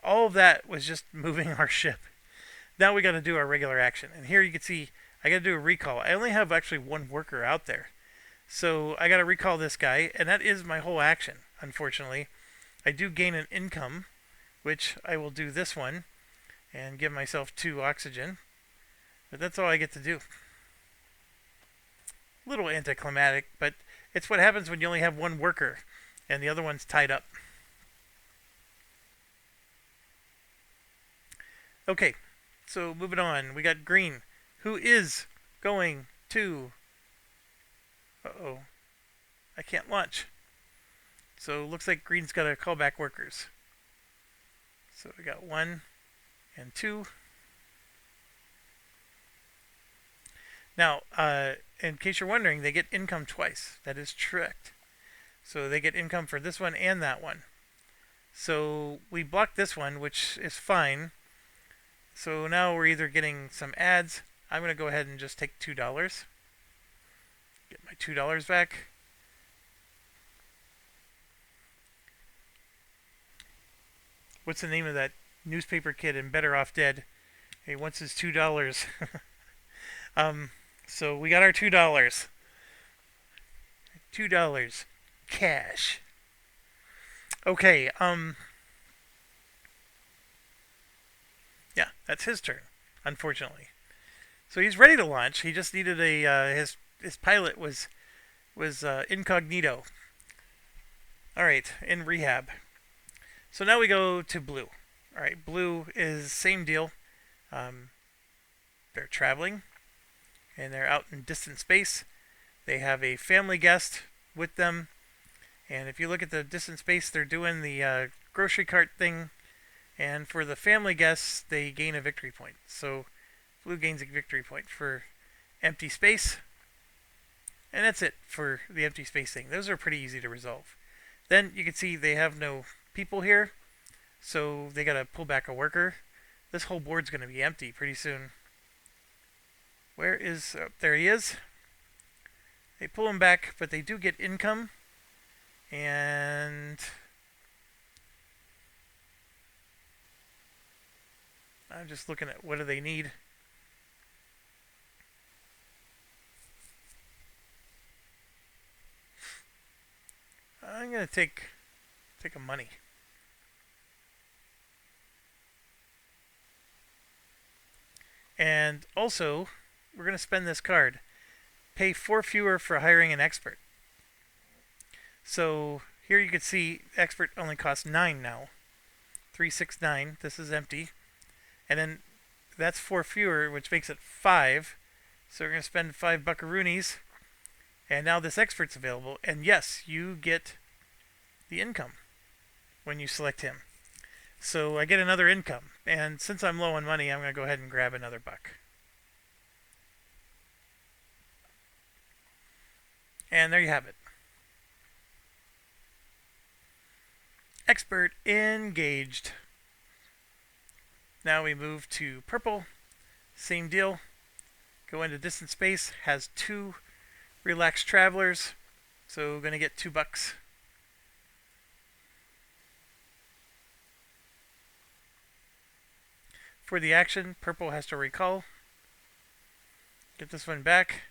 all of that was just moving our ship. Now we got to do our regular action. And here you can see I got to do a recall. I only have actually 1 worker out there. So I got to recall this guy, and that is my whole action, unfortunately. I do gain an income, which I will do this one and give myself 2 oxygen. But that's all I get to do. A little anticlimactic, but it's what happens when you only have 1 worker and the other one's tied up. Okay, so moving on. We got green, who is going to... Uh-oh. I can't launch. So looks like green's got to call back workers. So we got 1 and 2. Now, in case you're wondering, they get income twice. That is correct. So they get income for this one and that one. So we blocked this one, which is fine. So now we're either getting some ads. I'm going to go ahead and just take $2. Get my $2 back. What's the name of that newspaper kid in Better Off Dead? He wants his $2. So we got our $2. $2 cash. Okay, yeah, that's his turn, unfortunately. So he's ready to launch. He just needed a his pilot was incognito. All right, in rehab. So now we go to blue. All right, blue is same deal. They're traveling, and they're out in distant space. They have a family guest with them, and if you look at the distant space, they're doing the grocery cart thing. And for the family guests, they gain a victory point. So blue gains a victory point for empty space. And that's it for the empty space thing. Those are pretty easy to resolve. Then you can see they have no people here. So they got to pull back a worker. This whole board's going to be empty pretty soon. Where is... Oh, there he is. They pull him back, but they do get income. And... I'm just looking at what do they need. I'm going to take a money. And also, we're going to spend this card. Pay 4 fewer for hiring an expert. So here you can see expert only costs 9 now. 369. This is empty. And then that's 4 fewer, which makes it 5. So we're going to spend 5 buckaroonies. And now this expert's available. And yes, you get the income when you select him. So I get another income. And since I'm low on money, I'm going to go ahead and grab another buck. And there you have it. Expert engaged. Now we move to purple. Same deal. Go into distant space. Has 2 relaxed travelers. So we're going to get $2. For the action, purple has to recall. Get this one back.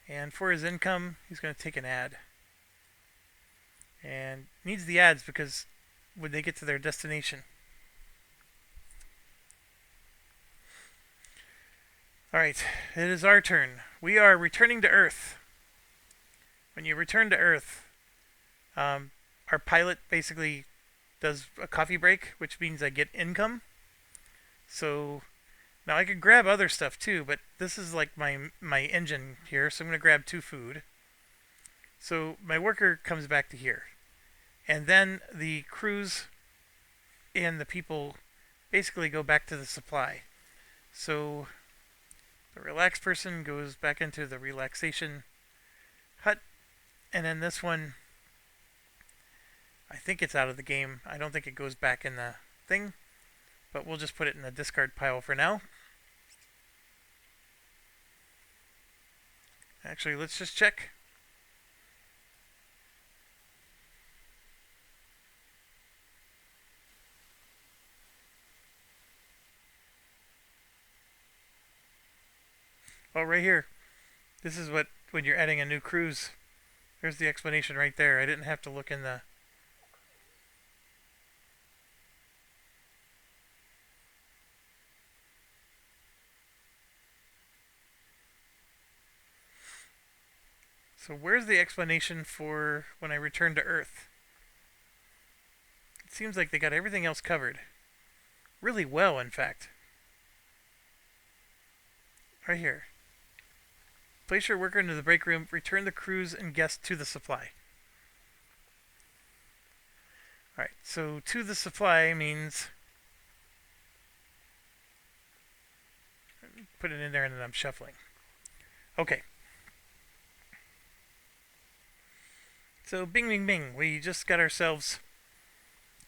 And for his income, he's going to take an ad. And needs the ads because when they get to their destination. Alright, it is our turn. We are returning to Earth. When you return to Earth, our pilot basically does a coffee break, which means I get income. So now I could grab other stuff too, but this is like my engine here, so I'm going to grab 2 food. So my worker comes back to here. And then the cruise and the people basically go back to the supply. So the relaxed person goes back into the relaxation hut. And then this one, I think it's out of the game. I don't think it goes back in the thing. But we'll just put it in the discard pile for now. Actually, let's just check. Oh, right here. This is what, when you're adding a new cruise, there's the explanation right there. I didn't have to look in the... So where's the explanation for when I return to Earth? It seems like they got everything else covered. Really well, in fact. Right here. Place your worker into the break room. Return the cruise and guest to the supply. Alright, so to the supply means... Put it in there and then I'm shuffling. Okay. So bing bing bing, we just got ourselves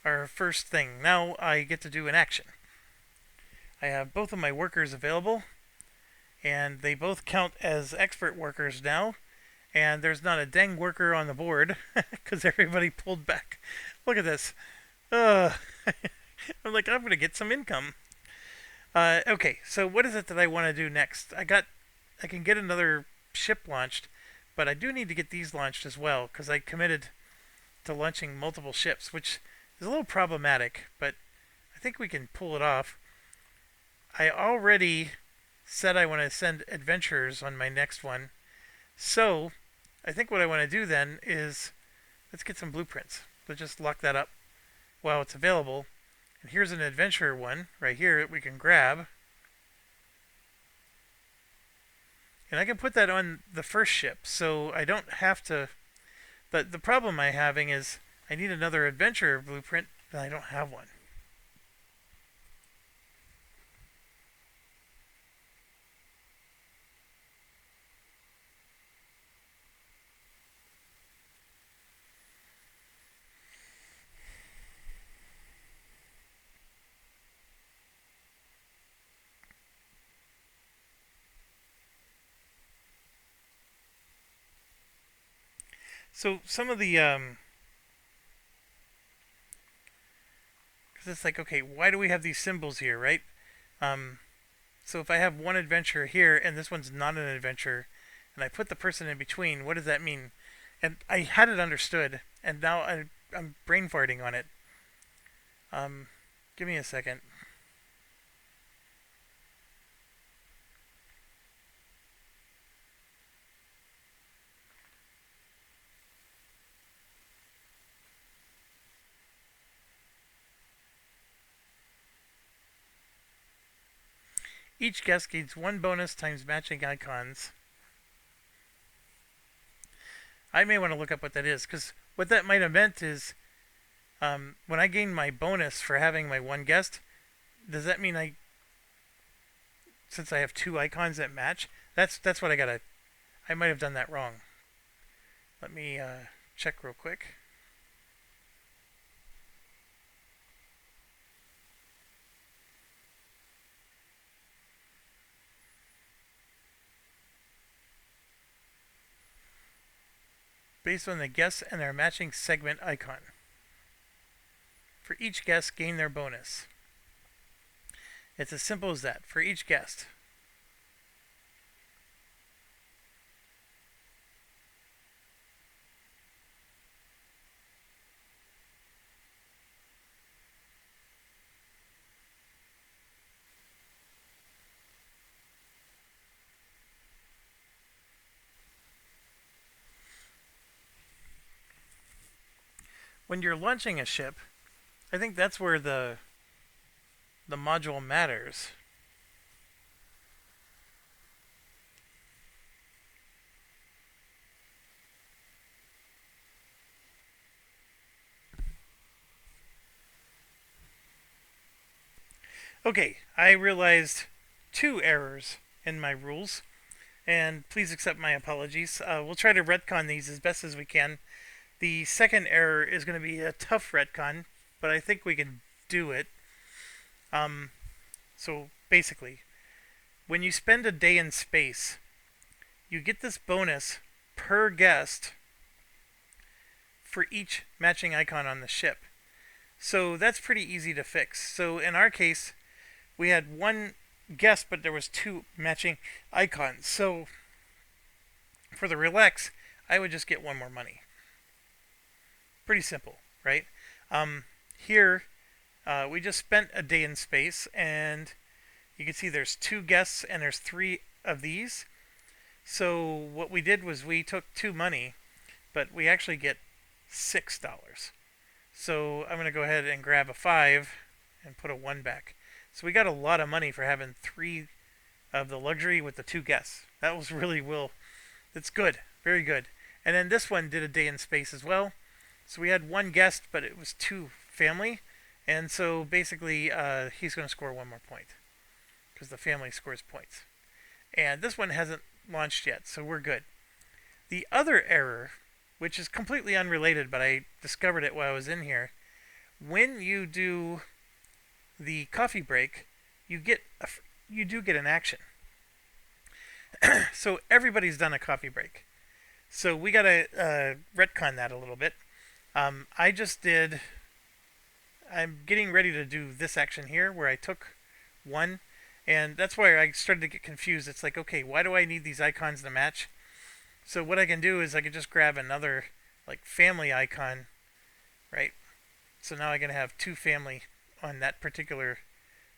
our first thing. Now I get to do an action. I have both of my workers available, and they both count as expert workers now. And there's not a dang worker on the board because everybody pulled back. Look at this. Uh, I'm like, I'm gonna get some income. Okay, so what is it that I want to do next? I can get another ship launched, but I do need to get these launched as well because I committed to launching multiple ships, which is a little problematic, but I think we can pull it off. I already said I want to send adventurers on my next one, so I think what I want to do then is let's get some blueprints. Let's just lock that up while it's available. And here's an adventurer one right here that we can grab. And I can put that on the first ship, so I don't have to. The problem I'm having is I need another adventurer blueprint, and I don't have one. So some of the because it's like, okay, why do we have these symbols here, right? Um, so if I have one adventure here and this one's not an adventure, and I put the person in between, what does that mean? And I had it understood, and now I'm brain farting on it. Um, Give me a second. Each guest gains one bonus times matching icons. I may want to look up what that is, because what that might have meant is when I gain my bonus for having my one guest, does that mean since I have two icons that match? That's what I gotta. I might have done that wrong. Let me check real quick. Based on the guests and their matching segment icon. For each guest, gain their bonus. It's as simple as that. For each guest. When you're launching a ship, I think that's where the module matters. Okay, I realized two errors in my rules, and please accept my apologies. We'll try to retcon these as best as we can. The second error is going to be a tough retcon, but I think we can do it. Um, so basically, when you spend a day in space, you get this bonus per guest for each matching icon on the ship. So that's pretty easy to fix. So in our case, we had one guest, but there was two matching icons. So for the relax, I would just get one more money. Pretty simple, right? Here, we just spent a day in space, and you can see there's two guests and there's three of these. So what we did was we took two money, but we actually get $6. So I'm going to go ahead and grab a 5 and put a 1 back. So we got a lot of money for having 3 of the luxury with the 2 guests. That was really It's good. Very good. And then this one did a day in space as well. So we had 1 guest, but it was 2 family. And so basically he's going to score 1 more point because the family scores points. And this one hasn't launched yet, so we're good. The other error which is completely unrelated, but I discovered it while I was in here. When you do the coffee break, you get you do get an action. So everybody's done a coffee break. So we gotta retcon that a little bit. I just did. I'm getting ready to do this action here, where I took one, and that's why I started to get confused. It's like, okay, why do I need these icons to match? So what I can do is I can just grab another like family icon, right? So now I can have two family on that particular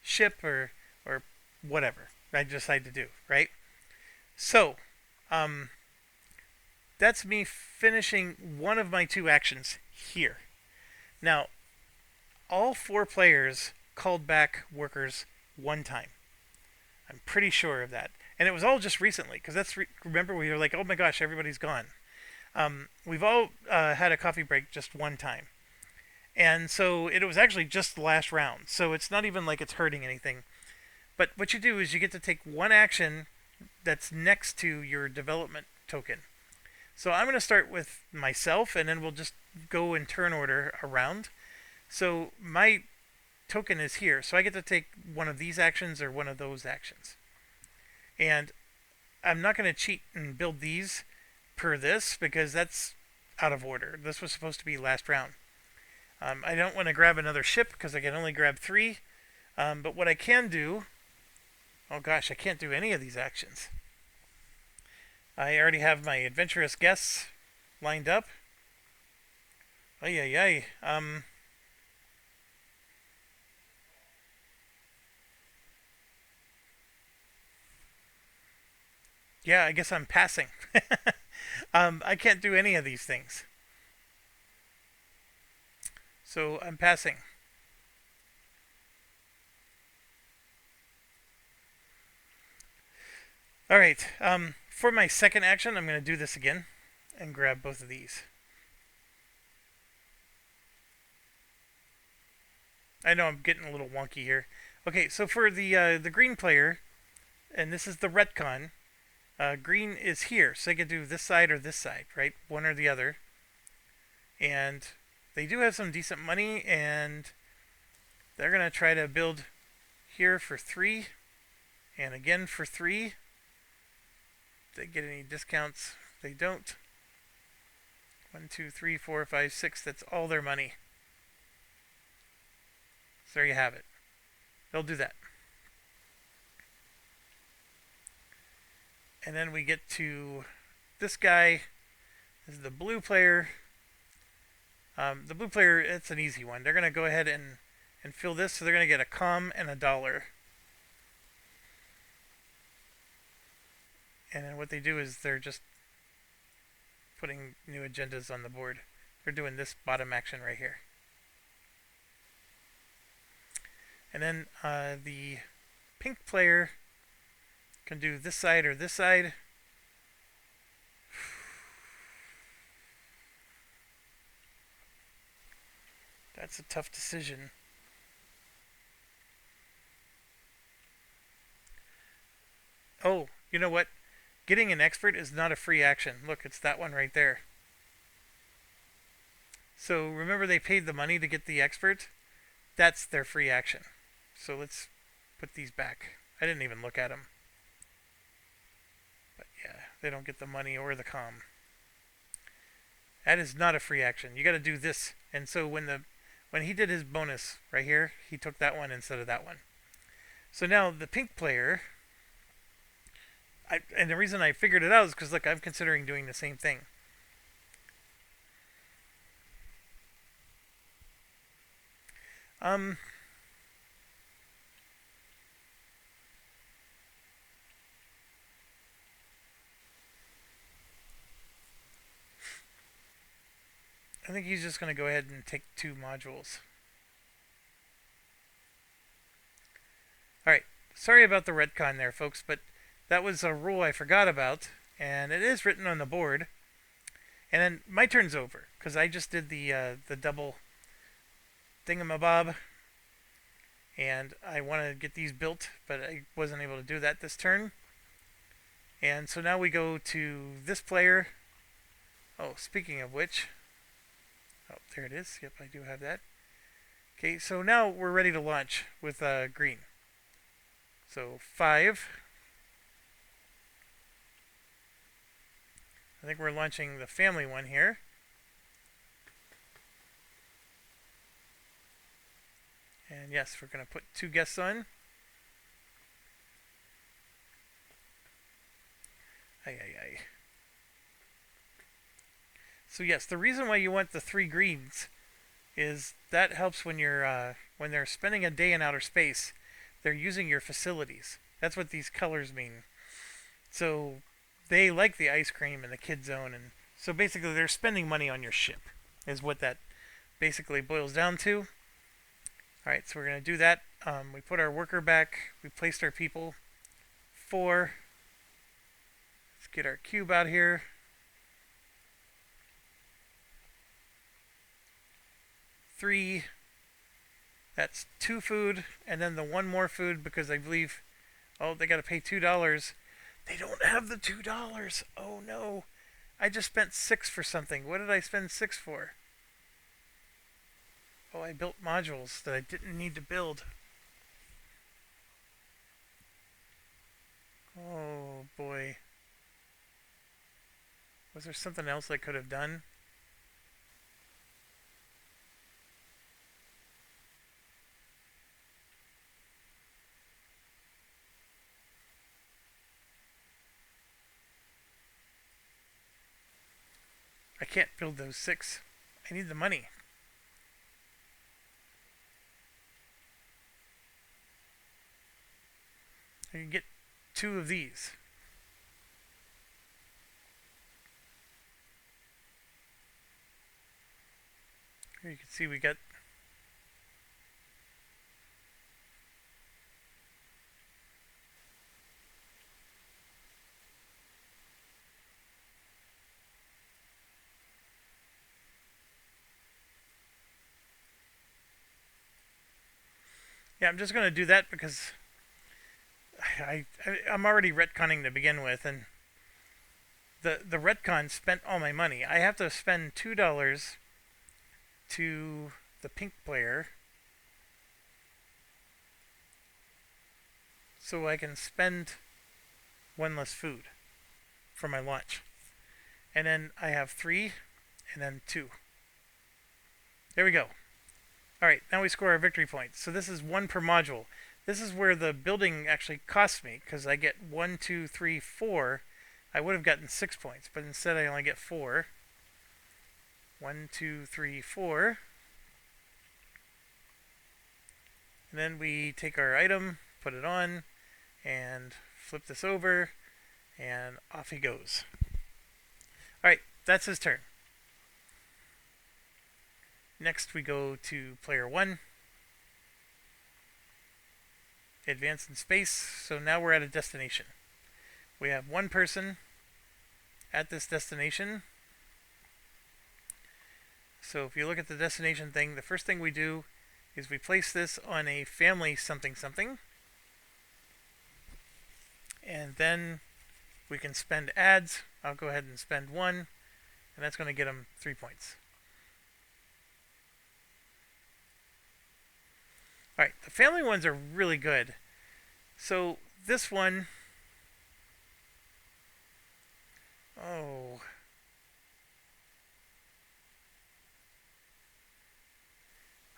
ship or whatever I decide to do, right? So, that's me finishing one of my two actions here. Now, all four players called back workers one time. I'm pretty sure of that. And it was all just recently, because remember, we were like, oh my gosh, everybody's gone. We've all had a coffee break just one time. And so it was actually just the last round. So it's not even like it's hurting anything. But what you do is you get to take one action that's next to your development token. So I'm going to start with myself, and then we'll just go in turn order around. So my token is here. So I get to take one of these actions or one of those actions. And I'm not going to cheat and build these per this, because that's out of order. This was supposed to be last round. I don't want to grab another ship because I can only grab 3. But what I can do... Oh gosh, I can't do any of these actions. I already have my adventurous guests lined up. Ay, ay, ay. Yeah, I guess I'm passing. I can't do any of these things. So I'm passing. Alright, for my second action, I'm going to do this again and grab both of these. I know I'm getting a little wonky here. Okay, so for the green player, and this is the retcon, green is here, so they can do this side or this side, right? One or the other. And they do have some decent money, and they're going to try to build here for 3, and again for 3. They get any discounts? They don't. 1, 2, 3, 4, 5, 6. That's all their money. So there you have it. They'll do that. And then we get to this guy. This is the blue player. The blue player, it's an easy one. They're going to go ahead and fill this. So they're going to get a com and $1. And then what they do is they're just putting new agendas on the board. They're doing this bottom action right here. And then the pink player can do this side or this side. That's a tough decision. Oh, you know what? Getting an expert is not a free action. Look, it's that one right there. So remember they paid the money to get the expert? That's their free action. So let's put these back. I didn't even look at them. But yeah, they don't get the money or the com. That is not a free action. You got to do this. And so when he did his bonus right here, he took that one instead of that one. So now the pink player... and the reason I figured it out is because, look, I'm considering doing the same thing. I think he's just going to go ahead and take 2 modules. Alright, sorry about the retcon there, folks, but that was a rule I forgot about, and it is written on the board. And then my turn's over, because I just did the double thingamabob, and I want to get these built, but I wasn't able to do that this turn. And so now we go to this player, Oh, speaking of which, oh, there it is. Yep, I do have that. Okay, so now we're ready to launch with green. So 5. I think we're launching the family one here. And yes, we're going to put 2 guests on. Ay, ay, ay. So yes, the reason why you want the 3 greens is that helps when they're spending a day in outer space, they're using your facilities. That's what these colors mean. So they like the ice cream and the kid zone, and so basically they're spending money on your ship, is what that basically boils down to. All right, so we're gonna do that. We put our worker back. We placed our people. 4. Let's get our cube out here. 3. That's 2 food, and then the 1 more food because I believe, oh, they got to pay $2. They don't have the $2. Oh no, I just spent 6 for something. What did I spend 6 for? Oh, I built modules that I didn't need to build. Oh boy. Was there something else I could have done? I can't build those 6. I need the money. I can get 2 of these. Here you can see we got. Yeah, I'm just going to do that because I'm already retconning to begin with, and the retcon spent all my money. I have to spend $2 to the pink player so I can spend 1 less food for my lunch. And then I have 3 and then 2. There we go. Alright, now we score our victory points. So this is 1 per module. This is where the building actually costs me, because I get 1, 2, 3, 4. I would have gotten 6 points, but instead I only get 4. 1, 2, 3, 4. And then we take our item, put it on, and flip this over, and off he goes. Alright, that's his turn. Next we go to player 1. Advance in space. So now we're at a destination. We have 1 person at this destination. So if you look at the destination thing, the first thing we do is we place this on a family something something. And then we can spend ads. I'll go ahead and spend 1, and that's going to get them 3 points. Alright, the family ones are really good. So this one, oh,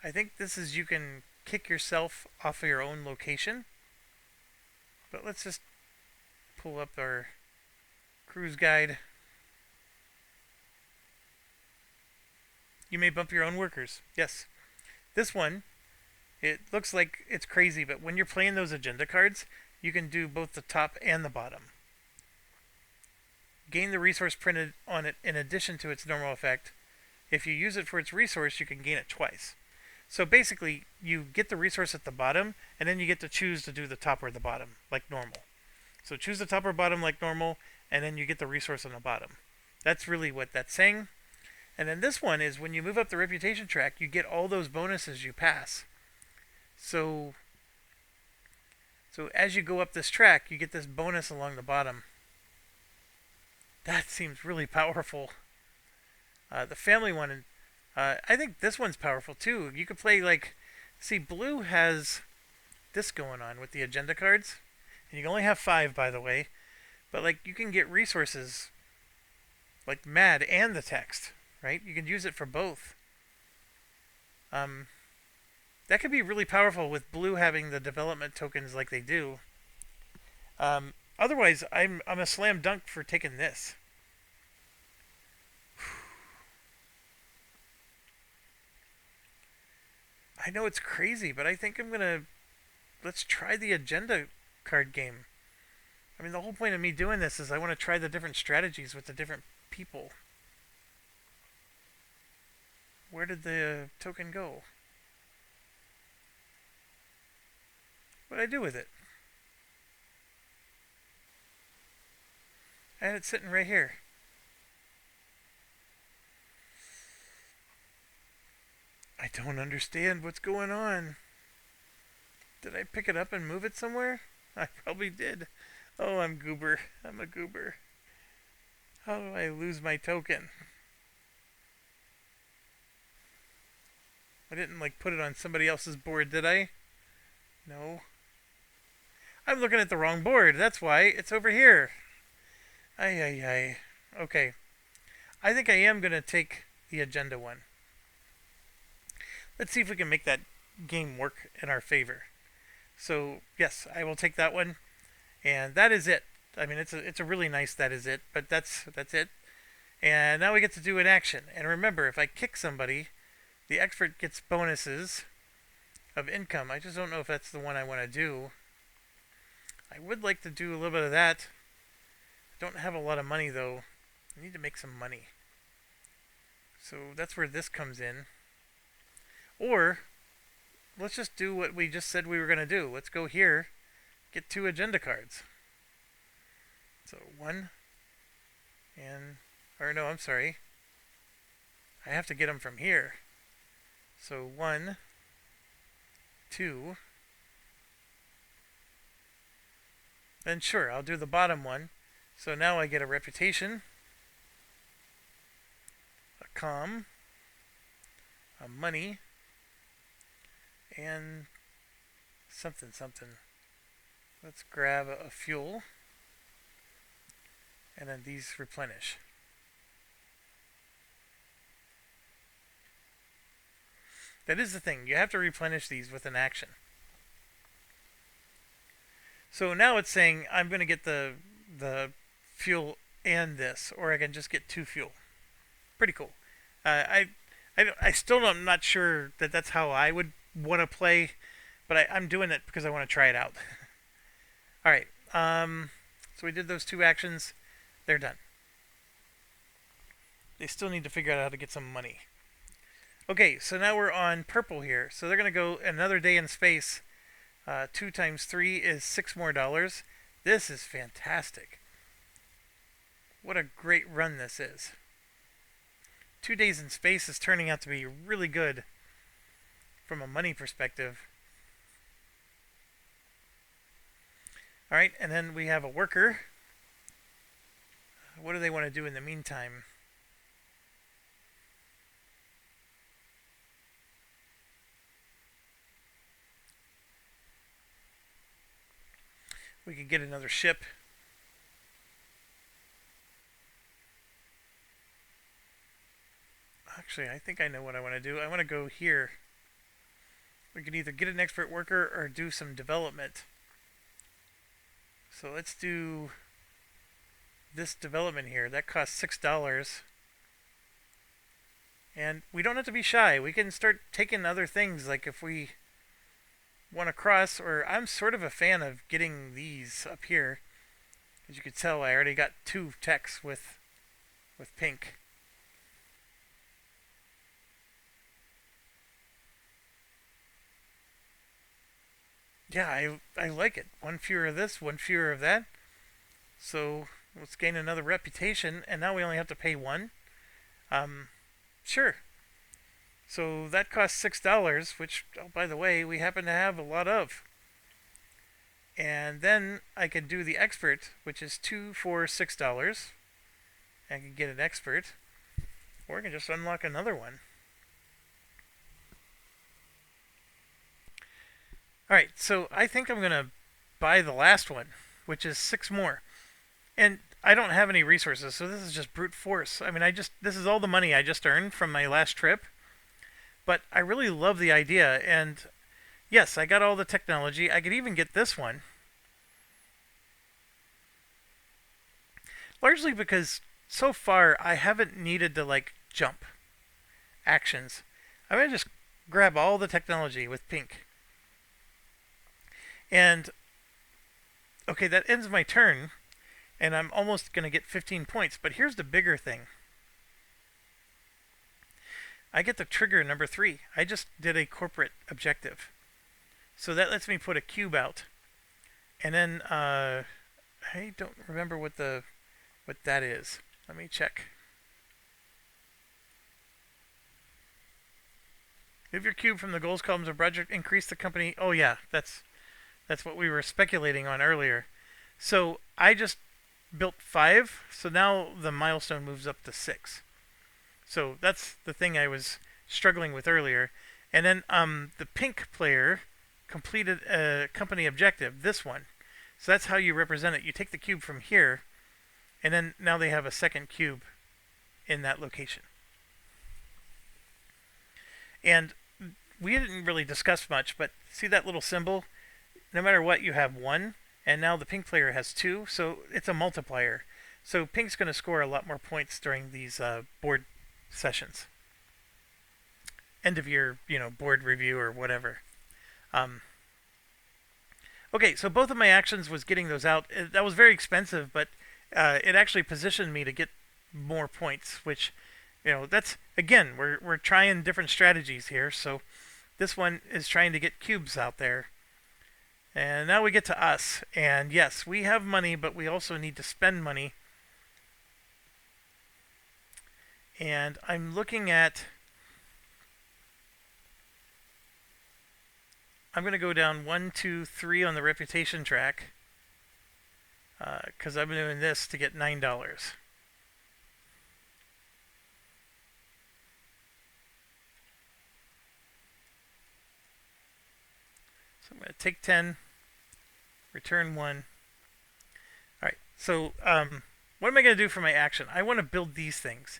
I think this is you can kick yourself off of your own location. But let's just pull up our cruise guide. You may bump your own workers. Yes. This one, it looks like it's crazy, but when you're playing those agenda cards, you can do both the top and the bottom. Gain the resource printed on it in addition to its normal effect. If you use it for its resource, you can gain it twice. So basically, you get the resource at the bottom, and then you get to choose to do the top or the bottom, like normal. So choose the top or bottom like normal, and then you get the resource on the bottom. That's really what that's saying. And then this one is when you move up the reputation track, you get all those bonuses you pass. So as you go up this track, you get this bonus along the bottom. That seems really powerful. The family one, I think this one's powerful too. You could play like, see, blue has this going on with the agenda cards, and you can only have 5, by the way. But like, you can get resources like mad and the text, right? You can use it for both. Um, that could be really powerful with blue having the development tokens like they do. Otherwise, I'm a slam dunk for taking this. I know it's crazy, but I think I'm gonna let's try the agenda card game. I mean, the whole point of me doing this is I want to try the different strategies with the different people. Where did the token go? What did I do with it? I had it sitting right here. I don't understand what's going on. Did I pick it up and move it somewhere? I probably did. Oh, I'm goober. I'm a goober. How do I lose my token? I didn't like put it on somebody else's board, did I? No. I'm looking at the wrong board. That's why. It's over here. Ay, ay, ay. Okay. I think I am going to take the agenda one. Let's see if we can make that game work in our favor. So, yes, I will take that one. And that is it. I mean, it's a really nice that is it, but that's it. And now we get to do an action. And remember, if I kick somebody, the expert gets bonuses of income. I just don't know if that's the one I want to do. I would like to do a little bit of that. I don't have a lot of money, though. I need to make some money. So that's where this comes in. Or, let's just do what we just said we were going to do. Let's go here, get 2 agenda cards. So 1, and, or no, I'm sorry. I have to get them from here. So 1, 2, then sure, I'll do the bottom one. So now I get a reputation, a calm, a money, and something. Let's grab a fuel, and then these replenish. That is the thing. You have to replenish these with an action. So now it's saying I'm going to get the fuel and this, or I can just get 2 fuel. Pretty cool. I still am not sure that that's how I would want to play, but I'm doing it because I want to try it out. All right. So we did those 2 actions. They're done. They still need to figure out how to get some money. Okay, so now we're on purple here. So they're going to go another day in space. 2 times 3 is $6 more. This is fantastic. What a great run this is. 2 days in space is turning out to be really good from a money perspective. Alright, and then we have a worker. What do they want to do in the meantime? We could get another ship. Actually, I think I know what I want to do. I want to go here. We can either get an expert worker or do some development. So let's do this development here. That costs $6. And we don't have to be shy. We can start taking other things, like if we want to cross, or I'm sort of a fan of getting these up here. As you can tell, I already got 2 techs with pink. Yeah, I like it. 1 fewer of this, 1 fewer of that. So let's gain another reputation, and now we only have to pay 1. Sure. So that costs $6, which, oh, by the way, we happen to have a lot of. And then I can do the expert, which is 2 for $6. I can get an expert. Or I can just unlock another one. Alright, so I think I'm going to buy the last one, which is 6 more. And I don't have any resources, so this is just brute force. I mean, this is all the money I just earned from my last trip. But I really love the idea, and yes, I got all the technology. I could even get this one. Largely because so far I haven't needed to like jump actions. I'm going to just grab all the technology with pink. And okay, that ends my turn, and I'm almost going to get 15 points. But here's the bigger thing. I get the trigger number 3. I just did a corporate objective. So that lets me put a cube out. And then I don't remember what that is. Let me check. Move your cube from the goals columns of project. Increase the company. Oh yeah, that's what we were speculating on earlier. So I just built 5. So now the milestone moves up to 6. So that's the thing I was struggling with earlier. And then the pink player completed a company objective, this one. So that's how you represent it. You take the cube from here, and then now they have a second cube in that location. And we didn't really discuss much, but see that little symbol? No matter what, you have 1, and now the pink player has 2, so it's a multiplier. So pink's going to score a lot more points during these board sessions. End of year, board review or whatever. Okay, so both of my actions was getting those out. That was very expensive, but it actually positioned me to get more points, which, that's, again, we're trying different strategies here. So this one is trying to get cubes out there. And now we get to us. And yes, we have money, but we also need to spend money. And I'm looking at... I'm going to go down 1, 2, 3 on the reputation track. Because I'm doing this to get $9. So I'm going to take 10, return 1. Alright, so what am I going to do for my action? I want to build these things.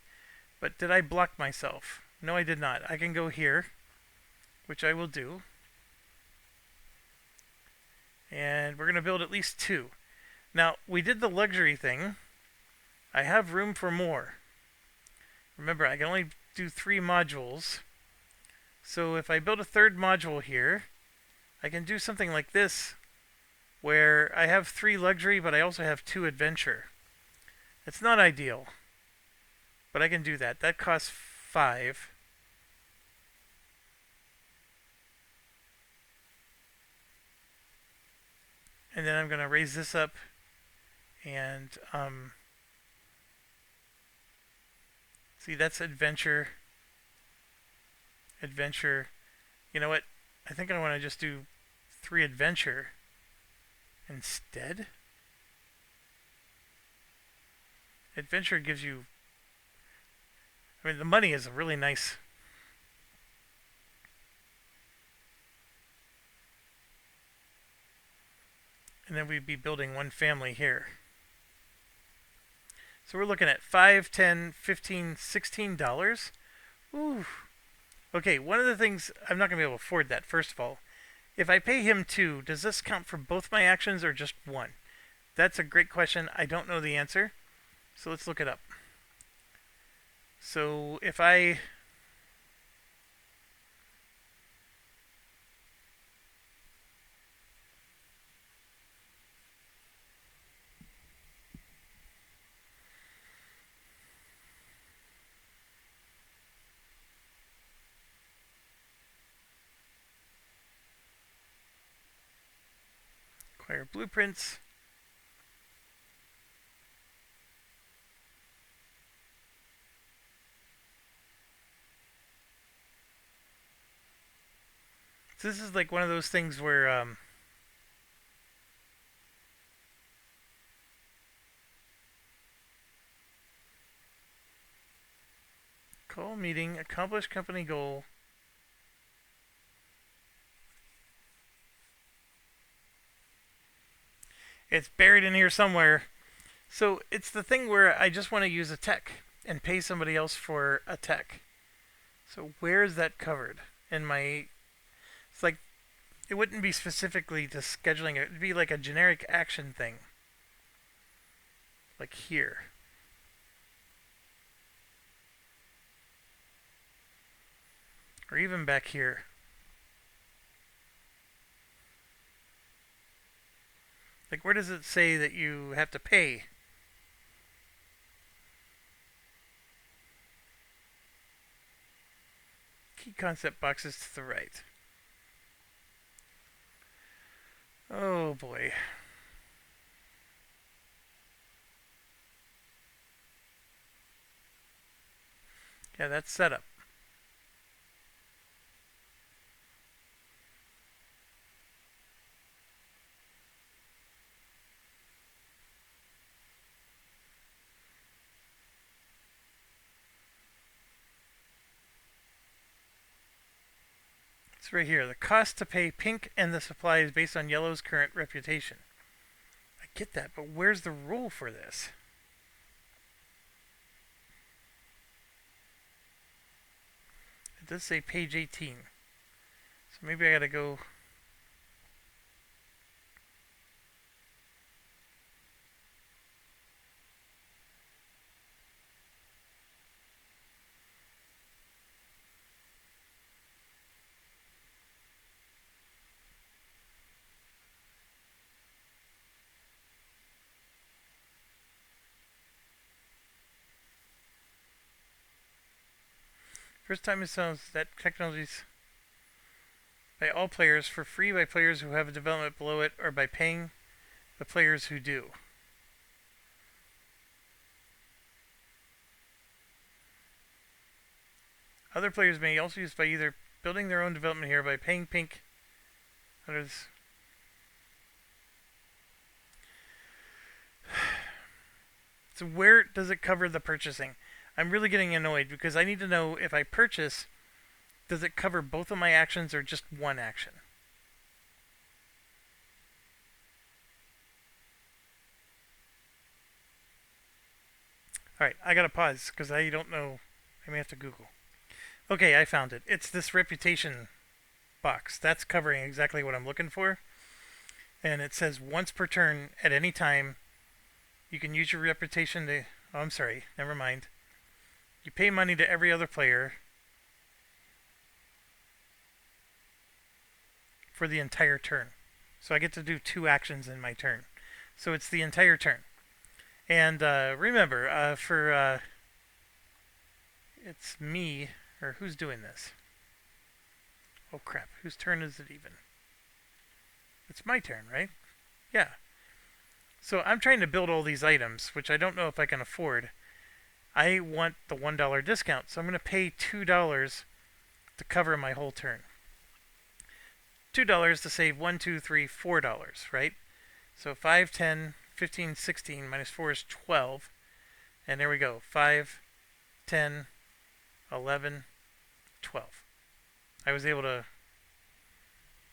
But did I block myself? No, I did not. I can go here, which I will do. And we're going to build at least 2. Now, we did the luxury thing. I have room for more. Remember, I can only do 3 modules. So if I build a 3rd module here, I can do something like this, where I have 3 luxury, but I also have 2 adventure. It's not ideal, but I can do that. That costs 5. And then I'm going to raise this up, and see, that's adventure. Adventure. You know what? I think I want to just do 3 adventure instead. Adventure gives you... I mean, the money is a really nice... And then we'd be building 1 family here. So we're looking at $5, $10, $15, $16. Ooh. Okay, one of the things... I'm not going to be able to afford that, first of all. If I pay him 2, does this count for both my actions or just 1? That's a great question. I don't know the answer. So let's look it up. So if I... acquire blueprints. So this is like one of those things where Call meeting, accomplish company goal. It's buried in here somewhere. So it's the thing where I just want to use a tech and pay somebody else for a tech. So where is that covered in my? It's like it wouldn't be specifically to scheduling it. It'd be like a generic action thing, like here. Or even back here. Like, where does it say that you have to pay? Key concept boxes to the right. Oh boy. Yeah, that's setup. It's right here. The cost to pay pink and the supply is based on yellow's current reputation. I get that, but where's the rule for this? It does say page 18. So maybe I gotta go. First time it sounds that technologies by all players for free by players who have a development below it or by paying the players who do. Other players may also use by either building their own development here by paying pink others. So where does it cover the purchasing? I'm really getting annoyed because I need to know if I purchase, does it cover both of my actions or just one action? Alright, I gotta pause because I don't know. I may have to Google. Okay, I found it. It's this reputation box. That's covering exactly what I'm looking for. And it says once per turn at any time, you can use your reputation to. Oh, I'm sorry. Never mind. You pay money to every other player for the entire turn. So I get to do 2 actions in my turn. So it's the entire turn. And remember, it's me, or who's doing this? Oh crap, whose turn is it even? It's my turn, right? Yeah. So I'm trying to build all these items, which I don't know if I can afford. I want the $1 discount, so I'm going to pay $2 to cover my whole turn. $2 to save $1, $2, $3, $4, right? So 5, 10, 15, 16 minus 4 is 12. And there we go. 5, 10, 11, 12. I was able to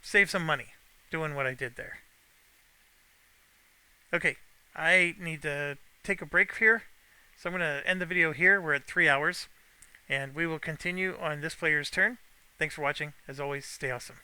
save some money doing what I did there. Okay, I need to take a break here. So I'm going to end the video here. We're at 3 hours. And we will continue on this player's turn. Thanks for watching. As always, stay awesome.